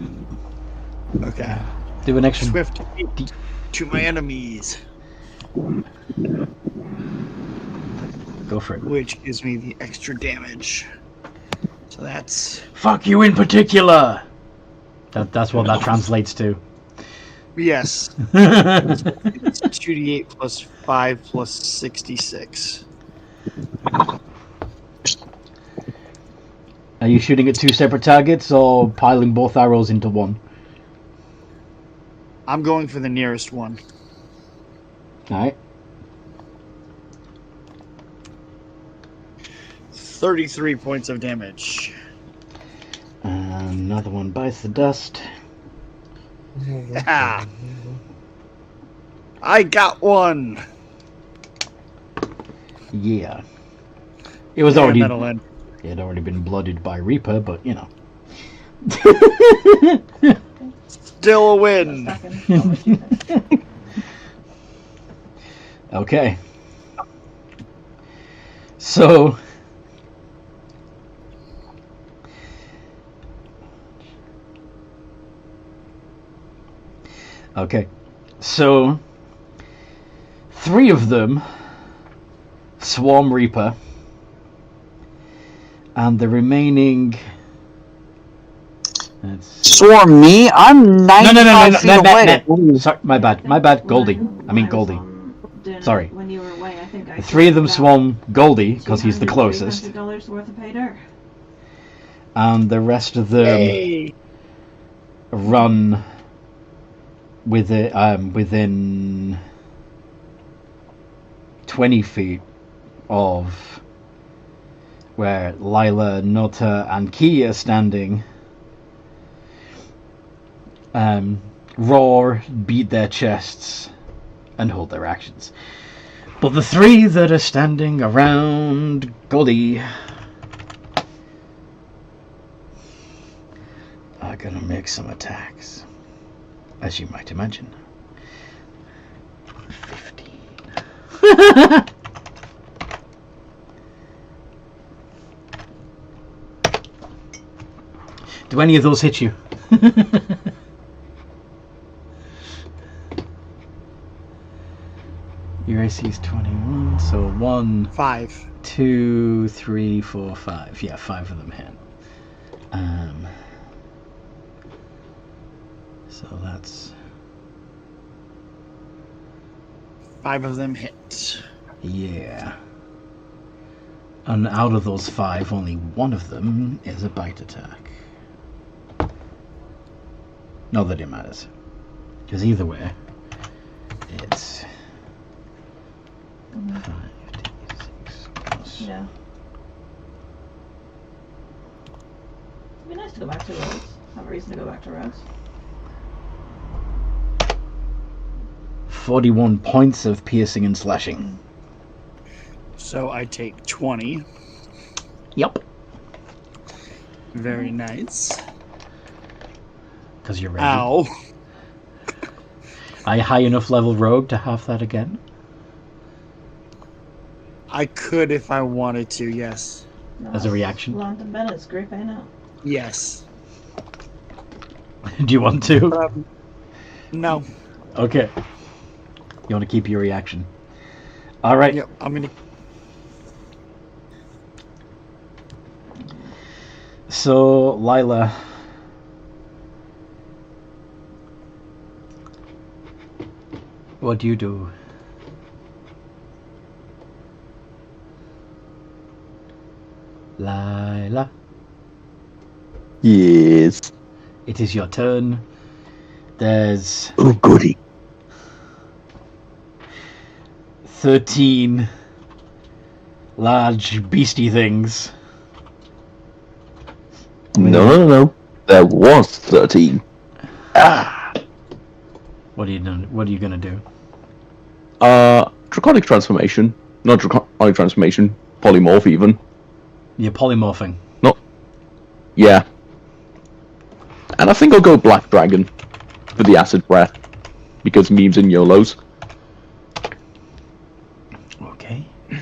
Okay. Do an extra Swift to my enemies. Go for it. Which gives me the extra damage. So that's... Fuck you in particular! That's what that translates to. Yes. It's 2d8 plus 5 plus 66. Are you shooting at 2 separate targets or piling both arrows into one? I'm going for the nearest one. Alright. 33 points of damage. Another one bites the dust. Yeah. I got one. Yeah. It was already... that'll end. It had already been blooded by Reaper, but you know. Still a win. Okay. So... Okay. So... 3 of them swarm Reaper. And the remaining... Swarm me? I'm 95 feet away. Sorry, my bad. Goldie. I mean Goldie. Sorry. When you were away, I think I 3 of them swarm Goldie, because he's the closest. $300 worth of pay dirt. And the rest of them run with it, within 20 feet of where Lila, Nota, and Key are standing. Roar, beat their chests, and hold their actions. But the 3 that are standing around Goldie are gonna make some attacks, as you might imagine. 15. Do any of those hit you? Your AC is 21, so 1, 5, 2, 3, 4, 5. Yeah, 5 of them hit. So that's 5 of them hit. yeah. And out of those 5, only 1 of them is a bite attack. Not that it matters, because either way, it's 5, 6 plus. Yeah. It'd be nice to go back to Rose. Have a reason to go back to Rose. 41 points of piercing and slashing. So I take 20. Yep. Very nice. Because you're ready. Ow. Are you high enough level rogue to have that again? I could if I wanted to, yes. As a reaction? London Bennett's group, I know. Yes. Do you want to? No. Okay. You want to keep your reaction? All right. Yep, I'm gonna. So, Lila. What do you do? Lila. Yes. It is your turn. There's Oh, goody. 13 large beastie things. No. There was 13. What are you gonna do? Draconic transformation. Not draconic transformation. Polymorph, even. You're polymorphing. Yeah. And I think I'll go Black Dragon for the acid breath. Because memes and YOLOs. Okay. And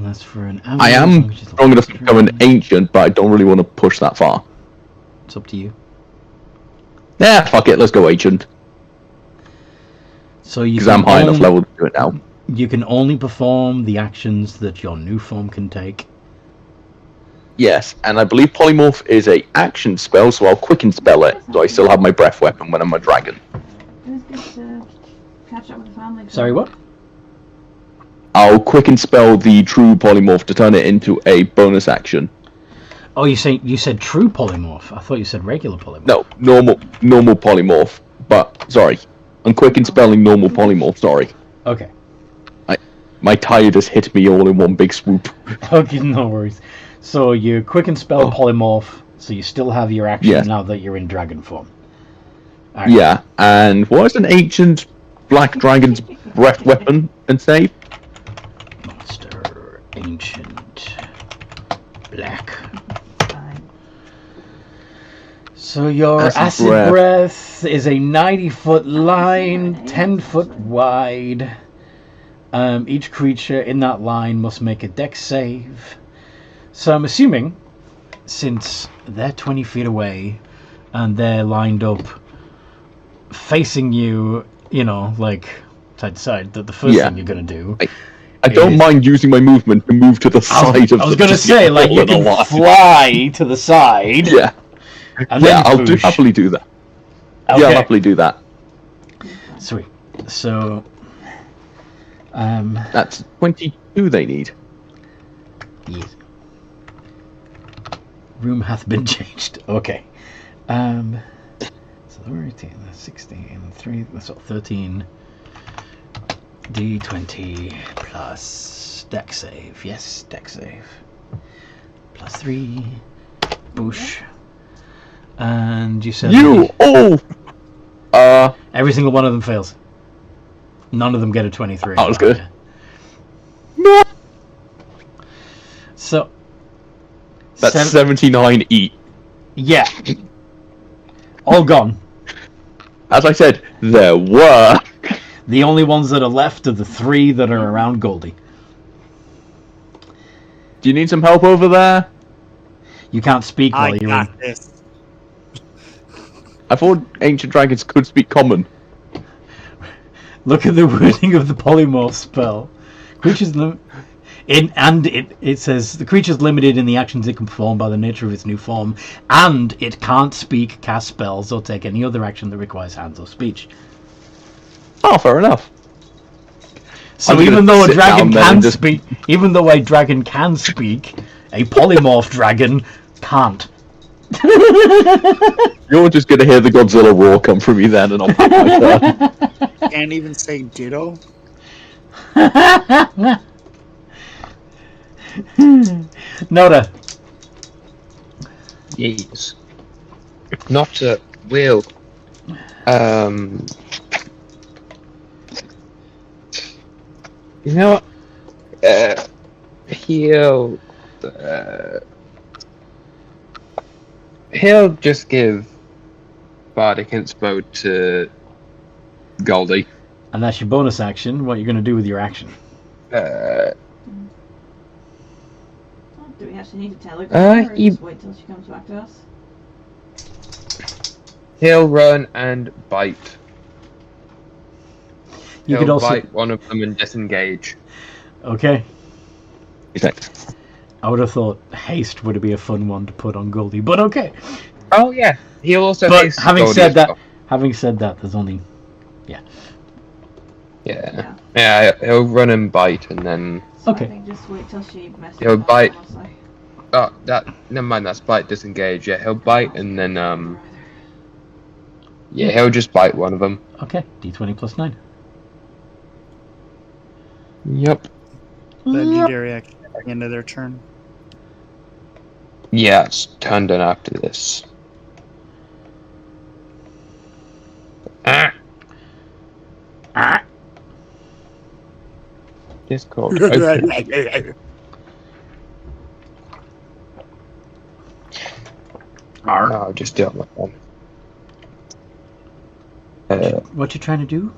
that's for an I am strong enough to become an ancient, but I don't really want to push that far. It's up to you. Yeah, fuck it, let's go ancient. So you Because I'm high enough level to do it now. You can only perform the actions that your new form can take. Yes, and I believe Polymorph is a action spell, so I'll quicken spell it, so I still have my breath weapon when I'm a dragon. It was good to catch up with the family. Sorry, what? I'll quicken spell the true Polymorph to turn it into a bonus action. Oh, you said true polymorph. I thought you said regular polymorph. No, normal Polymorph. But, sorry, I'm quicken spelling normal Polymorph, sorry. Okay. My tire just hit me all in one big swoop. Okay, no worries. So you quicken spell polymorph, so you still have your action now that you're in dragon form. All right. Yeah, and what is an ancient black dragon's breath weapon and save? Monster ancient black. Fine. So your acid breath is a 90-foot line, 10-foot wide. Each creature in that line must make a dex save. So I'm assuming, since they're 20 feet away and they're lined up facing you, like side to side, that the first thing you're going to do... I don't mind using my movement to move to the side of I was going to say, like, you can fly to the side. Yeah. And then I'll happily do that. Okay. Yeah, I'll happily do that. Sweet. So... That's 22 they need. Yes. Room hath been changed. Okay. So we're 18, 16, 3, that's what, 13. D20 plus dex save. Yes, dex save. Plus 3. Boosh. And you said... every single one of them fails. None of them get a 23. That was good. No. So... That's 79 each. Yeah. All gone. As I said, there were. The only ones that are left are the 3 that are around Goldie. Do you need some help over there? You can't speak while you're in. This. I thought ancient dragons could speak common. Look at the wording of the polymorph spell. Creatures it says the creature's limited in the actions it can perform by the nature of its new form, and it can't speak, cast spells, or take any other action that requires hands or speech. Oh, fair enough. So even though a dragon can speak, even though a dragon can speak, a polymorph dragon can't. You're just gonna hear the Godzilla roar come from me then, and I'll pop my turn. Can't even say ditto. Noda. Yes. Not will. You know what? He'll just give Bardic Inspo to Goldie. And that's your bonus action. What are you going to do with your action? Uh, Oh, do we actually need to tell her, or you- just wait till she comes back to us? he'll run and bite. You He'll could also. bite one of them and disengage. Okay. Exactly. I would have thought haste would be a fun one to put on Goldie, but okay. Oh yeah, he'll also. But haste having Goldie said as that, well. there's only. Yeah, he'll run and bite, and then So Okay. I think just wait till she messes He'll with us, bite. honestly. never mind. That's bite disengage. Yeah, he'll bite, and then yeah, he'll just bite one of them. Okay, d20 plus 9. Yep. Legendary action at the end of their turn. Yeah, it's turned in after this. Ah. Ah. Discord. Open. I'll just do it on my phone. What you trying to do?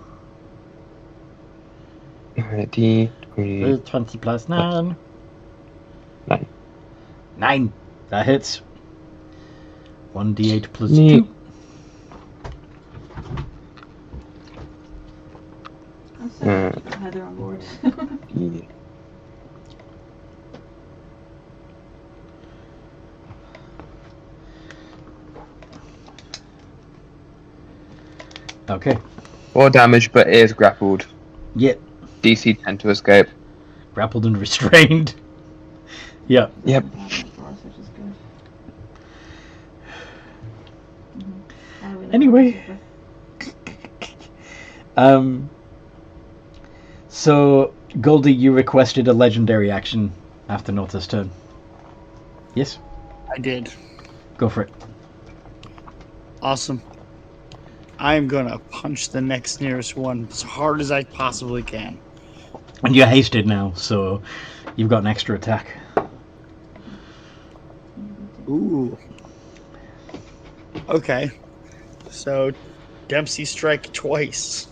D20. 20 plus 9. 9. 9. That hits. 1d8 plus Yeah. 2. I'm sorry, keep Heather on board. Yeah. Okay. 4 damage, but is grappled. Yep. DC 10 to escape. Grappled and restrained. Yep. Yep. For us, which is good. Anyway. So, Goldie, you requested a legendary action after Nota's turn. Yes? I did. Go for it. Awesome. I'm gonna punch the next nearest one as hard as I possibly can. And you're hasted now, so you've got an extra attack. Ooh. Okay. So, Dempsey strike twice.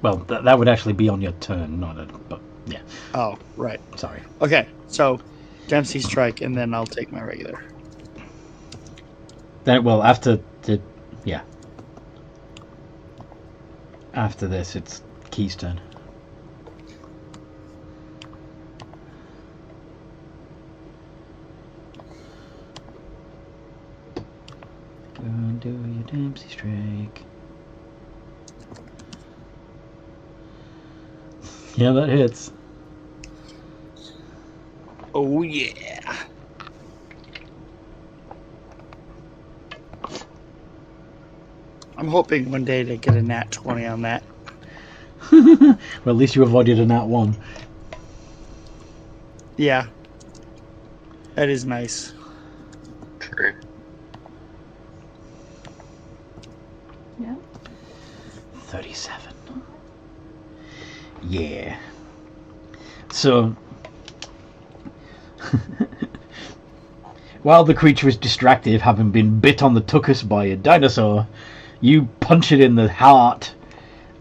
Well, that would actually be on your turn, not a... But, yeah, Oh, right. sorry. Okay, so Dempsey strike, and then I'll take my regular. Then, well, after the... Yeah. After this, it's Key's turn. Go and do your Dempsey strike. Yeah, that hits. Oh yeah. I'm hoping one day to get a nat 20 on that. Well, at least you avoided a nat 1. Yeah. That is nice. True. Yeah. 37. Yeah. So, while the creature is distracted, having been bit on the tuchus by a dinosaur, you punch it in the heart,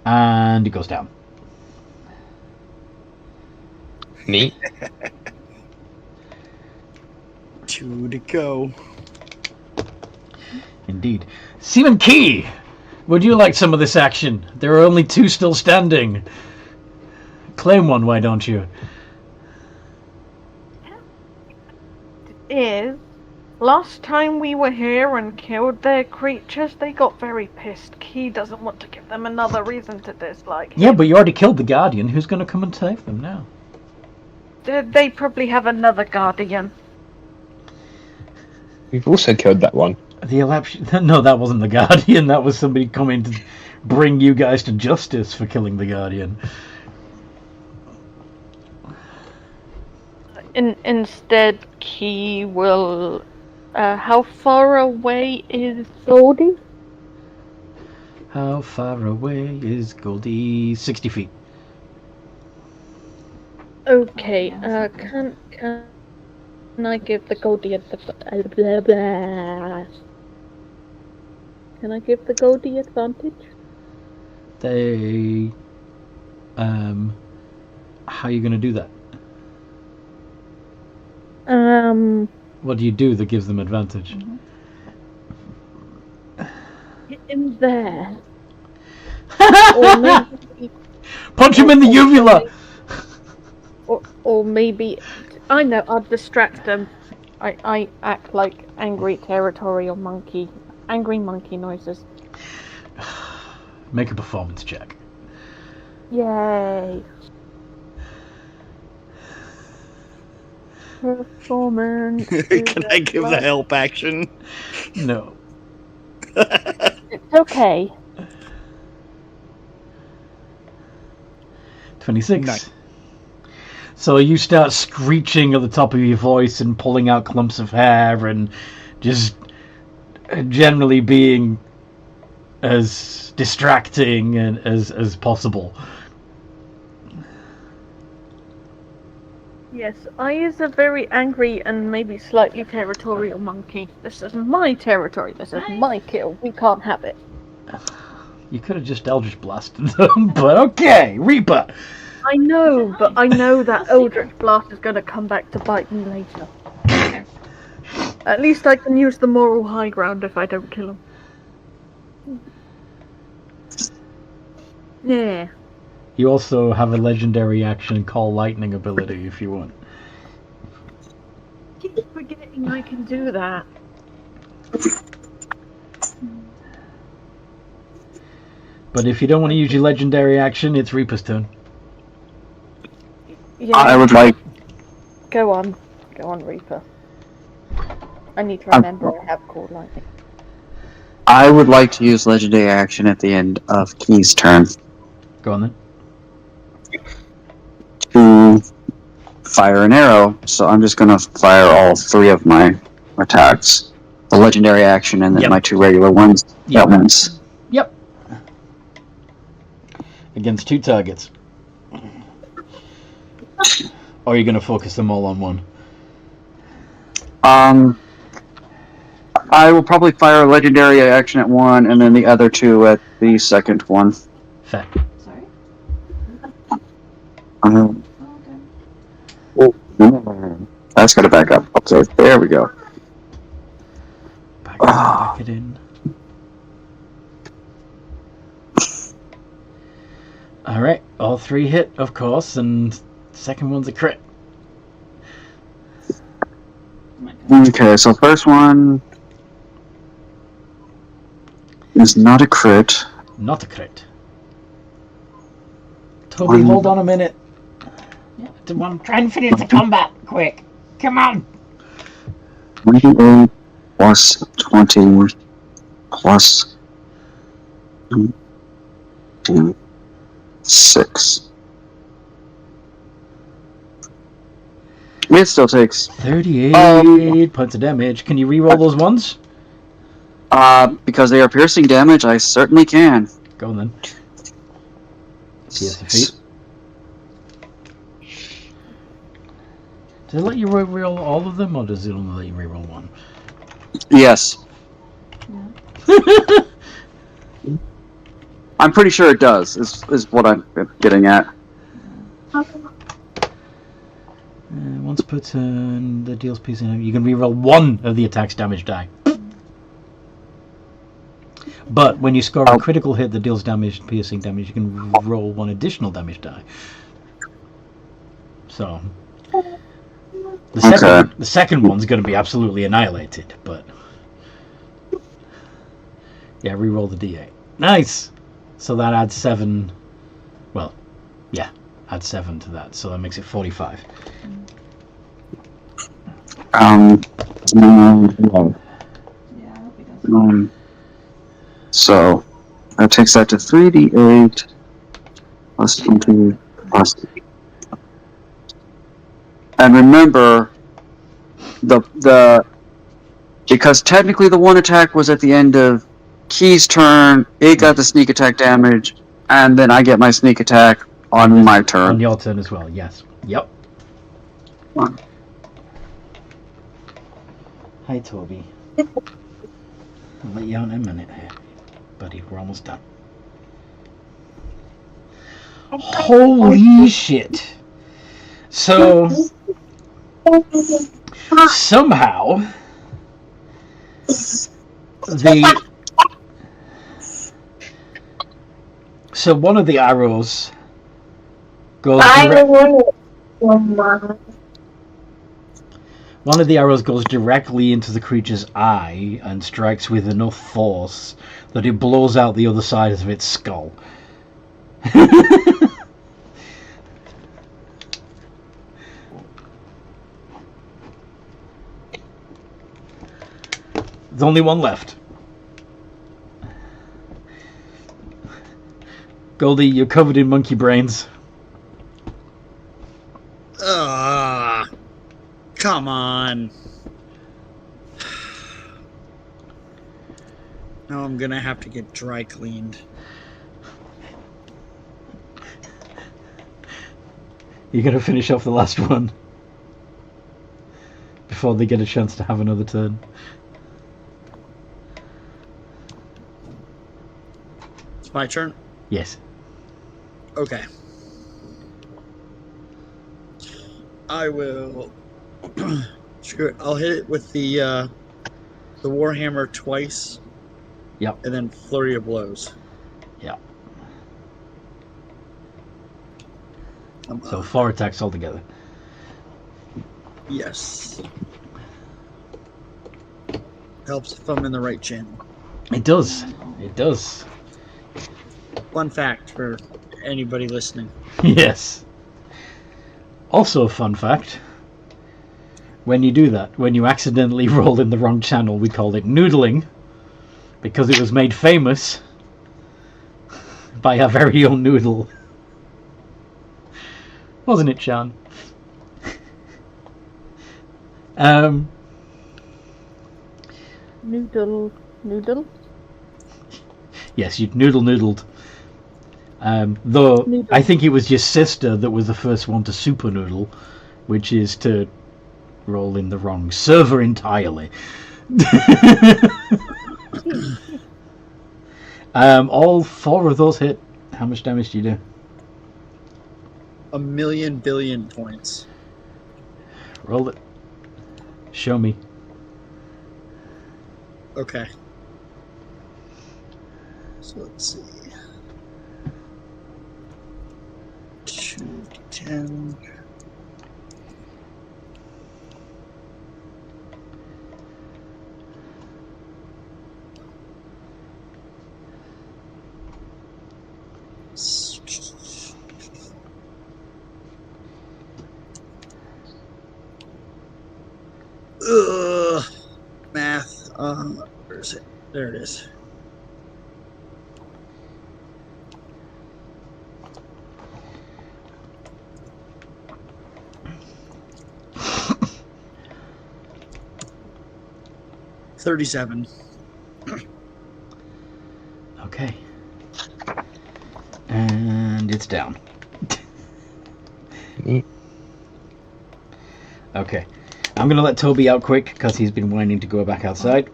and it goes down. Neat. 2 to go. Indeed. Seaman Key! Would you like some of this action? There are only 2 still standing. Claim one, why don't you? Is last time we were here and killed their creatures, they got very pissed. He doesn't want to give them another reason to dislike. Yeah, but you already killed the Guardian. Who's going to come and save them now? They probably have another guardian. We've also killed that one. The election? No, that wasn't the Guardian. That was somebody coming to bring you guys to justice for killing the Guardian. Instead, Key will. How far away is Goldie? How far away is Goldie? 60 feet. Okay. Can I give the Goldie a blah, blah. Can I give the Goldie advantage? They. How are you going to do that? What do you do that gives them advantage? Hit him there. Or maybe, Punch him in the uvula! or maybe, I know, I'll distract them. I act like angry territorial monkey. Angry monkey noises. Make a performance check. Yay. Performance. Can I give the help action? No. It's okay. 26. Nice. So you start screeching at the top of your voice and pulling out clumps of hair and just generally being as distracting and as possible. Yes, I is a very angry and maybe slightly territorial monkey. This is my territory. This is my kill. We can't have it. You could have just Eldritch Blasted them, but okay, Reaper! I know, but I know that Eldritch Blast is going to come back to bite me later. At least I can use the moral high ground if I don't kill him. Yeah. You also have a legendary action Call Lightning ability if you want. Keep forgetting I can do that. But if you don't want to use your legendary action, it's Reaper's turn. Yeah. I would like. Go on, Reaper. I need to remember I have called lightning. I would like to use legendary action at the end of Key's turn Go on then. to fire an arrow. So I'm just gonna fire all 3 of my attacks. The legendary action and then Yep. my 2 regular ones Yep. at once. Yep. Against 2 targets. Or are you going to focus them all on one? I will probably fire a legendary action at one, and then the other 2 at the second one. Fair. Sorry? Um, Oh, okay. that's got to back up. Okay, there we go. Back it in. Alright, all 3 hit, of course, and second one's a crit. Okay, so first one is not a crit. Not a crit. Toby, hold on a minute. I'm trying to finish the combat, quick. Come on. 28 plus 20 plus 6. It still takes 38 points of damage. Can you re-roll those ones? because they are piercing damage, I certainly can. Go on then. Pierce the feet. Does it let you re-roll all of them, or does it only let you re-roll one? Yes. I'm pretty sure it does, is what I'm getting at. Once per turn, the deals piercing. You can re-roll one of the attack's damage die. But when you score a critical hit that deals damage, piercing damage, you can roll 1 additional damage die. So the second one's going to be absolutely annihilated. But yeah, re-roll the d8. Nice. So that adds 7. Well, yeah, add 7 to that. So that makes it 45. Yeah, I hope he does. So that takes that to 3d8 plus 20 plus. And remember, the because technically the one attack was at the end of Key's turn, it got the sneak attack damage, and then I get my sneak attack on my turn. On your turn as well, yes. Yep. Hi, Toby. I'll let you out in a minute here. Buddy, we're almost done. Holy shit. So, somehow, one of the arrows goes one of the arrows goes directly into the creature's eye and strikes with enough force that it blows out the other side of its skull. There's only one left. Goldie, you're covered in monkey brains. Come on. Now I'm gonna have to get dry cleaned. You're gonna finish off the last one before they get a chance to have another turn. It's my turn? Yes. Okay. I will... Screw it. I'll hit it with the Warhammer twice. Yep. And then flurry of blows. Yep. So 4 attacks altogether. Yes. Helps if I'm in the right channel. It does. It does. Fun fact for anybody listening. Yes. Also a fun fact. When you do that, when you accidentally roll in the wrong channel, we call it noodling, because it was made famous by our very own Noodle. Wasn't it, Sean? Noodle. Yes, you'd noodled. Though Noodle. I think it was your sister that was the first one to super noodle, which is to roll in the wrong server entirely. All 4 of those hit. How much damage do you do? 1,000,000 billion points. Roll it. Show me. Okay. So let's see. 2d10. Ugh. Math. Where is it? There it is. $37. Okay. And it's down. Okay. I'm going to let Toby out quick because he's been wanting to go back outside.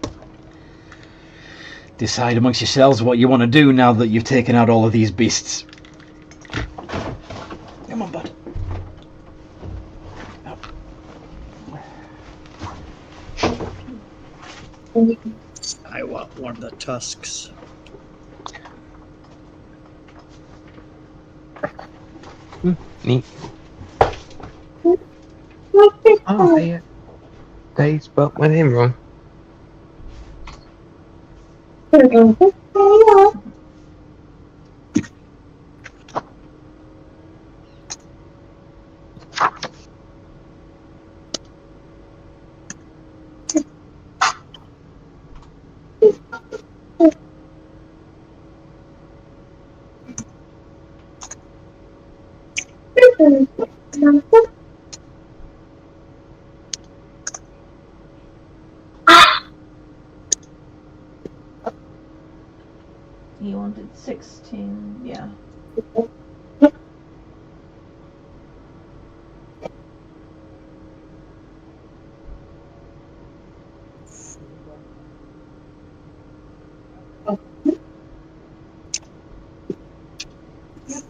Decide amongst yourselves what you want to do now that you've taken out all of these beasts. Come on, bud. I want one of the tusks. Neat. Oh, they spelled my name wrong. He wanted 16, yeah. Alright.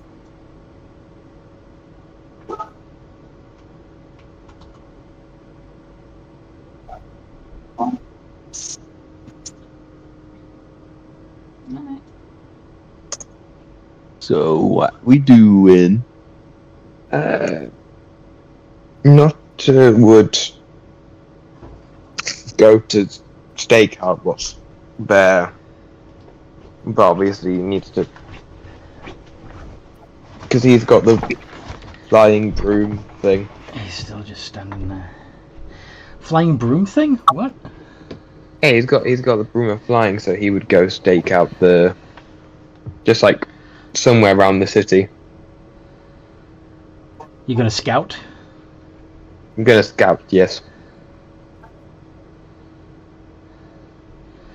So what we doing? Not would go to stakeout what's there, but obviously he needs to, because he's got the flying broom thing. He's still just standing there. Flying broom thing? What? Hey, he's got the broom of flying, so he would go stake out the, just like somewhere around the city. You gonna scout? I'm gonna scout, yes.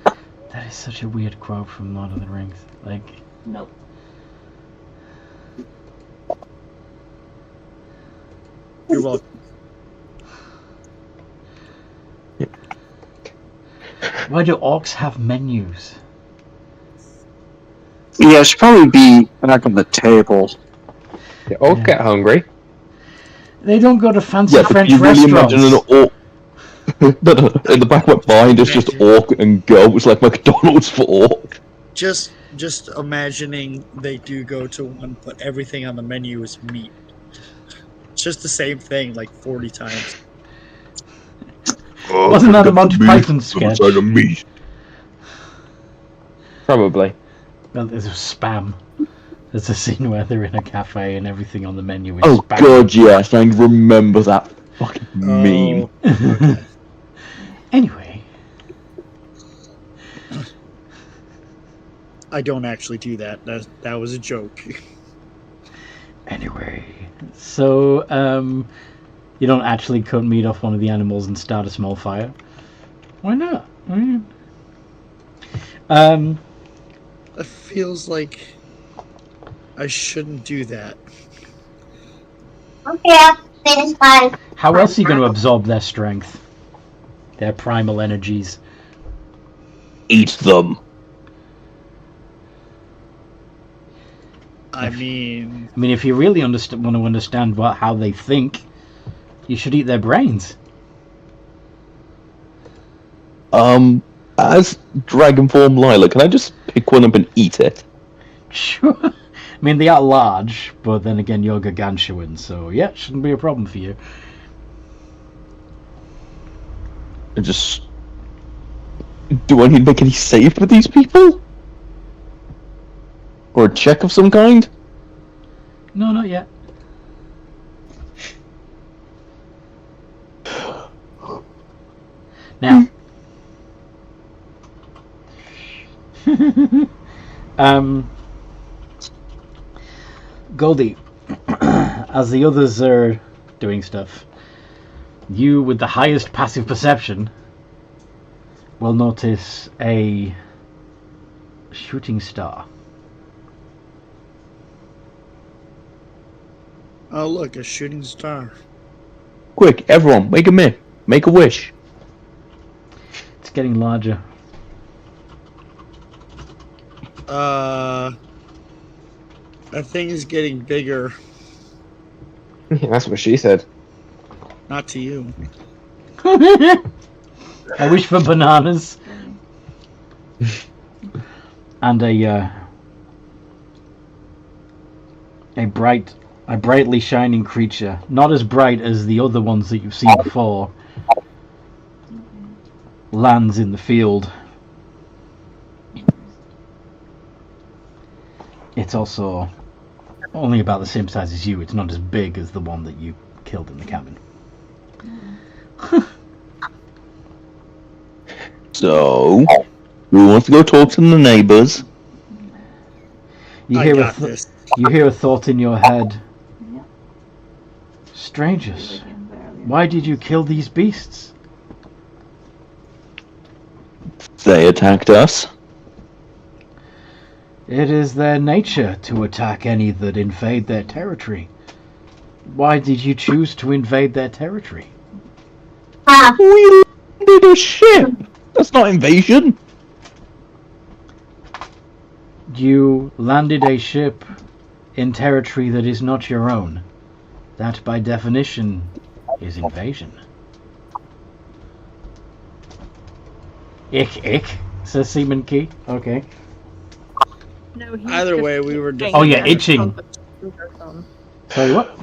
That is such a weird quote from Lord of the Rings. Like, Nope. You're welcome. why do orcs have menus? Yeah, it should probably be back on the table. Yeah, all Yeah. get hungry. They don't go to fancy Yeah, but French you really restaurants. imagine an orc. In the back of my mind, it's just orc and go. It's like McDonald's for orc. Just imagining they do go to one, but everything on the menu is meat. It's just the same thing like 40 times. Wasn't that a Monty Python sketch? Inside of meat. Probably. Well, there's spam. There's a scene where they're in a cafe and everything on the menu is Oh spam. god, yes, I remember that fucking meme. Okay. Anyway, I don't actually do that. That was a joke. so you don't actually cut meat off one of the animals and start a small fire? Why not? It feels like I shouldn't do that. Okay, finish my. How else are you going to absorb their strength? Their primal energies? Eat them. I mean, I mean, if you really want to understand how they think, you should eat their brains. As dragon form Lila, can I just pick one up and eat it? Sure. I mean, they are large, but then again, you're gargantuan, so yeah, it shouldn't be a problem for you. I just... Do I need to make any save with these people? Or a check of some kind? No, not yet. Now, Goldie, as the others are doing stuff, you with the highest passive perception will notice a shooting star. oh look, a shooting star. Quick, everyone, make a wish. It's getting larger. That thing is getting bigger. Yeah, that's what she said. Not to you. I wish for bananas. And a brightly shining creature, not as bright as the other ones that you've seen before, lands in the field. It's also only about the same size as you. It's not as big as the one that you killed in the cabin. So, who wants to go talk to the neighbors? You I hear got this. you hear a thought in your head. Yep. Strangers, Again, barely. why did you kill these beasts? They attacked us. It is their nature to attack any that invade their territory. Why did you choose to invade their territory? We landed a ship. That's not invasion. You landed a ship in territory that is not your own. That, by definition, is invasion. Ich, says Seaman Key. Okay. No, he's Either just way, we were itching Oh, yeah, and itching. something. Sorry, what?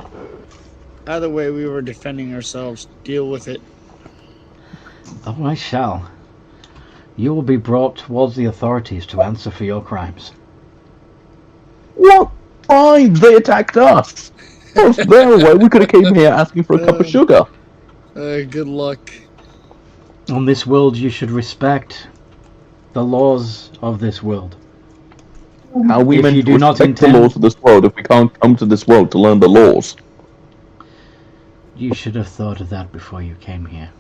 Either way, we were defending ourselves. Deal with it. Oh, I shall. You will be brought towards the authorities to answer for your crimes. What? Fine, they attacked us. That's their way. We could have came here asking for a cup of sugar. Good luck. On this world, you should respect the laws of this world. How are we If meant you to do not respect the intend- laws of this world if we can't come to this world to learn the laws? You should have thought of that before you came here.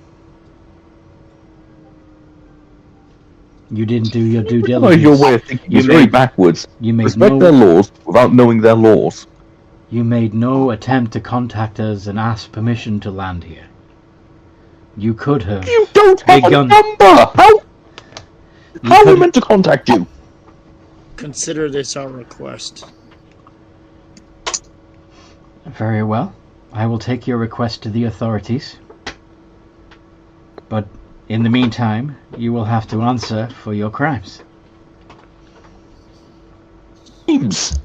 You didn't do your due Oh, diligence. your way of thinking You is very made- backwards. You made Respect their laws without knowing their laws. You made no attempt to contact us and ask permission to land here. You could have. You don't have begun- a number! How You are we could- meant to contact you? Consider this our request. Very well. I will take your request to the authorities. But in the meantime, you will have to answer for your crimes. James!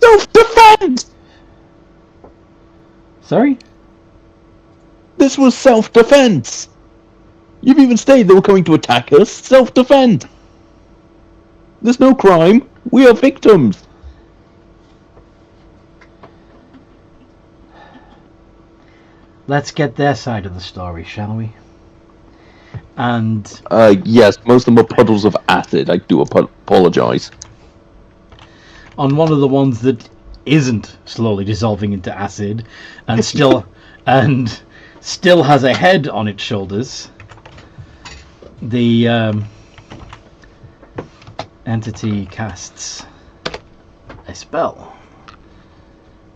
Self-defense! Sorry? This was self-defense! You've even stated they were coming to attack us. Self-defense! There's no crime. We are victims. Let's get their side of the story, shall we? And Yes, most of them are puddles of acid. I do apologize. on one of the ones that isn't slowly dissolving into acid and still has a head on its shoulders, the entity casts a spell,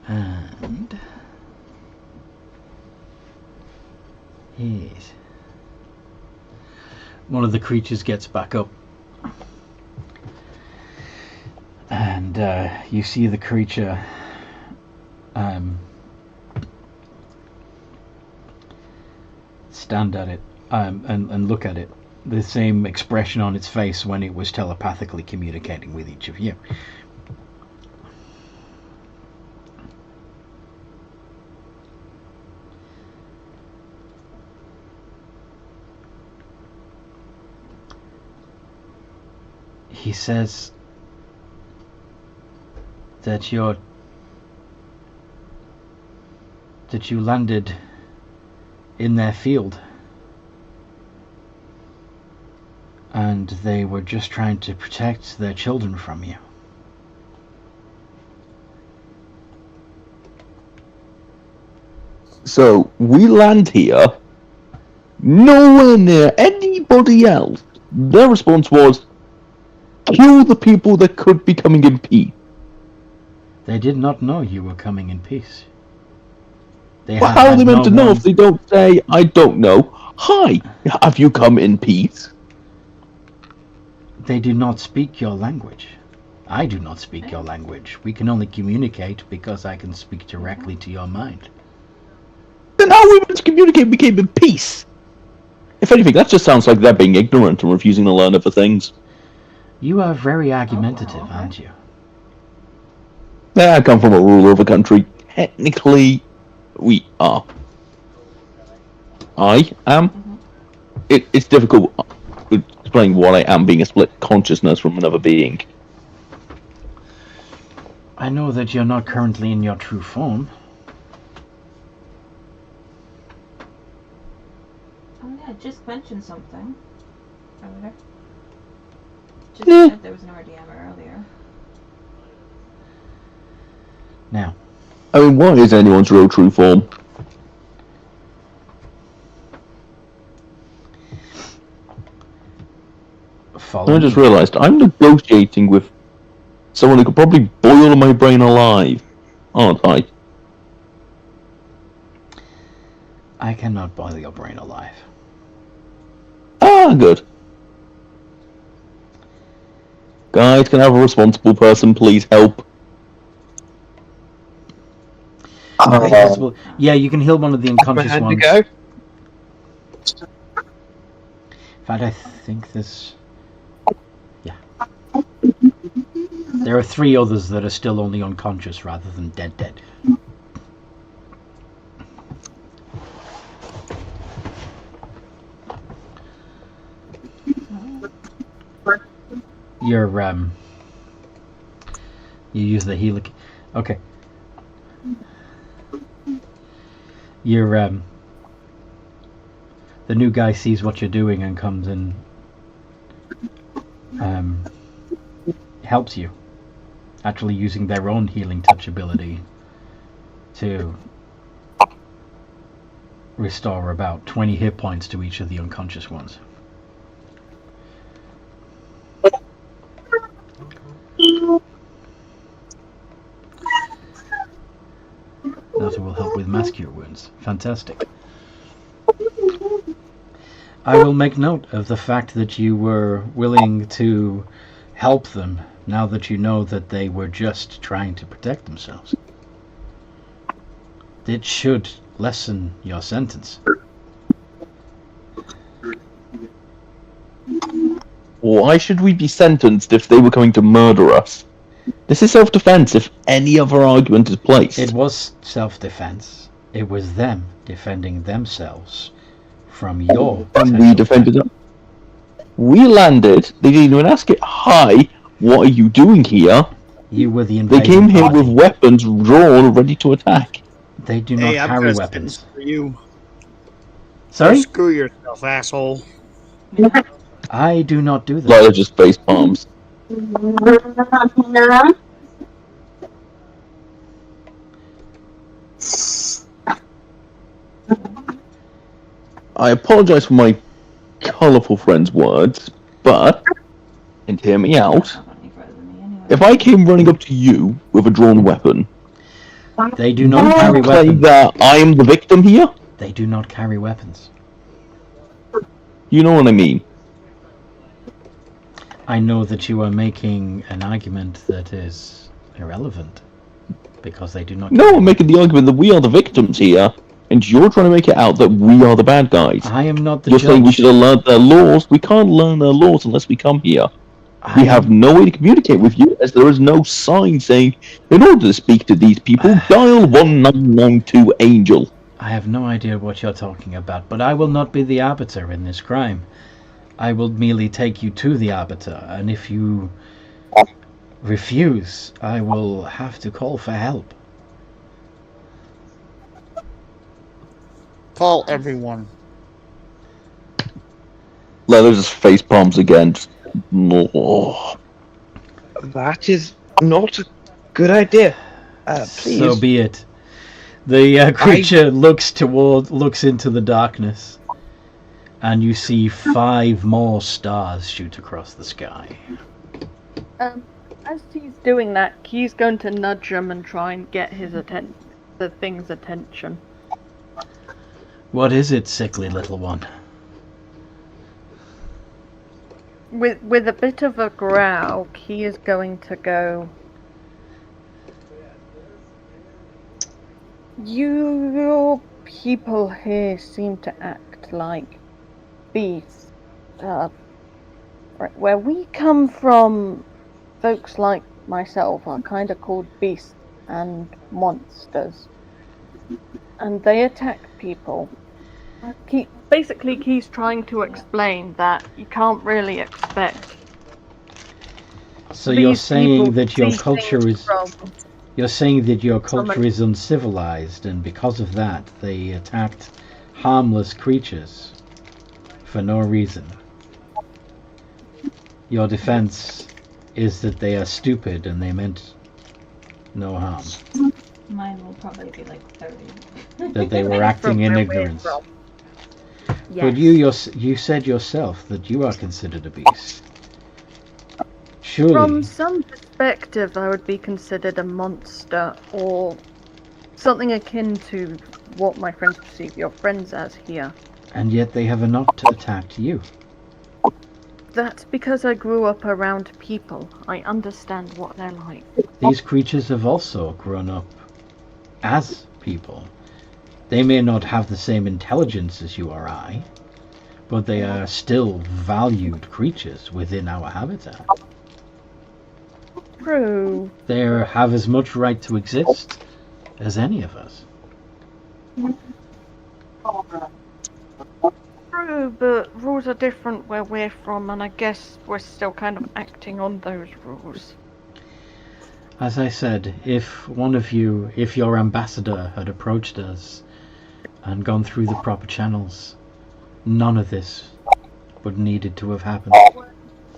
and yes, one of the creatures gets back up, and you see the creature stand at it and look at it. The same expression on its face when it was telepathically communicating with each of you. He says that you landed in their field and they were just trying to protect their children from you. So, we land here, nowhere near anybody else. Their response was, kill the people that could be coming in peace. They did not know you were coming in peace. They Well, had how are had they meant to know one- if they don't say, I don't know, hi, have you come in peace? They do not speak your language. I do not speak your language. We can only communicate because I can speak directly to your mind. Then how are we meant to communicate we came in peace? If anything, that just sounds like they're being ignorant and refusing to learn other things. You are very argumentative, aren't you? I come from a ruler of a country. Technically, we are. I am. It's difficult to explain what I am being a split consciousness from another being. I know that you're not currently in your true form. Oh yeah, just mentioned something. Earlier. Just Yeah. said there was an RDM earlier. Now, I mean, what is anyone's real true form? follow I just me. realised I'm negotiating with someone who could probably boil my brain alive, aren't I? I cannot boil your brain alive. Ah, good. Guys, can I have a responsible person please help? It's possible. Yeah, you can heal one of the unconscious Had to ones. go. In fact, I think there's... Yeah. There are 3 others that are still only unconscious rather than dead. You use the healer. Okay. The new guy sees what you're doing and comes and helps you, actually using their own healing touch ability to restore about 20 hit points to each of the unconscious ones. That will help with mass cure wounds. Fantastic. I will make note of the fact that you were willing to help them now that you know that they were just trying to protect themselves. It should lessen your sentence. Why should we be sentenced if they were going to murder us? This is self-defense if any other argument is placed. It was self-defense. It was them defending themselves from your And we defended them. We landed, they didn't even ask it, hi, what are you doing here? You were the They invading came here party. with weapons drawn, ready to attack. They do not Hey, I'm carry gonna weapons. spin for you. Sorry? Screw yourself, asshole. I do not do that. Like they're just face palms. I apologise for my colourful friend's words, but, and hear me out, Not any further than me anyway. if I came running up to you with a drawn weapon, They do not carry you claim weapons. that I am the victim here? They do not carry weapons. You know what I mean? I know that you are making an argument that is irrelevant because they do not. No, I'm making the argument that we are the victims here, and you're trying to make it out that we are the bad guys. I am not the You're saying we judge. should have learned their laws. We can't learn their laws unless we come here. I We have no way to communicate with you, as there is no sign saying, in order to speak to these people, dial 1992 Angel. I have no idea what you're talking about, but I will not be the arbiter in this crime. I will merely take you to the arbiter, and if you refuse, I will have to call for help. Call everyone. Leather's just face palms again. Just, oh. That is not a good idea. Please. So be it. The creature looks into the darkness, and you see 5 more stars shoot across the sky. As he's doing that, he's going to nudge him and try and get the thing's attention. What is it, sickly little one? With a bit of a growl, he is going to go. Your people here seem to act like beasts. Right, where we come from, folks like myself are kind of called beasts and monsters. And they attack people. Basically, he's trying to explain that you can't really expect. So you're these saying people that your see culture things is from- you're saying that your culture is uncivilized, and because of that, they attacked harmless creatures for no reason. Your defense is that they are stupid and they meant no harm. Mine will probably be like 30. That they were acting in From where we're ignorance. from. But Yes. you said yourself that you are considered a beast. Surely, From some perspective, I would be considered a monster, or something akin to what my friends perceive your friends as here. and yet they have not attacked you. That's because I grew up around people. I understand what they're like. These creatures have also grown up as people. They may not have the same intelligence as you or I, but they are still valued creatures within our habitat. True. They have as much right to exist as any of us. True, but rules are different where we're from, and I guess we're still kind of acting on those rules. As I said, if your ambassador had approached us and gone through the proper channels, none of this would needed to have happened.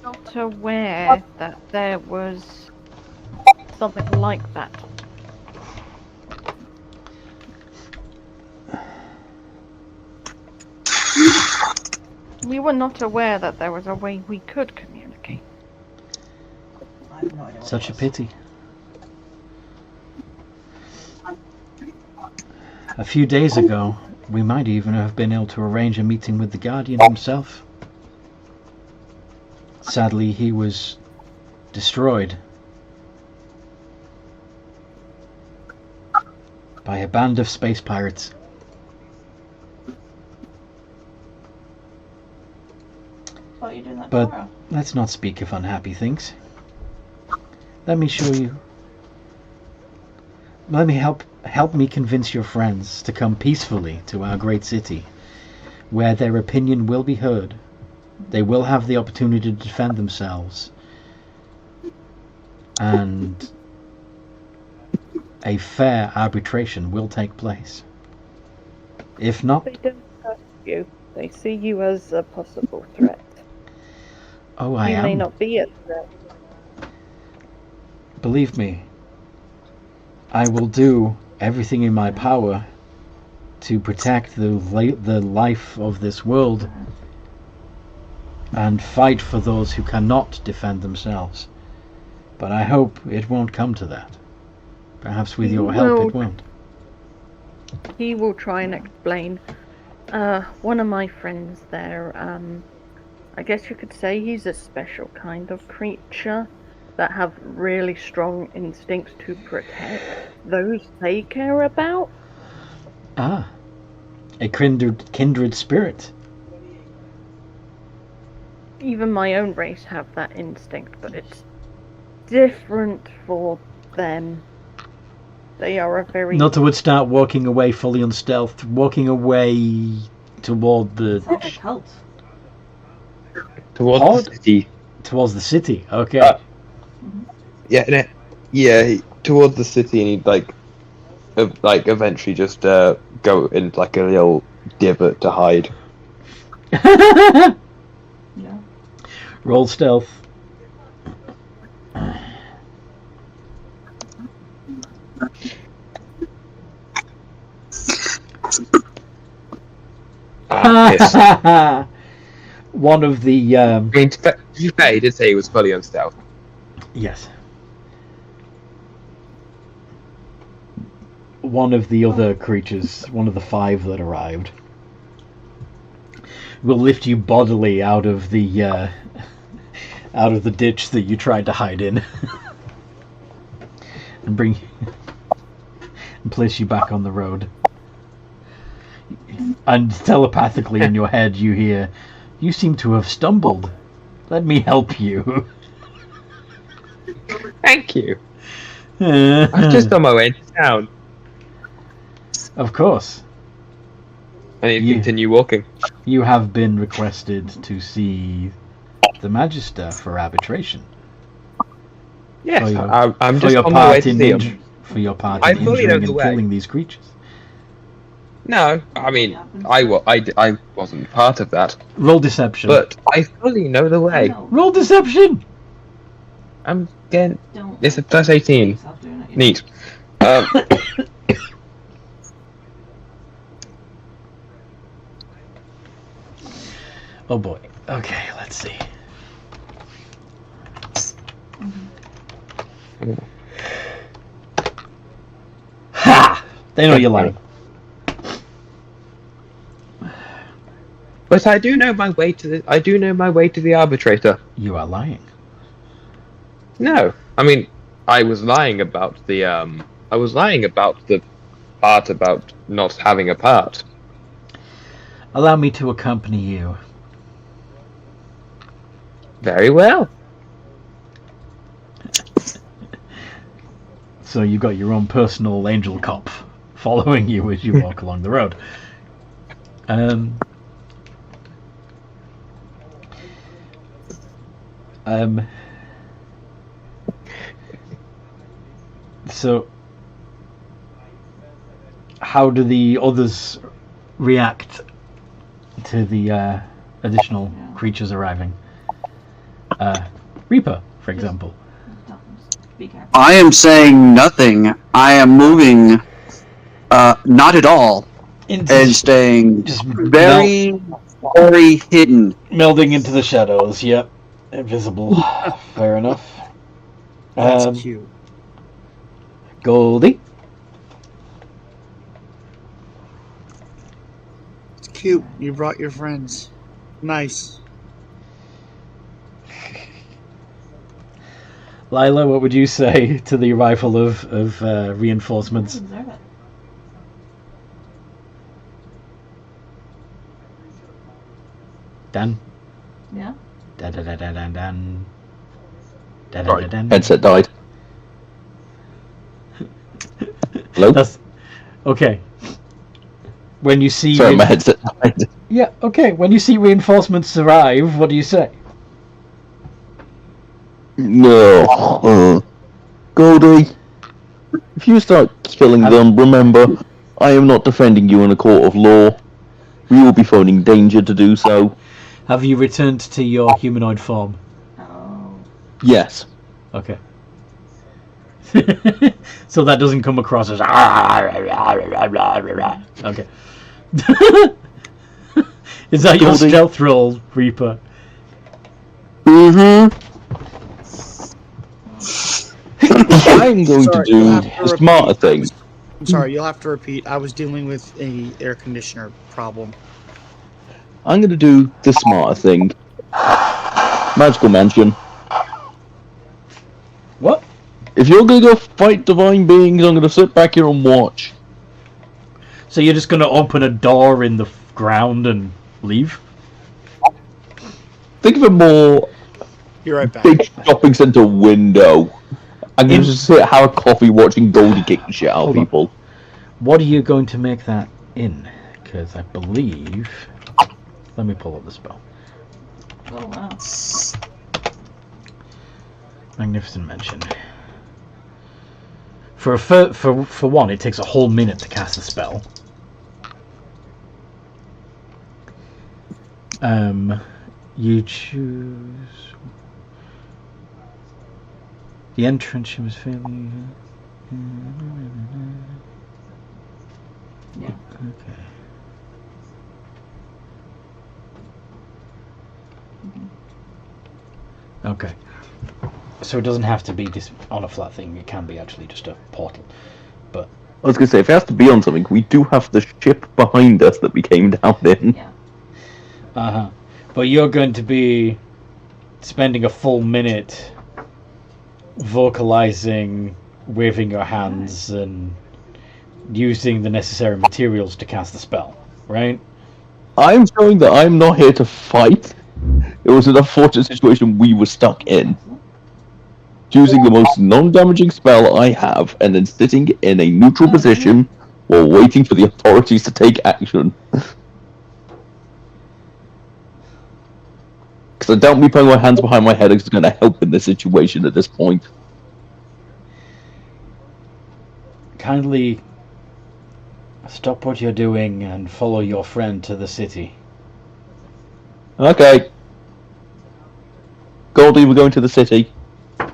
Not aware that there was something like that. We were not aware that there was a way we could communicate. I have no idea what Such it a was. pity. A few days ago, we might even have been able to arrange a meeting with the Guardian himself. Sadly, he was destroyed by a band of space pirates. Thought you were doing that But tomorrow. let's not speak of unhappy things. Let me show you. Let me help me convince your friends to come peacefully to our great city, where their opinion will be heard. They will have the opportunity to defend themselves, and a fair arbitration will take place. If not, They don't trust you. They see you as a possible threat. oh, I You may am. not be a threat. Believe me, I will do everything in my power to protect the life of this world and fight for those who cannot defend themselves. But I hope it won't come to that. Perhaps with your help it won't. He will try and explain. One of my friends there, I guess you could say he's a special kind of creature that have really strong instincts to protect those they care about. Ah, a kindred spirit. Even my own race have that instinct, but it's different for them. They are a very... Not would start walking away fully unstealthed, walking away toward the... It's like a cult. Towards Odd. the city. Towards the city, okay. Towards the city, and he'd eventually just go in like a little divot to hide. Yeah. Roll stealth. Yes. One of the I mean, to be fair, he did say he was fully on stealth. yes. One of the other creatures, one of the 5 that arrived, will lift you bodily out of the ditch that you tried to hide in, and and place you back on the road. And telepathically in your head, you hear, "You seem to have stumbled. Let me help you." Thank you. I'm just on my way to town. Of course. I need to You- continue walking. You have been requested to see the Magister for arbitration. Yes, For your- I'm for just your on my way part to in see him. for your part I in fully know injuring the and way. killing these creatures. No, I mean, I wasn't part of that, Roll deception. but I fully know the way. No, Roll deception. I'm getting. don't. It's a plus 18. Stop doing it, you know. Neat. Oh boy. Okay, let's see. Ha! They know you're lying. But I do know my way to the. I do know my way to the arbitrator. You are lying. No, I mean, I was lying about the. I was lying about the part about not having a part. Allow me to accompany you. Very well. So you've got your own personal angel cop following you as you walk along the road. So how do the others react to the additional creatures arriving? Reaper, for example. Be careful. I am saying nothing. I am moving, not at all, and staying Just very, very hidden. melding into the shadows. Yep, invisible. Fair enough. That's cute. Goldie. It's cute. You brought your friends. Nice. Lila, what would you say to the arrival of reinforcements? Observe it. Dan? Yeah. Dan. Dan. Right, headset died. Hello? That's okay. When you see Sorry, my headset died. yeah, okay. When you see reinforcements arrive, what do you say? No. Goldie, if you start killing them, remember, I am not defending you in a court of law. We will be phoning danger to do so. Have you returned to your humanoid form? Oh. Yes. Okay. So that doesn't come across as okay. Is that your Goldie. stealth roll, Reaper? Mm-hmm. I'm going to Sorry, do you'll have to a smarter repeat. thing. I'm sorry, you'll have to repeat. I was dealing with a air conditioner problem. I'm going to do the smarter thing. Magical Mansion. What? If you're going to go fight divine beings, I'm going to sit back here and watch. So you're just going to open a door in the ground and leave? Think of it more Be right back. big shopping centre window. I'm going to just sit have a coffee watching Goldie kick the shit out of Hold on. people. What are you going to make that in? Because I believe... Let me pull up the spell. Oh wow. Magnificent Mansion. For one, it takes a whole minute to cast a spell. You choose the entrance. She was fairly. Yeah. Okay. Okay. So it doesn't have to be this on a flat thing. It can be actually just a portal. But I was going to say, if it has to be on something, we do have the ship behind us that we came down in. Yeah. But you're going to be spending a full minute vocalizing, waving your hands, and using the necessary materials to cast the spell, right? I'm showing that I'm not here to fight. It was an unfortunate situation we were stuck in. Choosing the most non-damaging spell I have, and then sitting in a neutral position while waiting for the authorities to take action. Because I doubt me putting my hands behind my head is going to help in this situation at this point. Kindly stop what you're doing and follow your friend to the city. Okay. Goldie, we're going to the city. I'm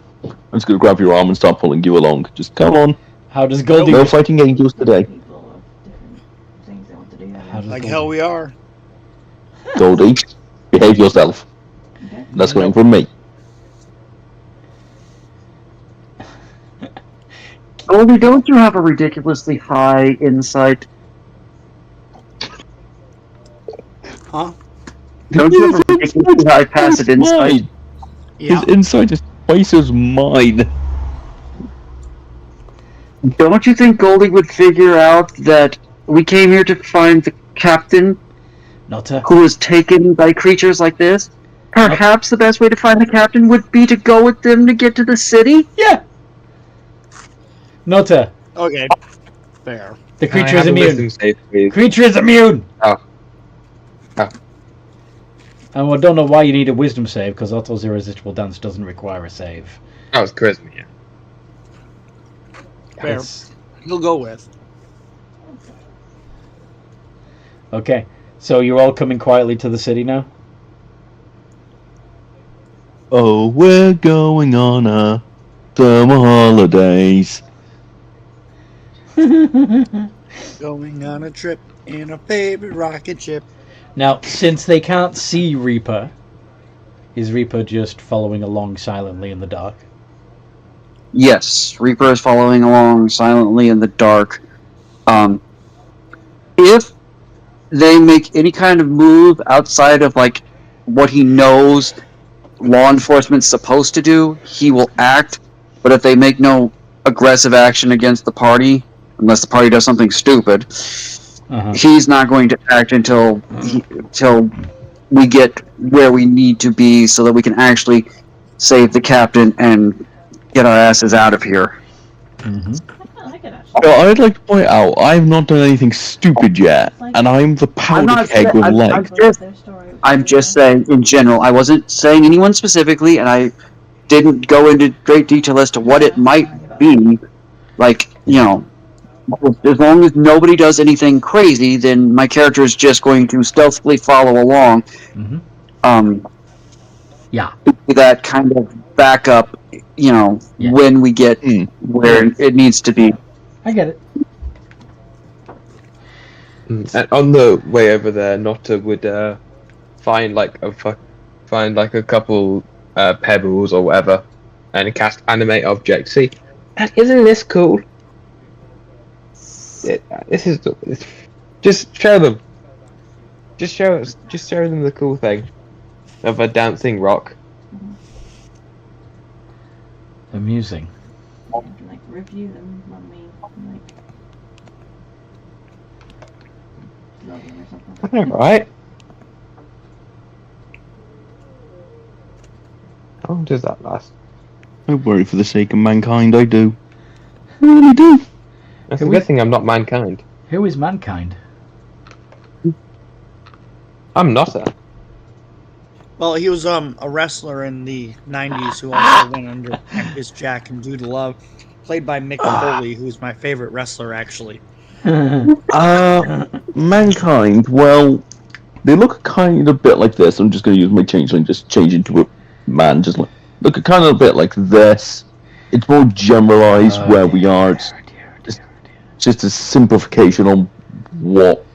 just going to grab your arm and start pulling you along. Just come on. How does Goldie... No fighting angels today. People with different things they want to do. How does Like Goldie- hell we are. Goldie, behave yourself. Okay. That's going from me. Goldie, don't you have a ridiculously high insight? Huh? Don't you have a ridiculously high passive insight? Mine. Yeah. His insight is twice as mine. Don't you think Goldie would figure out that we came here to find the captain Nutter. who was taken by creatures like this? Perhaps the best way to find the captain would be to go with them to get to the city? Yeah. Nutter. Okay, fair. The Can I creature is have a immune. wisdom save, please? Creature is immune. Oh. Oh. And I don't know why you need a wisdom save, because Otto's irresistible dance doesn't require a save. Oh, it's charisma, yeah. Fair. It's- You'll go with. Okay, so you're all coming quietly to the city now? Oh, we're going on a summer holidays. Going on a trip in a baby rocket ship. Now, since they can't see Reaper, is Reaper just following along silently in the dark? Yes, Reaper is following along silently in the dark. If they make any kind of move outside of like what he knows law enforcement's supposed to do, he will act. But if they make no aggressive action against the party, unless the party does something stupid, he's not going to act until we get where we need to be, so that we can actually save the captain and get our asses out of here. I like it actually. Well, I'd like to point out, I've not done anything stupid yet, and I'm the powder keg with legs. I'm just saying in general. I wasn't saying anyone specifically, and I didn't go into great detail as to what it might be. Like, you know, as long as nobody does anything crazy, then my character is just going to stealthily follow along. Yeah. That kind of backup, you know, when we get where it needs to be. I get it. And on the way over there, Notta would find like a couple pebbles or whatever, and cast animate object. See, and isn't this cool? This is just show them. Just show them the cool thing of a dancing rock. Amusing. Like review them when we log in or something. Alright. How long does that last? Don't worry for the sake of mankind, I do. I really do. It's a good thing I'm not mankind. Who is mankind? I'm Notta. Well, he was a wrestler in the 90s who also went under Cactus Jack and Dude Love, played by Mick Foley, who's my favorite wrestler, actually. Mankind, well, they look kind of a bit like this. I'm just going to use my changeling, just change into a man, just look kind of a bit like this. It's more generalized where we are. It's just a simplification on what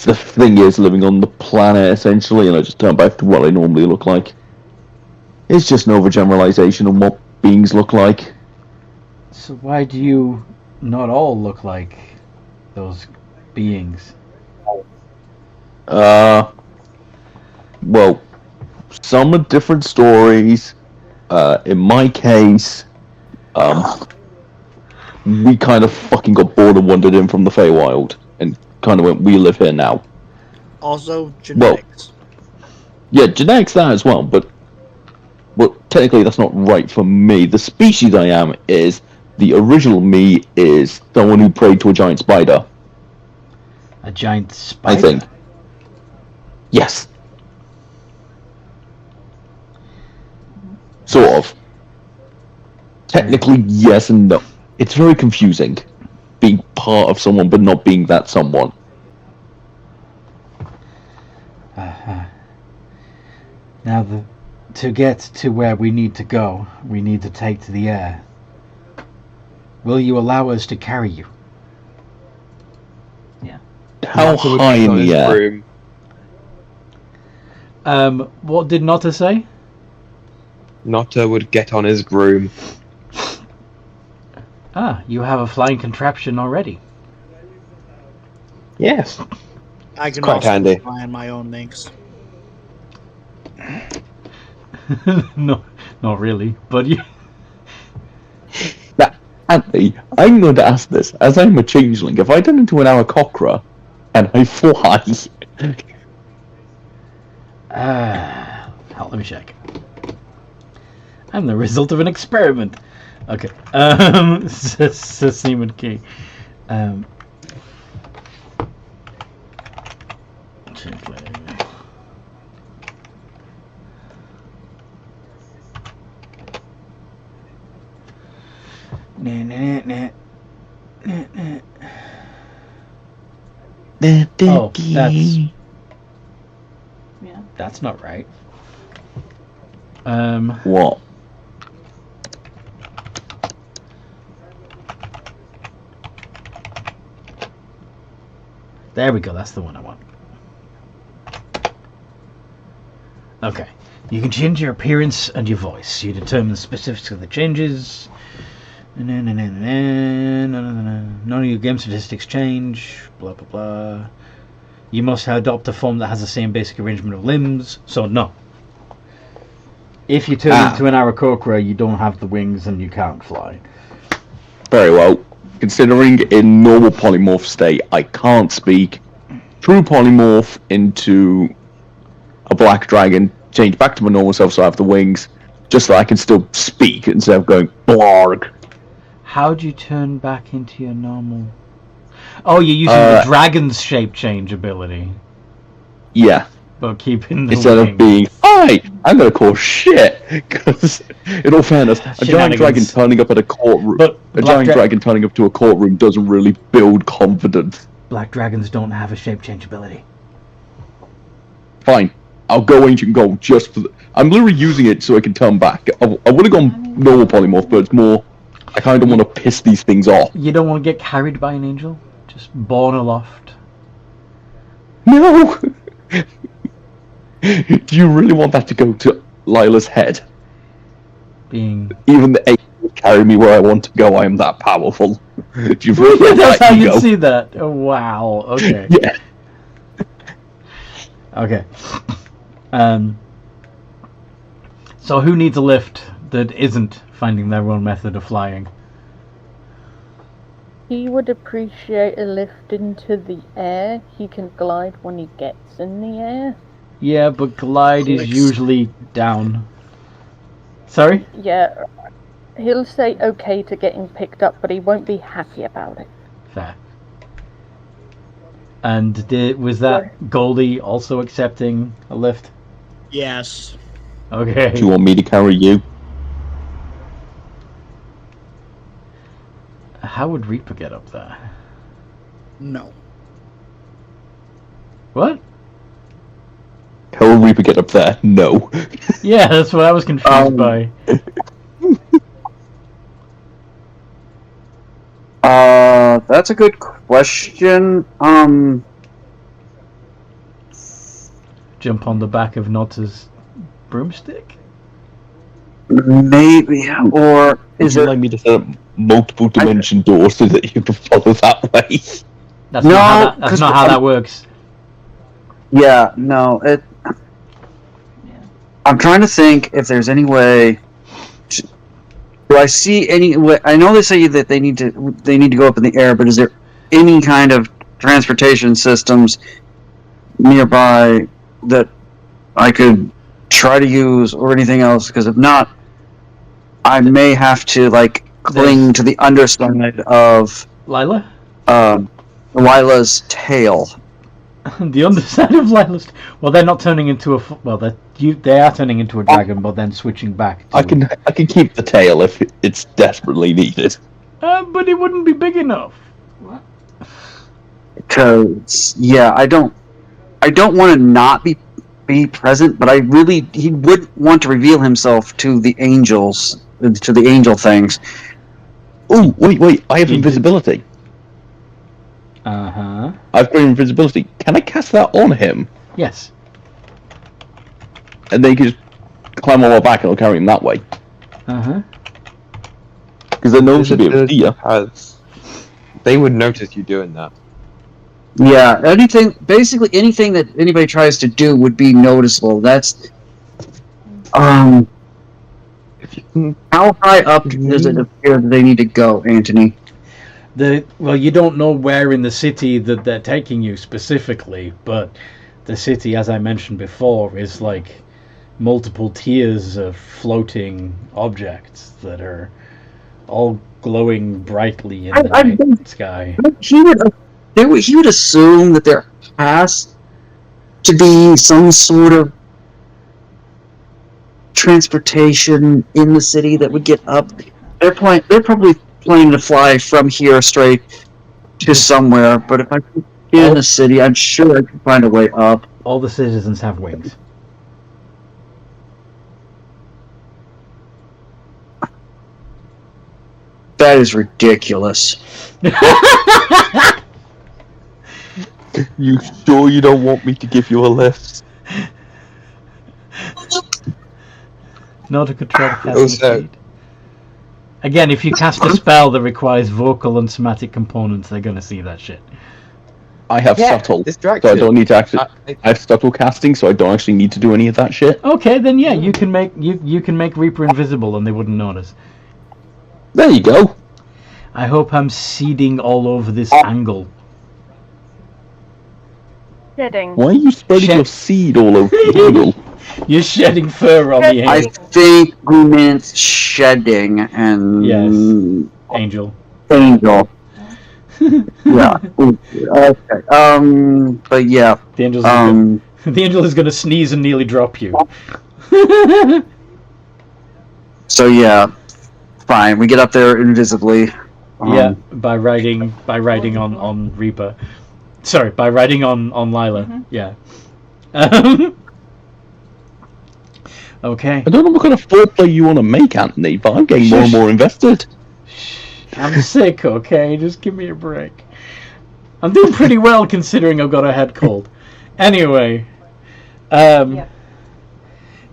the thing is living on the planet, essentially, and I just turn back to what I normally look like. It's just an overgeneralization on what beings look like. So why do you not all look like those beings? Well, some are different stories. In my case, we kind of fucking got bored and wandered in from the Feywild, and kind of went, we live here now. Also, genetics. Well, yeah, genetics that as well, but technically that's not right for me. The species I am is, the original me is someone who prayed to a giant spider. A giant spider? I think. Yes. Sort of. Technically, yes and no. It's very confusing, being part of someone but not being that someone. Now, to get to where we need to go, we need to take to the air. Will you allow us to carry you? Yeah. How high in the air? What did Notta say? Notta would get on his groom. You have a flying contraption already. Yes. I can quite also handy. fly on my own, thanks. No, not really, but you... Anthony, I'm going to ask this. As I'm a changeling, if I turn into an Aarakocra and I fly... Let me check. I'm the result of an experiment. Okay. Seaman Key. Oh, that's not right. What? There we go, that's the one I want. Okay. You can change your appearance and your voice. You determine the specifics of the changes. None of your game statistics change. Blah, blah, blah. You must adopt a form that has the same basic arrangement of limbs. So, no. If you turn into an Aarakocra, you don't have the wings and you can't fly. Very well. Considering in normal polymorph state, I can't speak. True polymorph into a black dragon, change back to my normal self so I have the wings, just so I can still speak instead of going blarg. How do you turn back into your normal... Oh, you're using the dragon's shape change ability. Yeah. But keeping the instead wings. Of being, hi, I'm going to call shit. Because, in all fairness, a giant dragon turning up at a courtroom... dragon turning up to a courtroom doesn't really build confidence. Black dragons don't have a shape change ability. Fine. I'll go Ancient Gold just for the... I'm literally using it so I can turn back. I would have gone normal polymorph, but it's more... I kind of want to piss these things off. You don't want to get carried by an angel? Just borne aloft? No! Do you really want that to go to Lila's head? Even the angels carry me where I want to go. I am that powerful. Do you really want That's that how you ego? see that. Oh, wow. Okay. Yeah. Okay. So who needs a lift that isn't finding their own method of flying? He would appreciate a lift into the air. He can glide when he gets in the air. Yeah, but glide is usually down. Sorry? Yeah. He'll say okay to getting picked up, but he won't be happy about it. Fair. And was that Goldie also accepting a lift? Yes. Okay. Do you want me to carry you? How would Reaper get up there? No. What? How will Reaper get up there? No. Yeah, that's what I was confused by. That's a good question. Jump on the back of Notta's broomstick? Maybe, or is Would you it... like me to set up multiple dimension doors so that you can follow that way? That's not how that works. Yeah, no, I'm trying to think if there's any way... Do I see any way... I know they say that they need to go up in the air, but is there any kind of transportation systems nearby that I could try to use or anything else? Because if not, I may have to cling to the underside of Lila? Lila's tail. The underside of Lila's... Well, they're not turning into a... Well, they are turning into a dragon, but then switching back to... I can keep the tail if it's desperately needed. But it wouldn't be big enough. What? Because, yeah, I don't want to not be present, but he would want to reveal himself to the angels, to the angel things. Oh, wait, I have invisibility. Uh-huh. I've got invisibility. Can I cast that on him? Yes. And then he can just climb on my back and I'll carry him that way. Uh-huh. Because then no one should be able to see you. They would notice you doing that. Yeah, basically anything that anybody tries to do would be noticeable. That's, If How high up does it appear that they need to go, Anthony? Well, you don't know where in the city that they're taking you specifically, but the city, as I mentioned before, is like multiple tiers of floating objects that are all glowing brightly in the night sky. He would assume that there has to be some sort of transportation in the city that would get up. They're probably planning to fly from here straight to somewhere. But if I get in the city, I'm sure I can find a way up. All the citizens have wings. That is ridiculous. You sure you don't want me to give you a lift? Not to control the casting Also- speed. Again, if you cast a spell that requires vocal and somatic components, they're gonna see that shit. I have subtle, so I don't need to actually. I have subtle casting, so I don't actually need to do any of that shit. Okay, then yeah, you can make Reaper invisible and they wouldn't notice. There you go. I hope I'm seeding all over this angle. Shedding. Why are you spreading your seed all over the table? You're shedding fur on the I angle. think we meant shedding and Yes. Angel. Angel. Yeah. Okay. But yeah. The angel's the angel is gonna sneeze and nearly drop you. So yeah. Fine. We get up there invisibly. Yeah, by riding on Reaper. Sorry, by riding on Lila. Mhm. Yeah. Okay. I don't know what kind of foreplay you want to make, Anthony, but I'm getting more and more invested. I'm sick, okay? Just give me a break. I'm doing pretty well considering I've got a head cold. Anyway. Yep.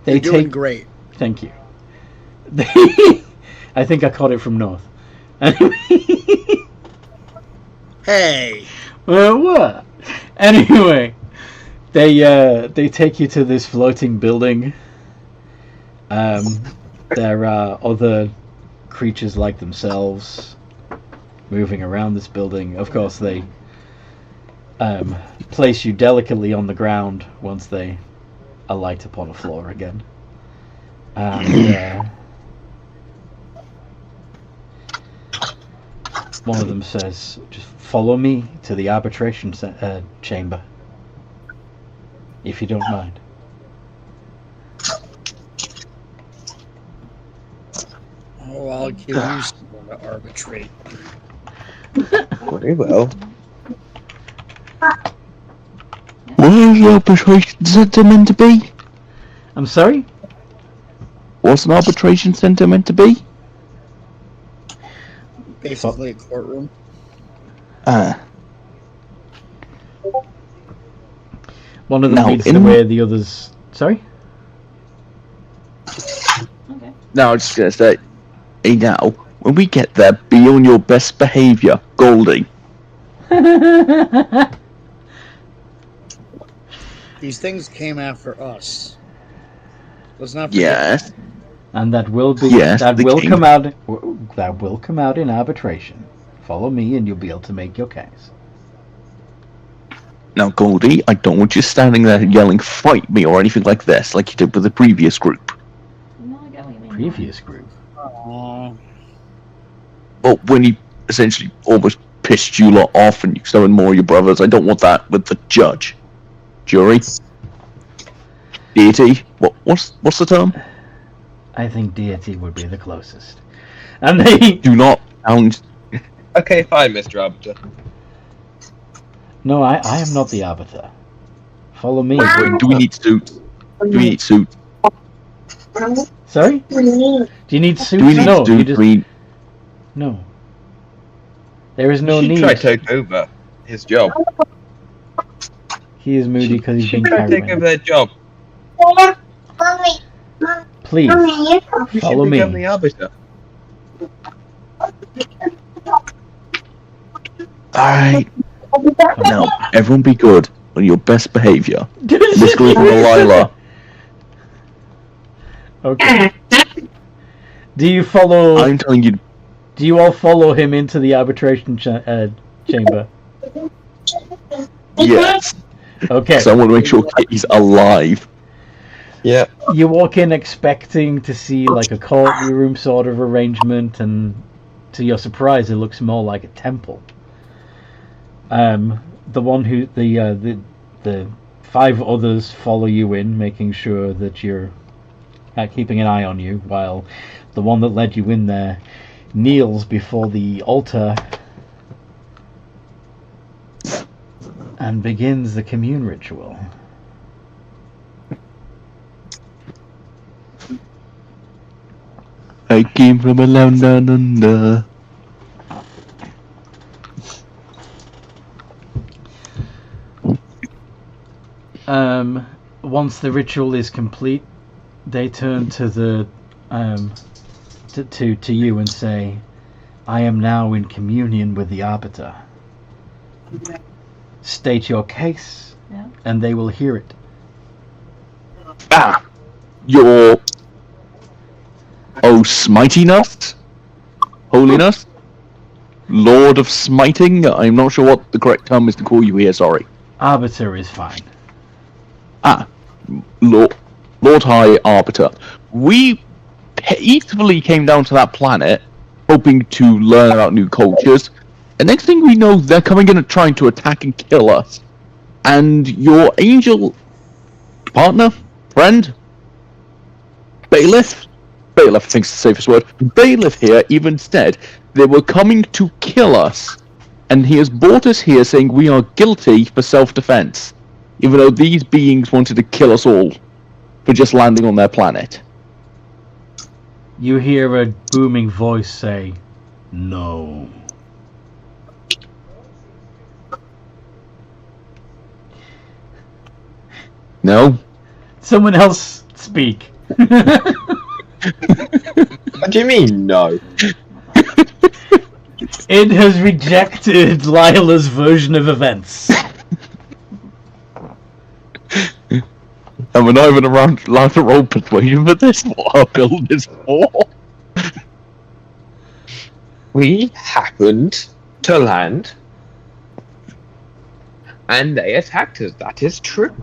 They You're doing take great. Thank you. I think I caught it from North. Anyway. Hey. Well, what? Anyway, they take you to this floating building. There are other creatures like themselves moving around this building. Of course, they place you delicately on the ground once they alight upon a floor again. And one of them says, "Just follow me to the arbitration chamber, if you don't mind." Oh, I'll give you someone to arbitrate. Very well. What is the arbitration centre meant to be? I'm sorry? What's an arbitration centre meant to be? Basically a courtroom. One of them Now, leads in- the way, the others... Sorry? Okay. No, I was just going to say, hey now, when we get there, be on your best behaviour, Goldie. These things came after us. Let's not forget. Yes. And that will be... Yes, that the will king. come out... That will come out in arbitration. Follow me and you'll be able to make your case. Now, Goldie, I don't want you standing there yelling, fight me, or anything like this, like you did with the previous group. No, I got what you mean. Previous group. Aw. Well, when he essentially almost pissed you lot off and you summoned more of your brothers, I don't want that with the judge. Jury? Deity? What's the term? I think deity would be the closest. And they... Do not sound... Okay, fine, Mr. Arbiter. No, I am not the arbiter. Follow me. Do we need suits? Do we need suits? Sorry? Do you need suits? Do we need No, you suits? just... No. There is no You should need. try to take over his job. He is moody because he's You been should try to take carried. over their job. Please, You follow should become me. the arbiter. Alright. Now, everyone be good on your best behaviour. This group of Delilah. Okay. Do you follow? I'm telling you. Do you all follow him into the arbitration chamber? Yes. Okay. Because I want to make sure Kitty's alive. Yeah. You walk in expecting to see like a courtroom sort of arrangement, and to your surprise, it looks more like a temple. The one who the 5 others follow you in, making sure that you're keeping an eye on you, while the one that led you in there kneels before the altar and begins the commune ritual. I came from a land down under. Once the ritual is complete, they turn to the to you and say, "I am now in communion with the Arbiter. State your case, and they will hear it." Your smitiness, holiness, Lord of Smiting. I'm not sure what the correct term is to call you here. Sorry. Arbiter is fine. Lord High Arbiter. We peacefully came down to that planet, hoping to learn about new cultures. And next thing we know, they're coming in and trying to attack and kill us. And your angel partner, friend, bailiff, I think is the safest word. Bailiff here even said they were coming to kill us. And he has brought us here saying we are guilty for self-defense. Even though these beings wanted to kill us all for just landing on their planet. You hear a booming voice say, "No." No? Someone else speak. What do you mean, no? It has rejected Lila's version of events. And we're not even allowed to roll persuasion for this. What our build is for. We happened to land, and they attacked us. That is true.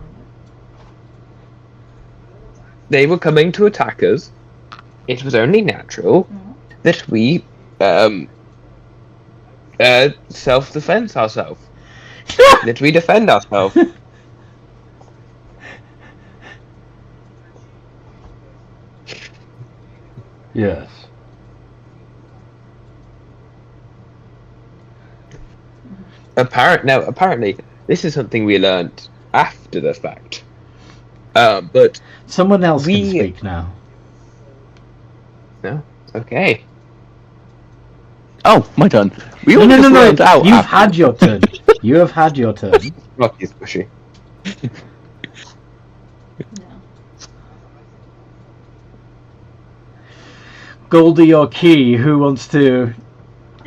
They were coming to attack us. It was only natural that we self-defense ourselves. That we defend ourselves. Yes. Apparently, this is something we learned after the fact. But someone else can speak now. No, okay. Oh, my turn. We No. out You've after. had your turn. You have had your turn. Rocky's pushy. Goldie or Key, who wants to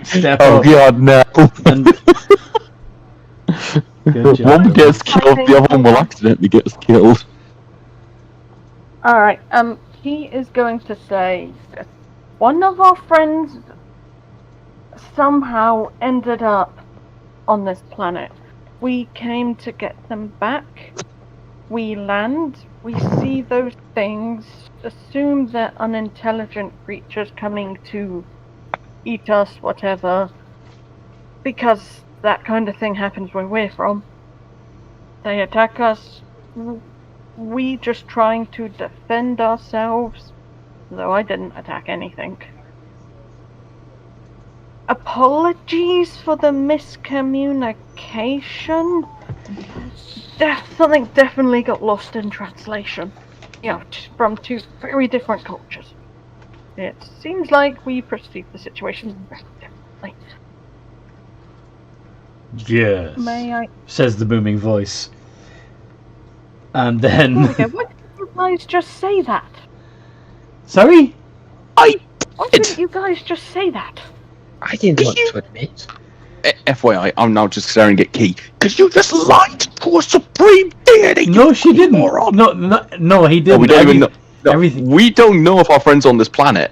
step Oh up? god, no. And... Good job. One gets killed, the other one will accidentally get us killed. Alright, he is going to say that one of our friends somehow ended up on this planet. We came to get them back. We land, we see those things, assume they're unintelligent creatures coming to eat us, whatever, because that kind of thing happens where we're from. They attack us. We just trying to defend ourselves, though I didn't attack anything. Apologies for the miscommunication. Something definitely got lost in translation. You know, from 2 very different cultures. It seems like we perceive the situation very differently. Yes. May I? Says the booming voice. And then... Okay, why didn't you guys just say that? Sorry? Why didn't you guys just say that? I didn't want to admit. FYI, I'm now just staring at Key. Because you just lied to a supreme deity! No, she didn't. Moron. No, he didn't. No, we don't even know. No, Everything. We don't know if our friend's on this planet.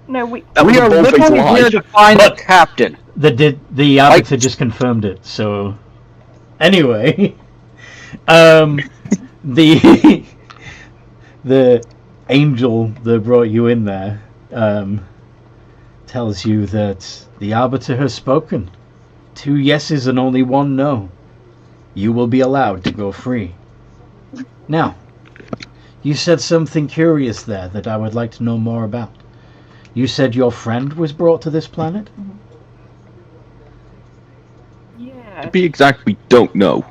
No, we. And we was a are bold-faced literally lie. here to find the But- captain. The arbiter just confirmed it. So anyway, the the angel that brought you in there tells you that the arbiter has spoken. 2 yeses and only 1 no. You will be allowed to go free. Now, you said something curious there that I would like to know more about. You said your friend was brought to this planet? Yeah. To be exact, we don't know.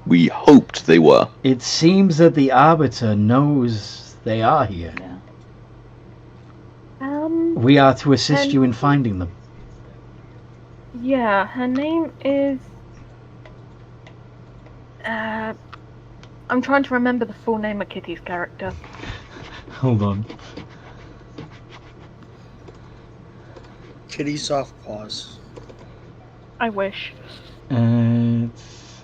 We hoped they were. It seems that the Arbiter knows they are here. Yeah. We are to assist And- you in finding them. Yeah, her name is. I'm trying to remember the full name of Kitty's character. Hold on. Kitty soft paws. I wish. It's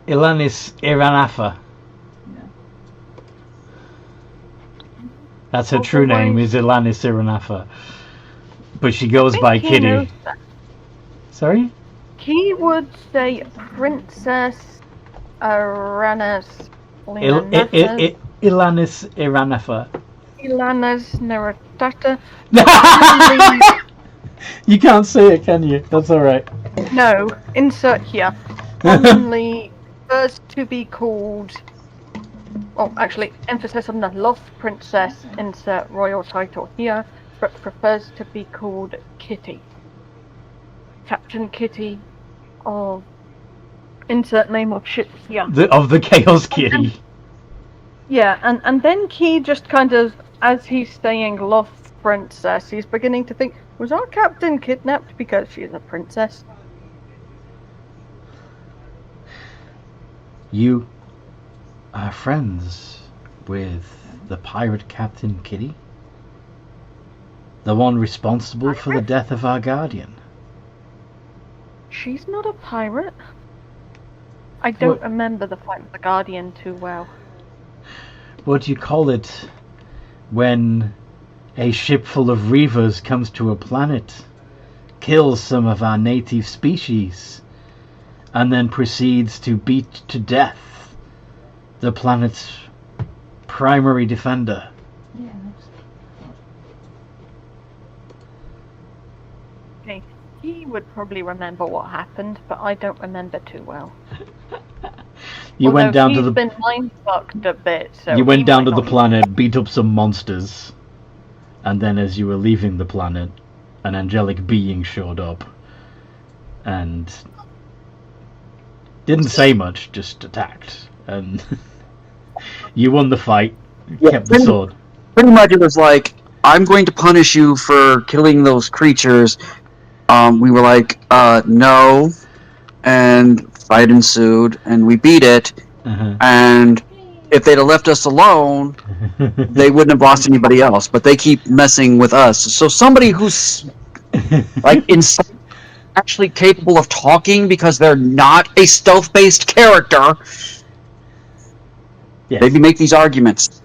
Ilanis Iranafa. Yeah. That's her Also true name, why- is Ilanis Iranafa. But she goes I by think he knows Kitty. that. Sorry? He would say Princess Aranas Ilanis Iranafa. Ilanas Naratata. You can't say it, can you? That's alright. No, insert here. Commonly first to be called. Oh, actually, emphasis on the Lost Princess. Insert royal title here, but prefers to be called Kitty. Captain Kitty of. Insert name of ship here. Of the Chaos Kitty. Yeah, and then Key just kind of, as he's saying Lost Princess, he's beginning to think, was our captain kidnapped because she's a princess? You are friends with the pirate Captain Kitty? The one responsible for the death of our guardian? She's not a pirate. I don't What- remember the fight with the Guardian too well. What do you call it when a ship full of reavers comes to a planet, kills some of our native species, and then proceeds to beat to death the planet's primary defender? Yeah. Okay, he would probably remember what happened, but I don't remember too well. You went down to He's the been mind fucked a bit, so you he went down might to the not- planet, beat up some monsters, and then as you were leaving the planet, an angelic being showed up and didn't say much, just attacked, and you won the fight, kept the sword. Pretty much it was like, I'm going to punish you for killing those creatures. We were like, no. And fight ensued, and we beat it. Uh-huh. And if they'd have left us alone, they wouldn't have lost anybody else. But they keep messing with us. So somebody who's like actually capable of talking because they're not a stealth-based character, Yes. maybe make these arguments.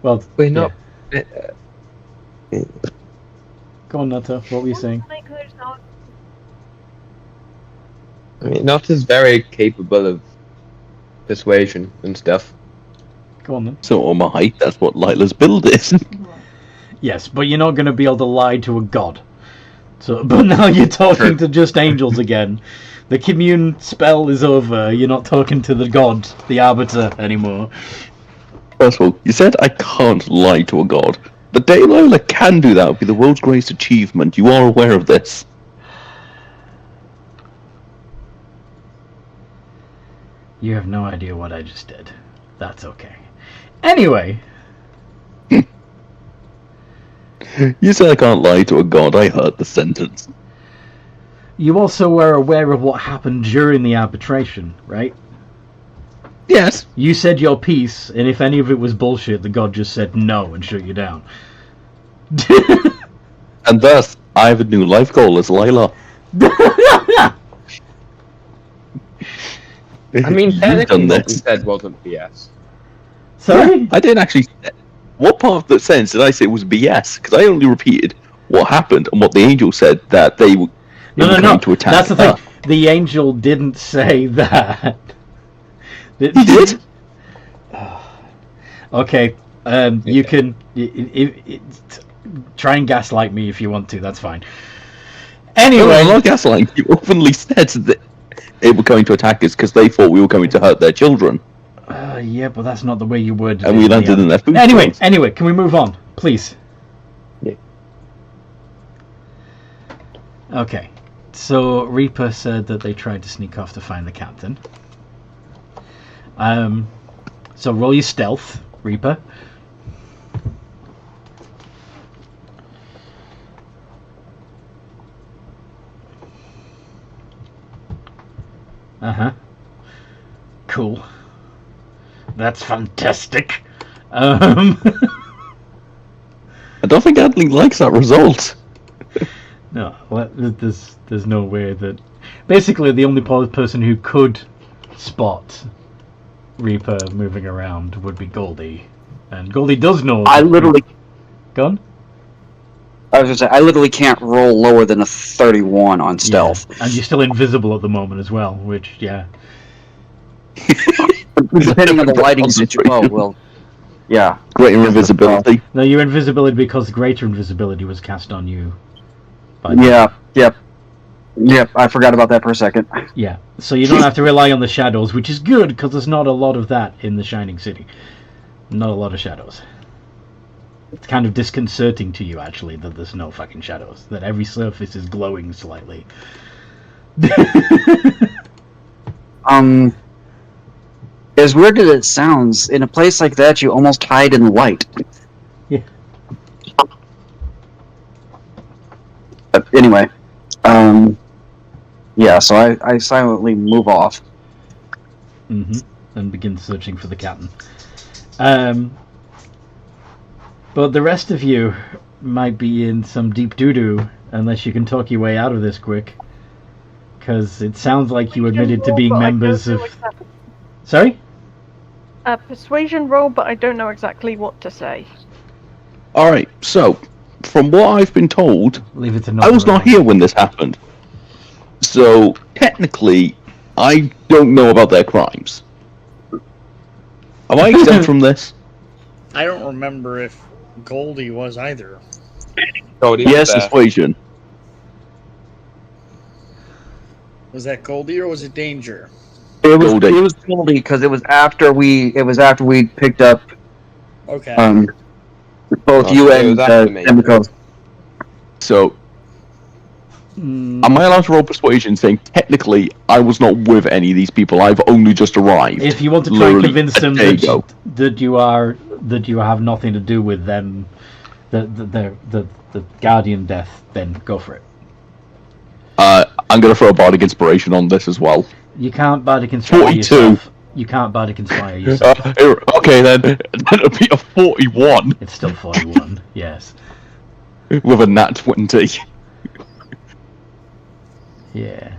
Well, We're not. go on, Nata. What were you saying? I mean, Notta's very capable of persuasion and stuff. Go on then. So am I. That's what Lila's build is. Yes, but you're not going to be able to lie to a god. So, but now you're talking to just angels again. The commune spell is over. You're not talking to the god, the arbiter, anymore. First of all, you said I can't lie to a god. The day Lila can do that would be the world's greatest achievement. You are aware of this. You have no idea what I just did. That's okay. Anyway, You said I can't lie to a god. I heard the sentence. you also were aware of what happened during the arbitration, right? Yes. You said your piece, and if any of it was bullshit, the god just said no and shut you down. And thus, I have a new life goal as Lila. I mean, You've technically done what we this. said wasn't BS. Sorry? I didn't actually. what part of the sentence did I say was BS? Because I only repeated what happened and what the angel said, that they were going to attack. That's the thing. The angel didn't say that. He did? Okay, you can try and gaslight me if you want to. That's fine. Anyway, no, I'm not gaslighting. You openly said that they were going to attack us because they thought we were going to hurt their children. Yeah, but that's not the way you would. And we landed in their food. Anyway, can we move on, please? Yeah. Okay, so Reaper said that they tried to sneak off to find the captain. So roll your stealth, Reaper. Cool. That's fantastic. I don't think Adling likes that result. No, well, there's no way that. Basically, the only person who could spot Reaper moving around would be Goldie, and Goldie does know. I literally. Gone. I was gonna say I literally can't roll lower than a 31 on stealth. Yeah. And you're still invisible at the moment as well, which Depending on the lighting situation. Well, yeah. Greater invisibility. No, your invisibility because greater invisibility was cast on you. Yep. I forgot about that for a second. Yeah, so you don't have to rely on the shadows, which is good because there's not a lot of that in the Shining City. Not a lot of shadows. It's kind of disconcerting to you, actually, that there's no fucking shadows. That every surface is glowing slightly. As weird as it sounds, in a place like that, you almost hide in light. Yeah. But anyway, yeah. So I silently move off. And begin searching for the captain. But the rest of you might be in some deep doo-doo unless you can talk your way out of this quick. Because it sounds like you admitted to being members of... Sorry? Persuasion roll, but I don't know exactly what to say. Alright, so, from what I've been told, Leave it to I was not here when this happened. So, technically, I don't know about their crimes. Am I exempt from this? I don't remember if Goldie was either. Goldie Yes, was there. persuasion. Was that Goldie or was it Danger? It Goldie. was Goldie because it was after we picked up Okay. both Oh, you so it and was after me. Emiko. So, am I allowed to roll persuasion saying, technically, I was not with any of these people, I've only just arrived? If you want to try and Literally convince a them day ago. that you have nothing to do with them, the Guardian death, then go for it. I'm going to throw a bardic inspiration on this as well. You can't bardic inspire 42. yourself. You can't bardic inspire yourself. Okay, then it'll be a 41 It's still 41, yes. with a nat 20. Yeah.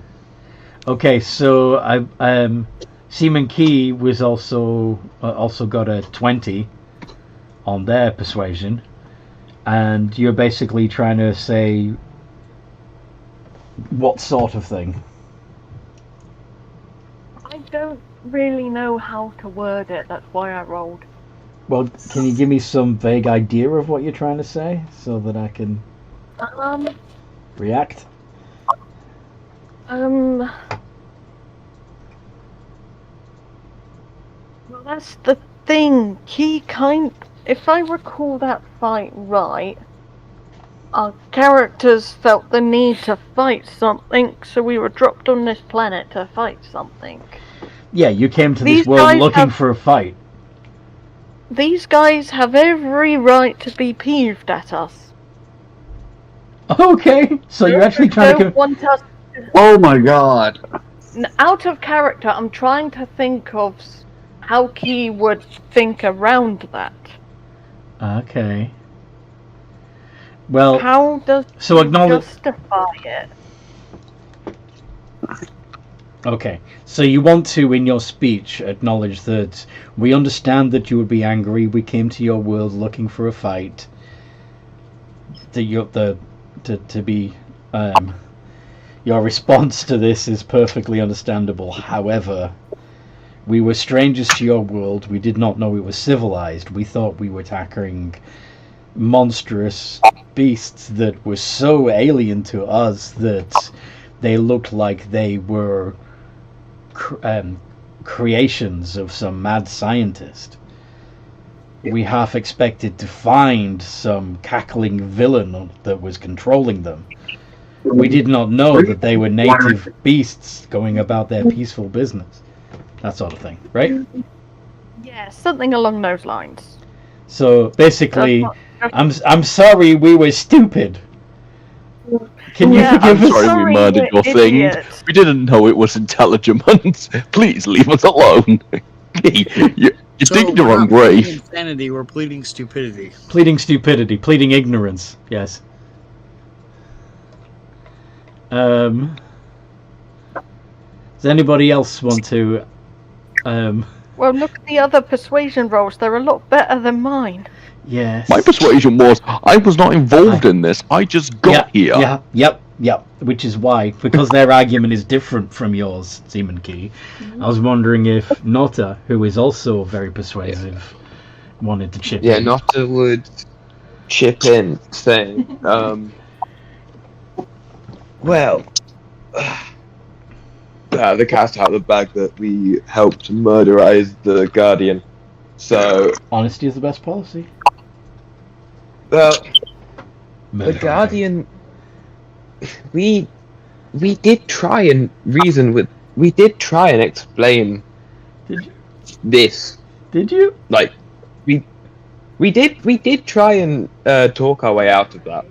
Okay, so Seaman Key was also got a 20 on their persuasion, and you're basically trying to say what sort of thing? I don't really know how to word it, that's why I rolled. Well, can you give me some vague idea of what you're trying to say so that I can react? Well, that's the thing. If I recall that fight right, our characters felt the need to fight something, so we were dropped on this planet to fight something. Yeah, you came to These this world guys looking have- for a fight. These guys have every right to be peeved at us. Okay, so you're actually trying to... want us. Oh my god. Out of character, I'm trying to think of how Key would think around that. Okay. Well, How does so he acknowledge... justify it? Okay, so you want to, in your speech, acknowledge that we understand that you would be angry. We came to your world looking for a fight. Your response to this is perfectly understandable. However, we were strangers to your world. We did not know we were civilized. We thought we were tackling monstrous beasts that were so alien to us that they looked like they were creations of some mad scientist. We half expected to find some cackling villain that was controlling them. We did not know that they were native beasts going about their peaceful business. That sort of thing, right? Yeah, something along those lines. So basically, I'm sorry we were stupid. Can you forgive us? Sorry we murdered your thing. We didn't know it was intelligent. Please leave us alone. You're digging the wrong grave. Pleading insanity, we're pleading stupidity. Pleading stupidity, pleading ignorance. Yes. Does anybody else want to? Well, look at the other persuasion rolls. They're a lot better than mine. Yes. My persuasion was I was not involved in this. I just got here. Yep. Which is why, because their argument is different from yours, Seaman Key. I was wondering if Nota, who is also very persuasive, wanted to chip in. Yeah, Nota would chip in, saying, well, the cat's out of the bag that we helped murderize the Guardian. So honesty is the best policy. Well, the Guardian, we did try and reason with. We did try and explain. Did you? This. Did you? Like, we did try and talk our way out of that.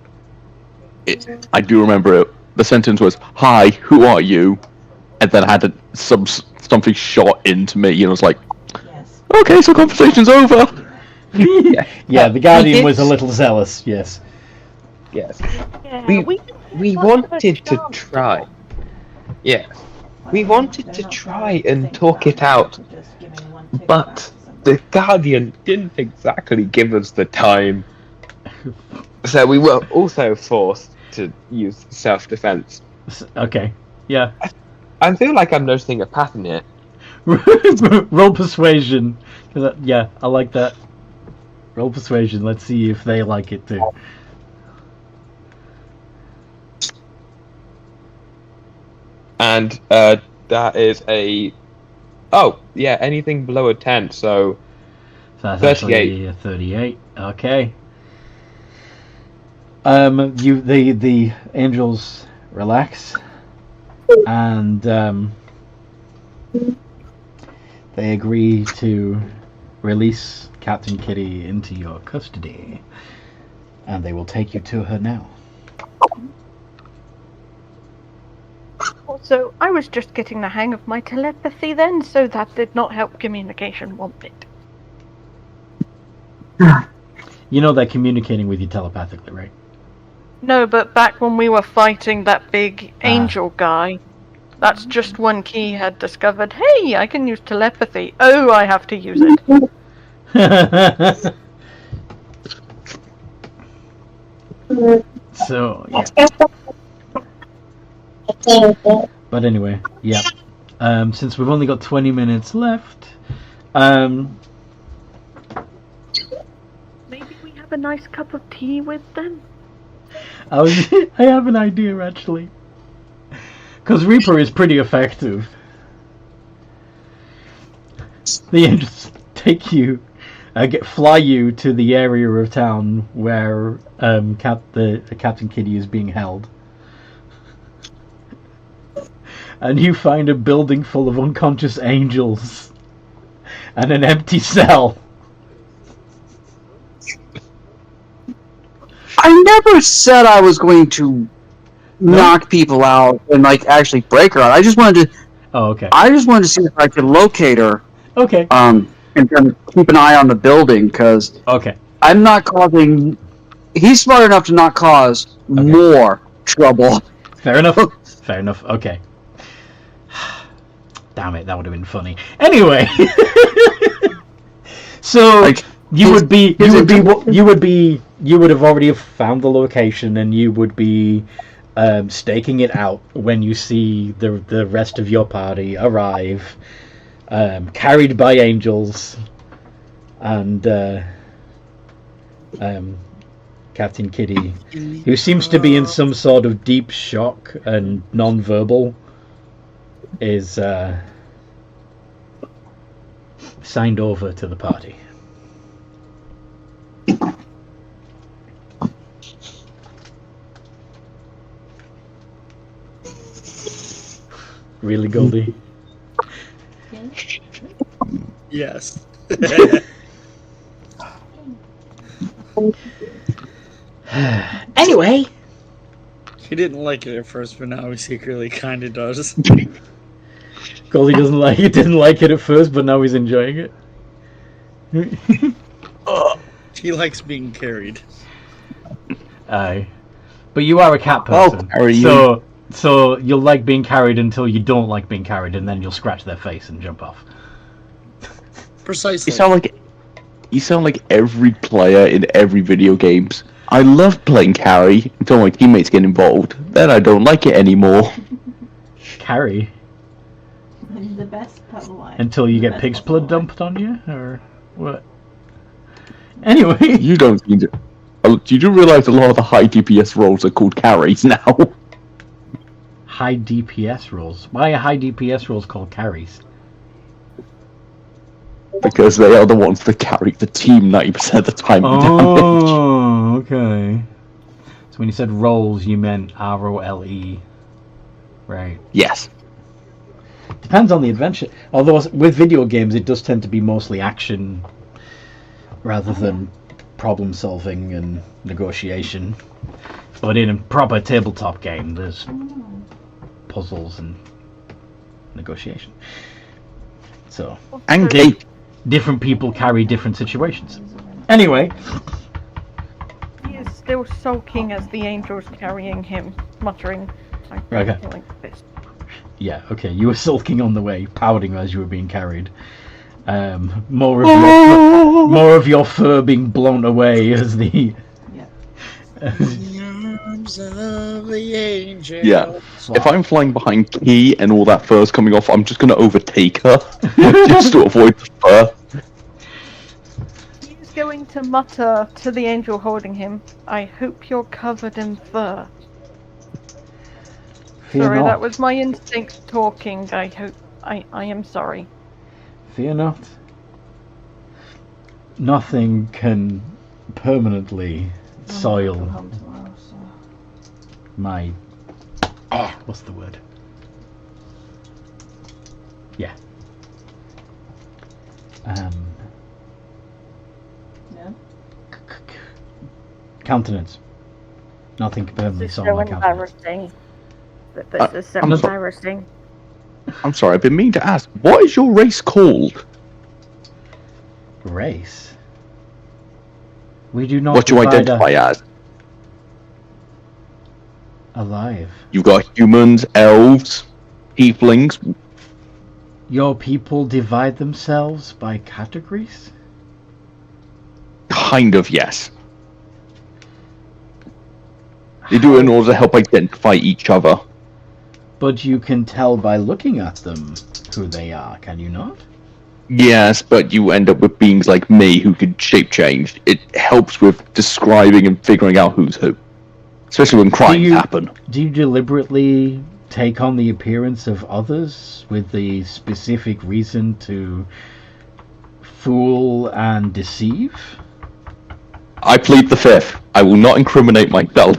I do remember it. The sentence was, "Hi, who are you?" And then I had something shot into me, and I was like, Yes. "Okay, so conversation's over." Yeah, the Guardian was a little zealous. Yes. Yes. Yeah, We wanted to try. Yes. We wanted to try and talk it out, but the Guardian didn't exactly give us the time. So we were also forced to use self-defense. Okay. Yeah. I feel like I'm noticing a pattern here. Roll persuasion. Yeah, I like that. Roll persuasion. Let's see if they like it too. And that is a... Oh, yeah, anything below a 10, so... So that's 38. actually a 38. Okay. The angels relax, and they agree to release Captain Kitty into your custody, and they will take you to her now. Also, I was just getting the hang of my telepathy then, so that did not help communication one bit. You know they're communicating with you telepathically, right? No, but back when we were fighting that big angel guy, that's just one key had discovered, hey, I can use telepathy. Oh, I have to use it. So, yeah. But anyway, yeah. Since we've only got 20 minutes left, maybe we have a nice cup of tea with them? I have an idea, actually. Because Reaper is pretty effective. The angels take you, fly you to the area of town where Captain Kitty is being held. And you find a building full of unconscious angels and an empty cell. I never said I was going to knock people out and actually break her out. I just wanted to. Oh, okay. I just wanted to see if I could locate her. Okay. And kind of keep an eye on the building because. Okay. I'm not causing. He's smart enough to not cause more trouble. Fair enough. Fair enough. Okay. Damn it, that would have been funny. Anyway, so Like, you would have already found the location, and you would be staking it out when you see the rest of your party arrive, carried by angels, and Captain Kitty, who seems to be in some sort of deep shock and non-verbal, is signed over to the party. Really, Goldie? Yes. Anyway, He didn't like it at first, but now he secretly kind of does. Goldie didn't like it at first, but now he's enjoying it. He likes being carried. Aye. But you are a cat person. Harry, you- So you'll like being carried until you don't like being carried, and then you'll scratch their face and jump off. Precisely. You sound like every player in every video games. I love playing carry until my teammates get involved. Then I don't like it anymore. Carry? The best Padawan. Until you get pig's blood dumped on you? Or what? Anyway. You don't seem to... You do realise a lot of the high DPS roles are called carries now. High DPS rolls? Why are high DPS rolls called carries? Because they are the ones that carry the team 90% of the time. Oh, okay. So when you said rolls, you meant ROLE. Right. Yes. Depends on the adventure. Although with video games, it does tend to be mostly action rather than problem solving and negotiation. But in a proper tabletop game, there's puzzles and negotiation. So, And gate. different people carry different situations. Anyway, He is still sulking as the angel's carrying him, muttering, Okay. like this. yeah, okay, you were sulking on the way, pouting as you were being carried. More of your fur being blown away as the... Arms of the angel. Yeah. If I'm flying behind Key and all that fur's coming off, I'm just going to overtake her. Just to avoid the fur. He's going to mutter to the angel holding him, I hope you're covered in fur. Fear Sorry, not. that was my instinct talking. I am sorry. Fear not. Nothing can permanently soil Home tomorrow, so. my... what's the word? Yeah. Yeah. Countenance. Nothing can permanently This is soil so my countenance. embarrassing. This is so I'm so- embarrassing. I'm sorry, I've been meaning to ask, what is your race called? Race? We do not What you divide identify as? alive. You've got humans, elves, tieflings. Your people divide themselves by categories? Kind of, yes. They do it in order to help identify each other. But you can tell by looking at them who they are, can you not? Yes, but you end up with beings like me who can shape change. It helps with describing and figuring out who's who. Especially when crimes happen. Do you deliberately take on the appearance of others with the specific reason to fool and deceive? I plead the fifth. I will not incriminate myself.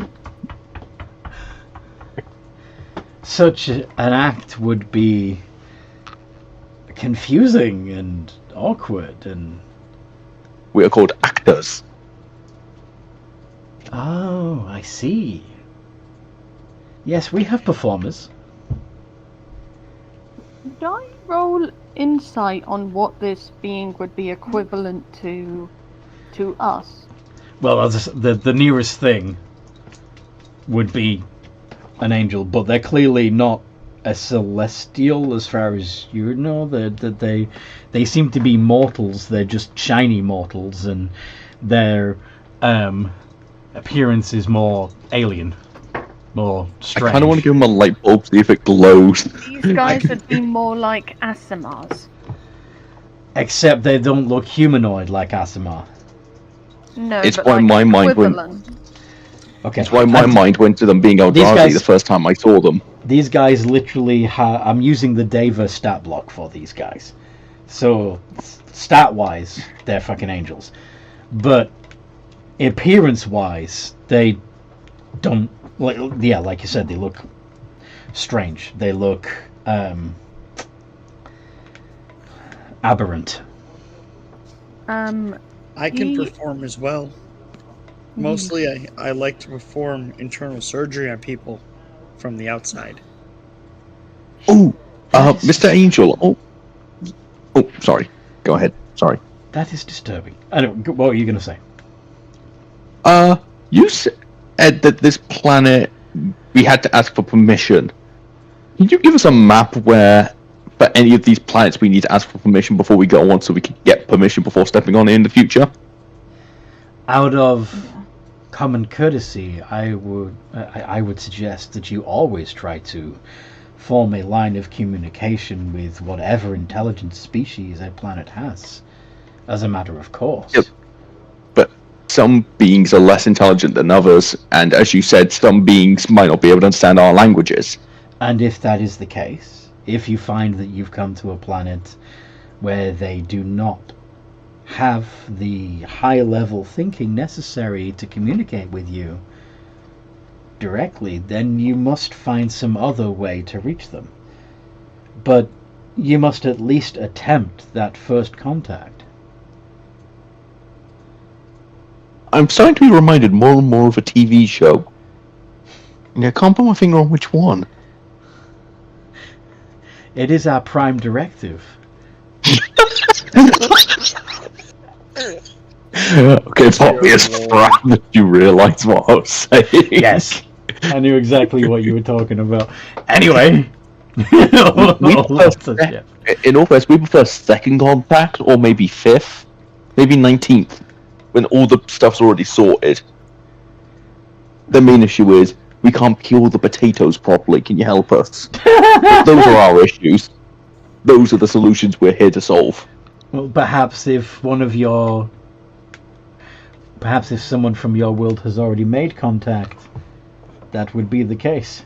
Such an act would be confusing and awkward and... We are called actors. Oh, I see. Yes, we have performers. Could I roll insight on what this being would be equivalent to us? Well, as the nearest thing would be an angel, but they're clearly not a celestial, as far as you know. That they seem to be mortals. They're just shiny mortals, and their appearance is more alien, more strange. I kind of want to give them a light bulb, see if it glows. These guys would be more like Asimars. Except they don't look humanoid like Asimar. No, It's but why like my mind went. equivalent. Okay. That's why my mind went to them being These Eldrazi guys- the first time I saw them. These guys literally I'm using the Deva stat block for these guys. So, stat-wise, they're fucking angels. But, appearance-wise, they don't... like you said, they look strange. They look aberrant. I can perform as well. Mostly, I like to perform internal surgery on people from the outside. Oh, Mr. Angel. Oh, sorry. Go ahead. Sorry. That is disturbing. Anyway, what were you going to say? You said that this planet, we had to ask for permission. Can you give us a map where, for any of these planets, we need to ask for permission before we go on, so we can get permission before stepping on it in the future? Out of common courtesy, I would suggest that you always try to form a line of communication with whatever intelligent species a planet has, as a matter of course. Yep. But some beings are less intelligent than others, and as you said, some beings might not be able to understand our languages. And if that is the case, if you find that you've come to a planet where they do not have the high-level thinking necessary to communicate with you directly, then you must find some other way to reach them. But you must at least attempt that first contact. I'm starting to be reminded more and more of a TV show. And I can't put my finger on which one. It is our prime directive. Okay, it's obvious that you realise what I was saying. Yes. I knew exactly what you were talking about. Anyway. In all fairness, we prefer second contact, or maybe 5th, maybe 19th, when all the stuff's already sorted. The main issue is, we can't peel the potatoes properly. Can you help us? Those are our issues. Those are the solutions we're here to solve. Well, perhaps if someone from your world has already made contact, that would be the case.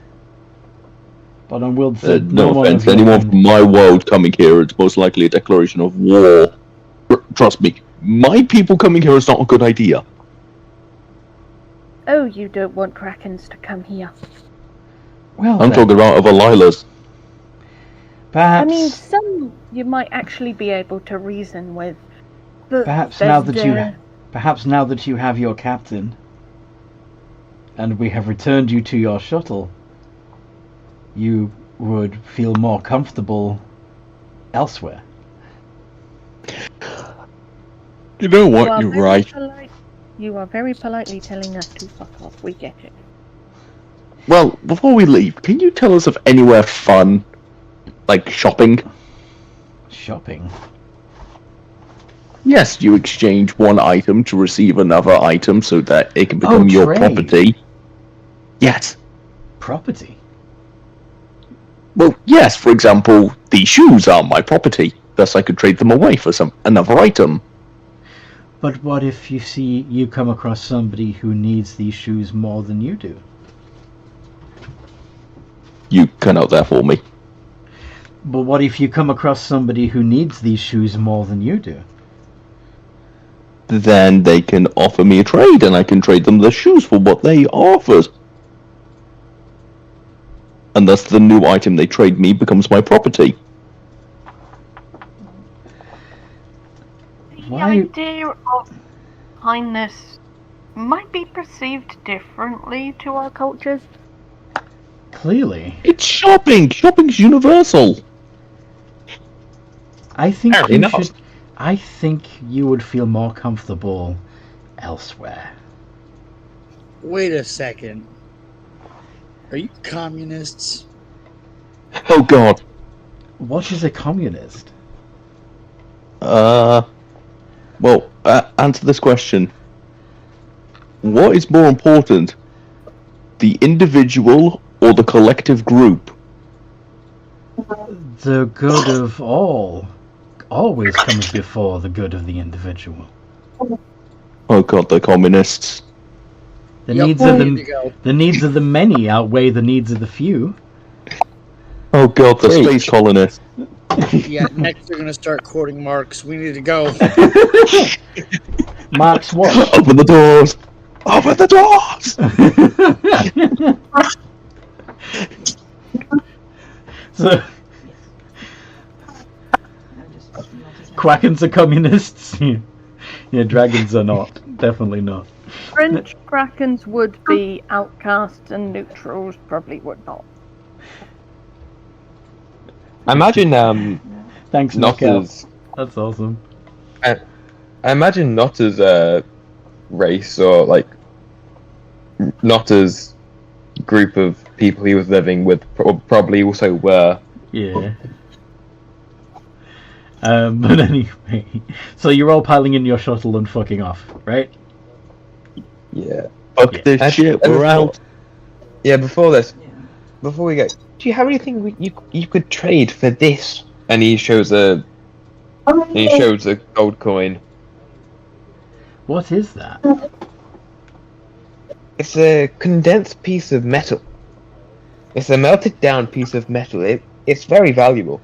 But on world no offense, anyone from my world coming here, it's most likely a declaration of war. Trust me, my people coming here is not a good idea. Oh, you don't want Krakens to come here. Well, I'm talking about other Lilas. Perhaps. I mean, some you might actually be able to reason with. But perhaps now that you have your captain, and we have returned you to your shuttle, you would feel more comfortable elsewhere. You know what? You're right. You are very politely telling us to fuck off. We get it. Well, before we leave, can you tell us of anywhere fun, like shopping? Shopping? Yes, you exchange one item to receive another item so that it can become your trade. property. Yes. Property? Well, yes, for example, the shoes are my property. Thus I could trade them away for another item. But what if you come across somebody who needs these shoes more than you do? You cut out there for me. But what if you come across somebody who needs these shoes more than you do? Then they can offer me a trade, and I can trade them the shoes for what they offered. And thus the new item they trade me becomes my property. The idea of kindness might be perceived differently to our cultures. Clearly. It's shopping! Shopping's universal! I think Apparently you not. should... I think you would feel more comfortable elsewhere. Wait a second. Are you communists? Oh God. What is a communist? Well, answer this question. What is more important, the individual or the collective group? The good of all always comes before the good of the individual. Oh God, the communists. The Yep, needs of there you go. the needs of the many outweigh the needs of the few. Oh God, the Preach. space colonists. Yeah, next they're gonna start quoting Marx. We need to go. Marx what? Open the doors! Open the doors! So, Quackens are communists. Yeah, dragons are not. Definitely not. French Krakens would be outcasts and neutrals probably would not. I imagine Thanks, not Knockout. as That's awesome. I imagine not as a race or like not as group of people he was living with probably also were. Yeah. But anyway, so you're all piling in your shuttle and fucking off, right? Yeah. Fuck Yeah. this shit, we're out. Yeah, before we go, do you have anything you could trade for this? And he shows a gold coin. What is that? It's a condensed piece of metal. It's a melted down piece of metal. It's very valuable.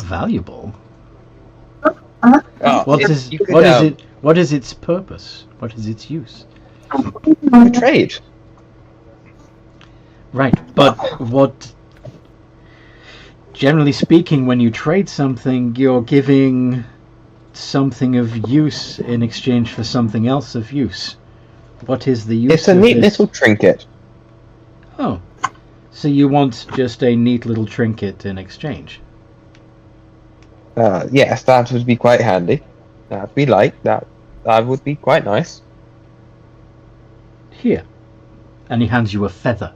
Valuable? Oh, What is it? What is its purpose? What is its use? For trade? Right, but what? Generally speaking, when you trade something, you're giving something of use in exchange for something else of use. What is the use? It's a of neat this? little trinket. Oh, so you want just a neat little trinket in exchange? Yes, that would be quite handy. That'd be that. That would be quite nice. Here, and he hands you a feather.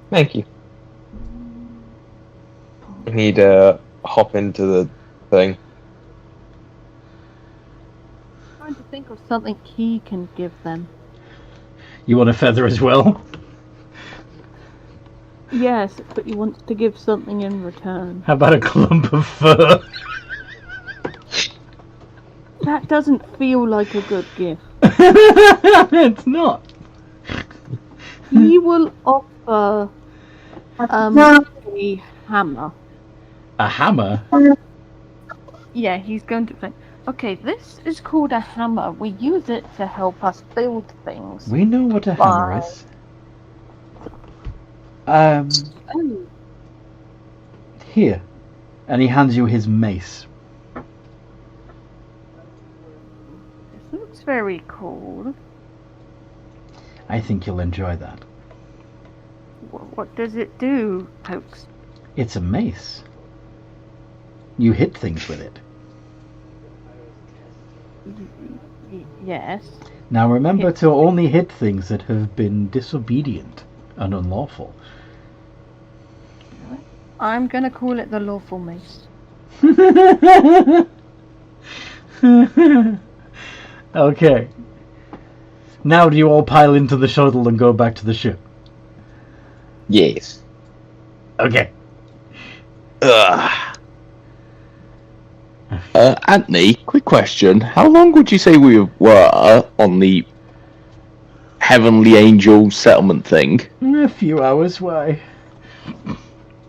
Thank you. I need hop into the thing. Trying to think of something he can give them. You want a feather as well? Yes, but he wants to give something in return. How about a clump of fur? That doesn't feel like a good gift. It's not. He will offer a hammer. A hammer? Yeah, he's going to think, okay, this is called a hammer. We use it to help us build things. We know what a hammer is. Oh, Here. And he hands you his mace. this looks very cool. I think you'll enjoy that. What does it do, Pokes? It's a mace. You hit things with it. Yes. Now remember to only hit things that have been disobedient and unlawful. I'm going to call it the lawful mace. Okay. Now do you all pile into the shuttle and go back to the ship? Yes. Okay. Anthony, quick question. How long would you say we were on the Heavenly Angel settlement thing? A few hours, why?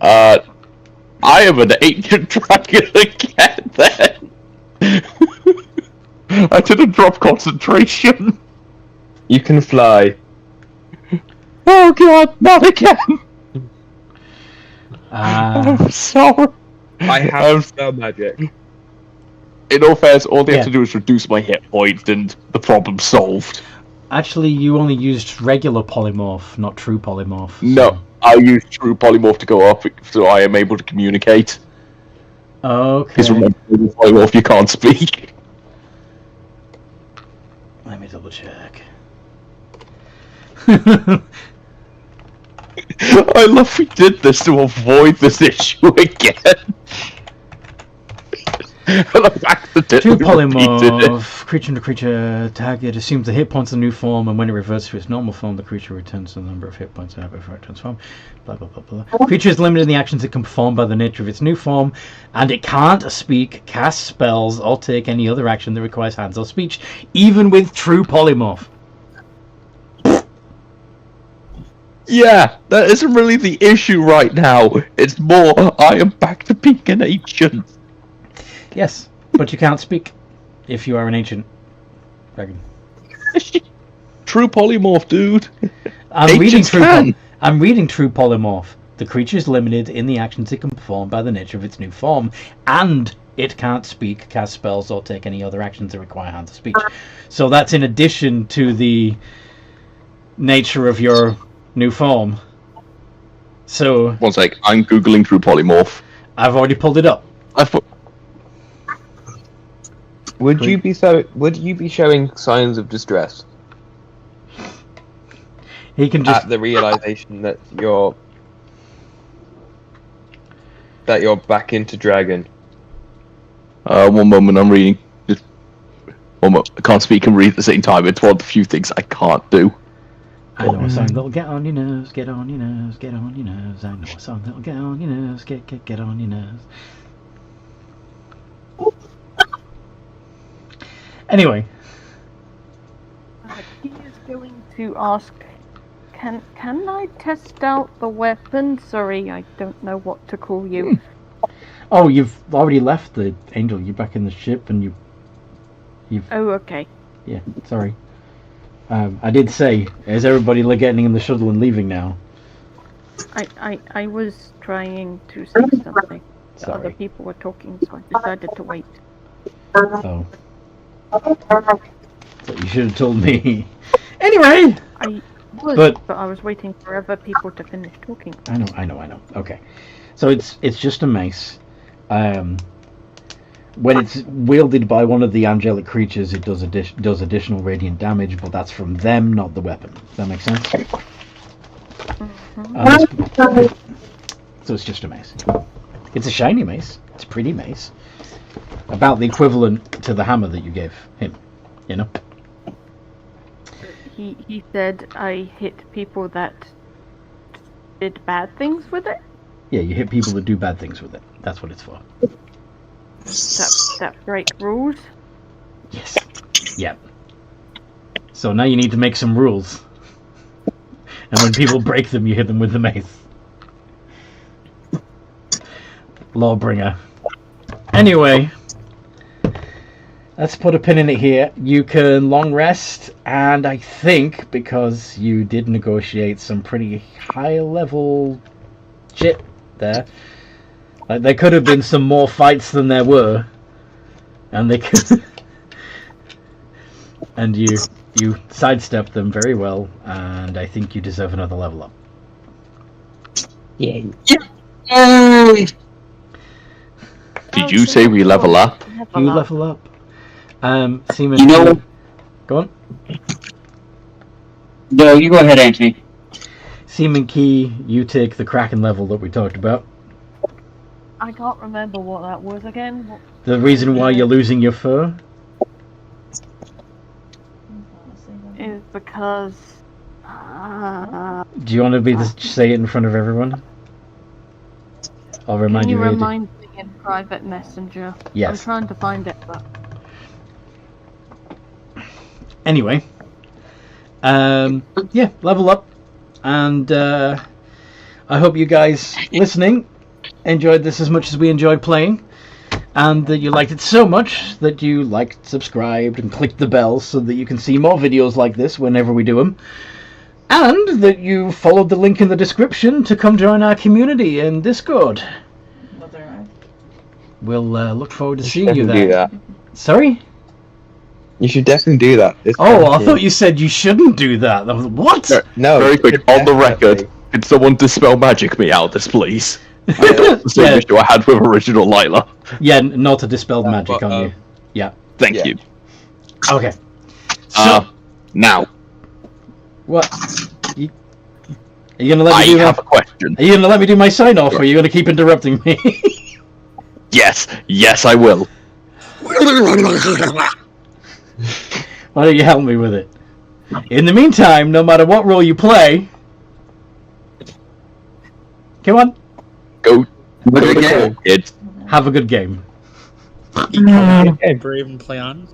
I am an ancient dragon again then. I didn't drop concentration. You can fly. Oh God, not again. I'm sorry. I have spell magic. In all fairness, all they Yeah. have to do is reduce my hit points and the problem's solved. Actually, you only used regular polymorph, not true polymorph. so- No, I use true polymorph to go up, so I am able to communicate. Okay. Because remember, with polymorph you can't speak. Let me double check. I love we did this to avoid this issue again. And I've accidentally Two repeated it. polymorph. Creature to creature target assumes the hit points in the new form, and when it reverts to its normal form, the creature returns to the number of hit points it had before it transformed. Blah blah blah blah. Creature is limited in the actions it can perform by the nature of its new form, and it can't speak, cast spells, or take any other action that requires hands or speech, even with true polymorph. Yeah, that isn't really the issue right now. It's more, I am back to being an ancient. Yes, but you can't speak if you are an ancient dragon. True polymorph, dude. I'm reading Ancients true polymorph. The creature is limited in the actions it can perform by the nature of its new form, and it can't speak, cast spells, or take any other actions that require hands or speech. So that's in addition to the nature of your new form. So One sec, I'm googling true polymorph. I've already pulled it up. Would you be showing signs of distress He can just at the realization that you're back into dragon? One moment, I'm reading. Just one moment. I can't speak and read at the same time. It's one of the few things I can't do. I know a song that'll get on your nerves, get on your nerves, get on your nerves. I know a song that'll get on your nerves, get on your nerves. Anyway, He is going to ask, can I test out the weapon? Sorry, I don't know what to call you. oh, you've already left the Angel. You're back in the ship, and you've. Oh, okay. Yeah, sorry. I did say, is everybody getting in the shuttle and leaving now? I was trying to say something. The other Sorry. people were talking, so I decided to wait. Oh. So you should have told me. Anyway! I was, But- but I was waiting for other people to finish talking. I know. Okay. So it's just a mace. When it's wielded by one of the angelic creatures, it does additional radiant damage, but that's from them, not the weapon. Does that make sense? So it's just a mace. It's a shiny mace. It's a pretty mace. About the equivalent to the hammer that you gave him, you know? He said I hit people that did bad things with it. Yeah, you hit people that do bad things with it. That's what it's for. That break rules. Yes. Yep. So now you need to make some rules. And when people break them, you hit them with the mace. Lawbringer. Anyway, let's put a pin in it here. You can long rest, and I think because you did negotiate some pretty high level shit there, like there could have been some more fights than there were, and they could, and you sidestepped them very well, and I think you deserve another level up. Yay! Did you say we level up? You level up. Seaman, You know- go on. No, you go ahead, Anthony. Seaman Key, you take the Kraken level that we talked about. I can't remember what that was again. The reason why you're losing your fur Is because do you want to say it in front of everyone? I'll remind can you. you where you did. remind me in private messenger? Yes. I'm trying to find it, but Anyway, yeah, level up, and I hope you guys listening enjoyed this as much as we enjoyed playing, and that you liked it so much that you liked, subscribed, and clicked the bell so that you can see more videos like this whenever we do them, and that you followed the link in the description to come join our community in Discord. We'll look forward to seeing you Definitely there. do that. Sorry? You should definitely do that. It's Oh, I definitely- thought you said you shouldn't do that. I was, what? No, Very you quick, should on the definitely. record, could someone dispel magic me out this, please? Yeah. The same Yeah. issue I had with original Lila. Yeah, not a dispelled magic but, on you. Yeah. Thank Yeah. you. Okay. So, Now. what? Are you gonna let I me do have a question. Are you gonna let me do my sign off, or are you gonna keep interrupting me? Yes, I will. Why don't you help me with it? In the meantime, no matter what role you play, come on, Go What to did the I call, get? kids. have a good game. Brave and play on.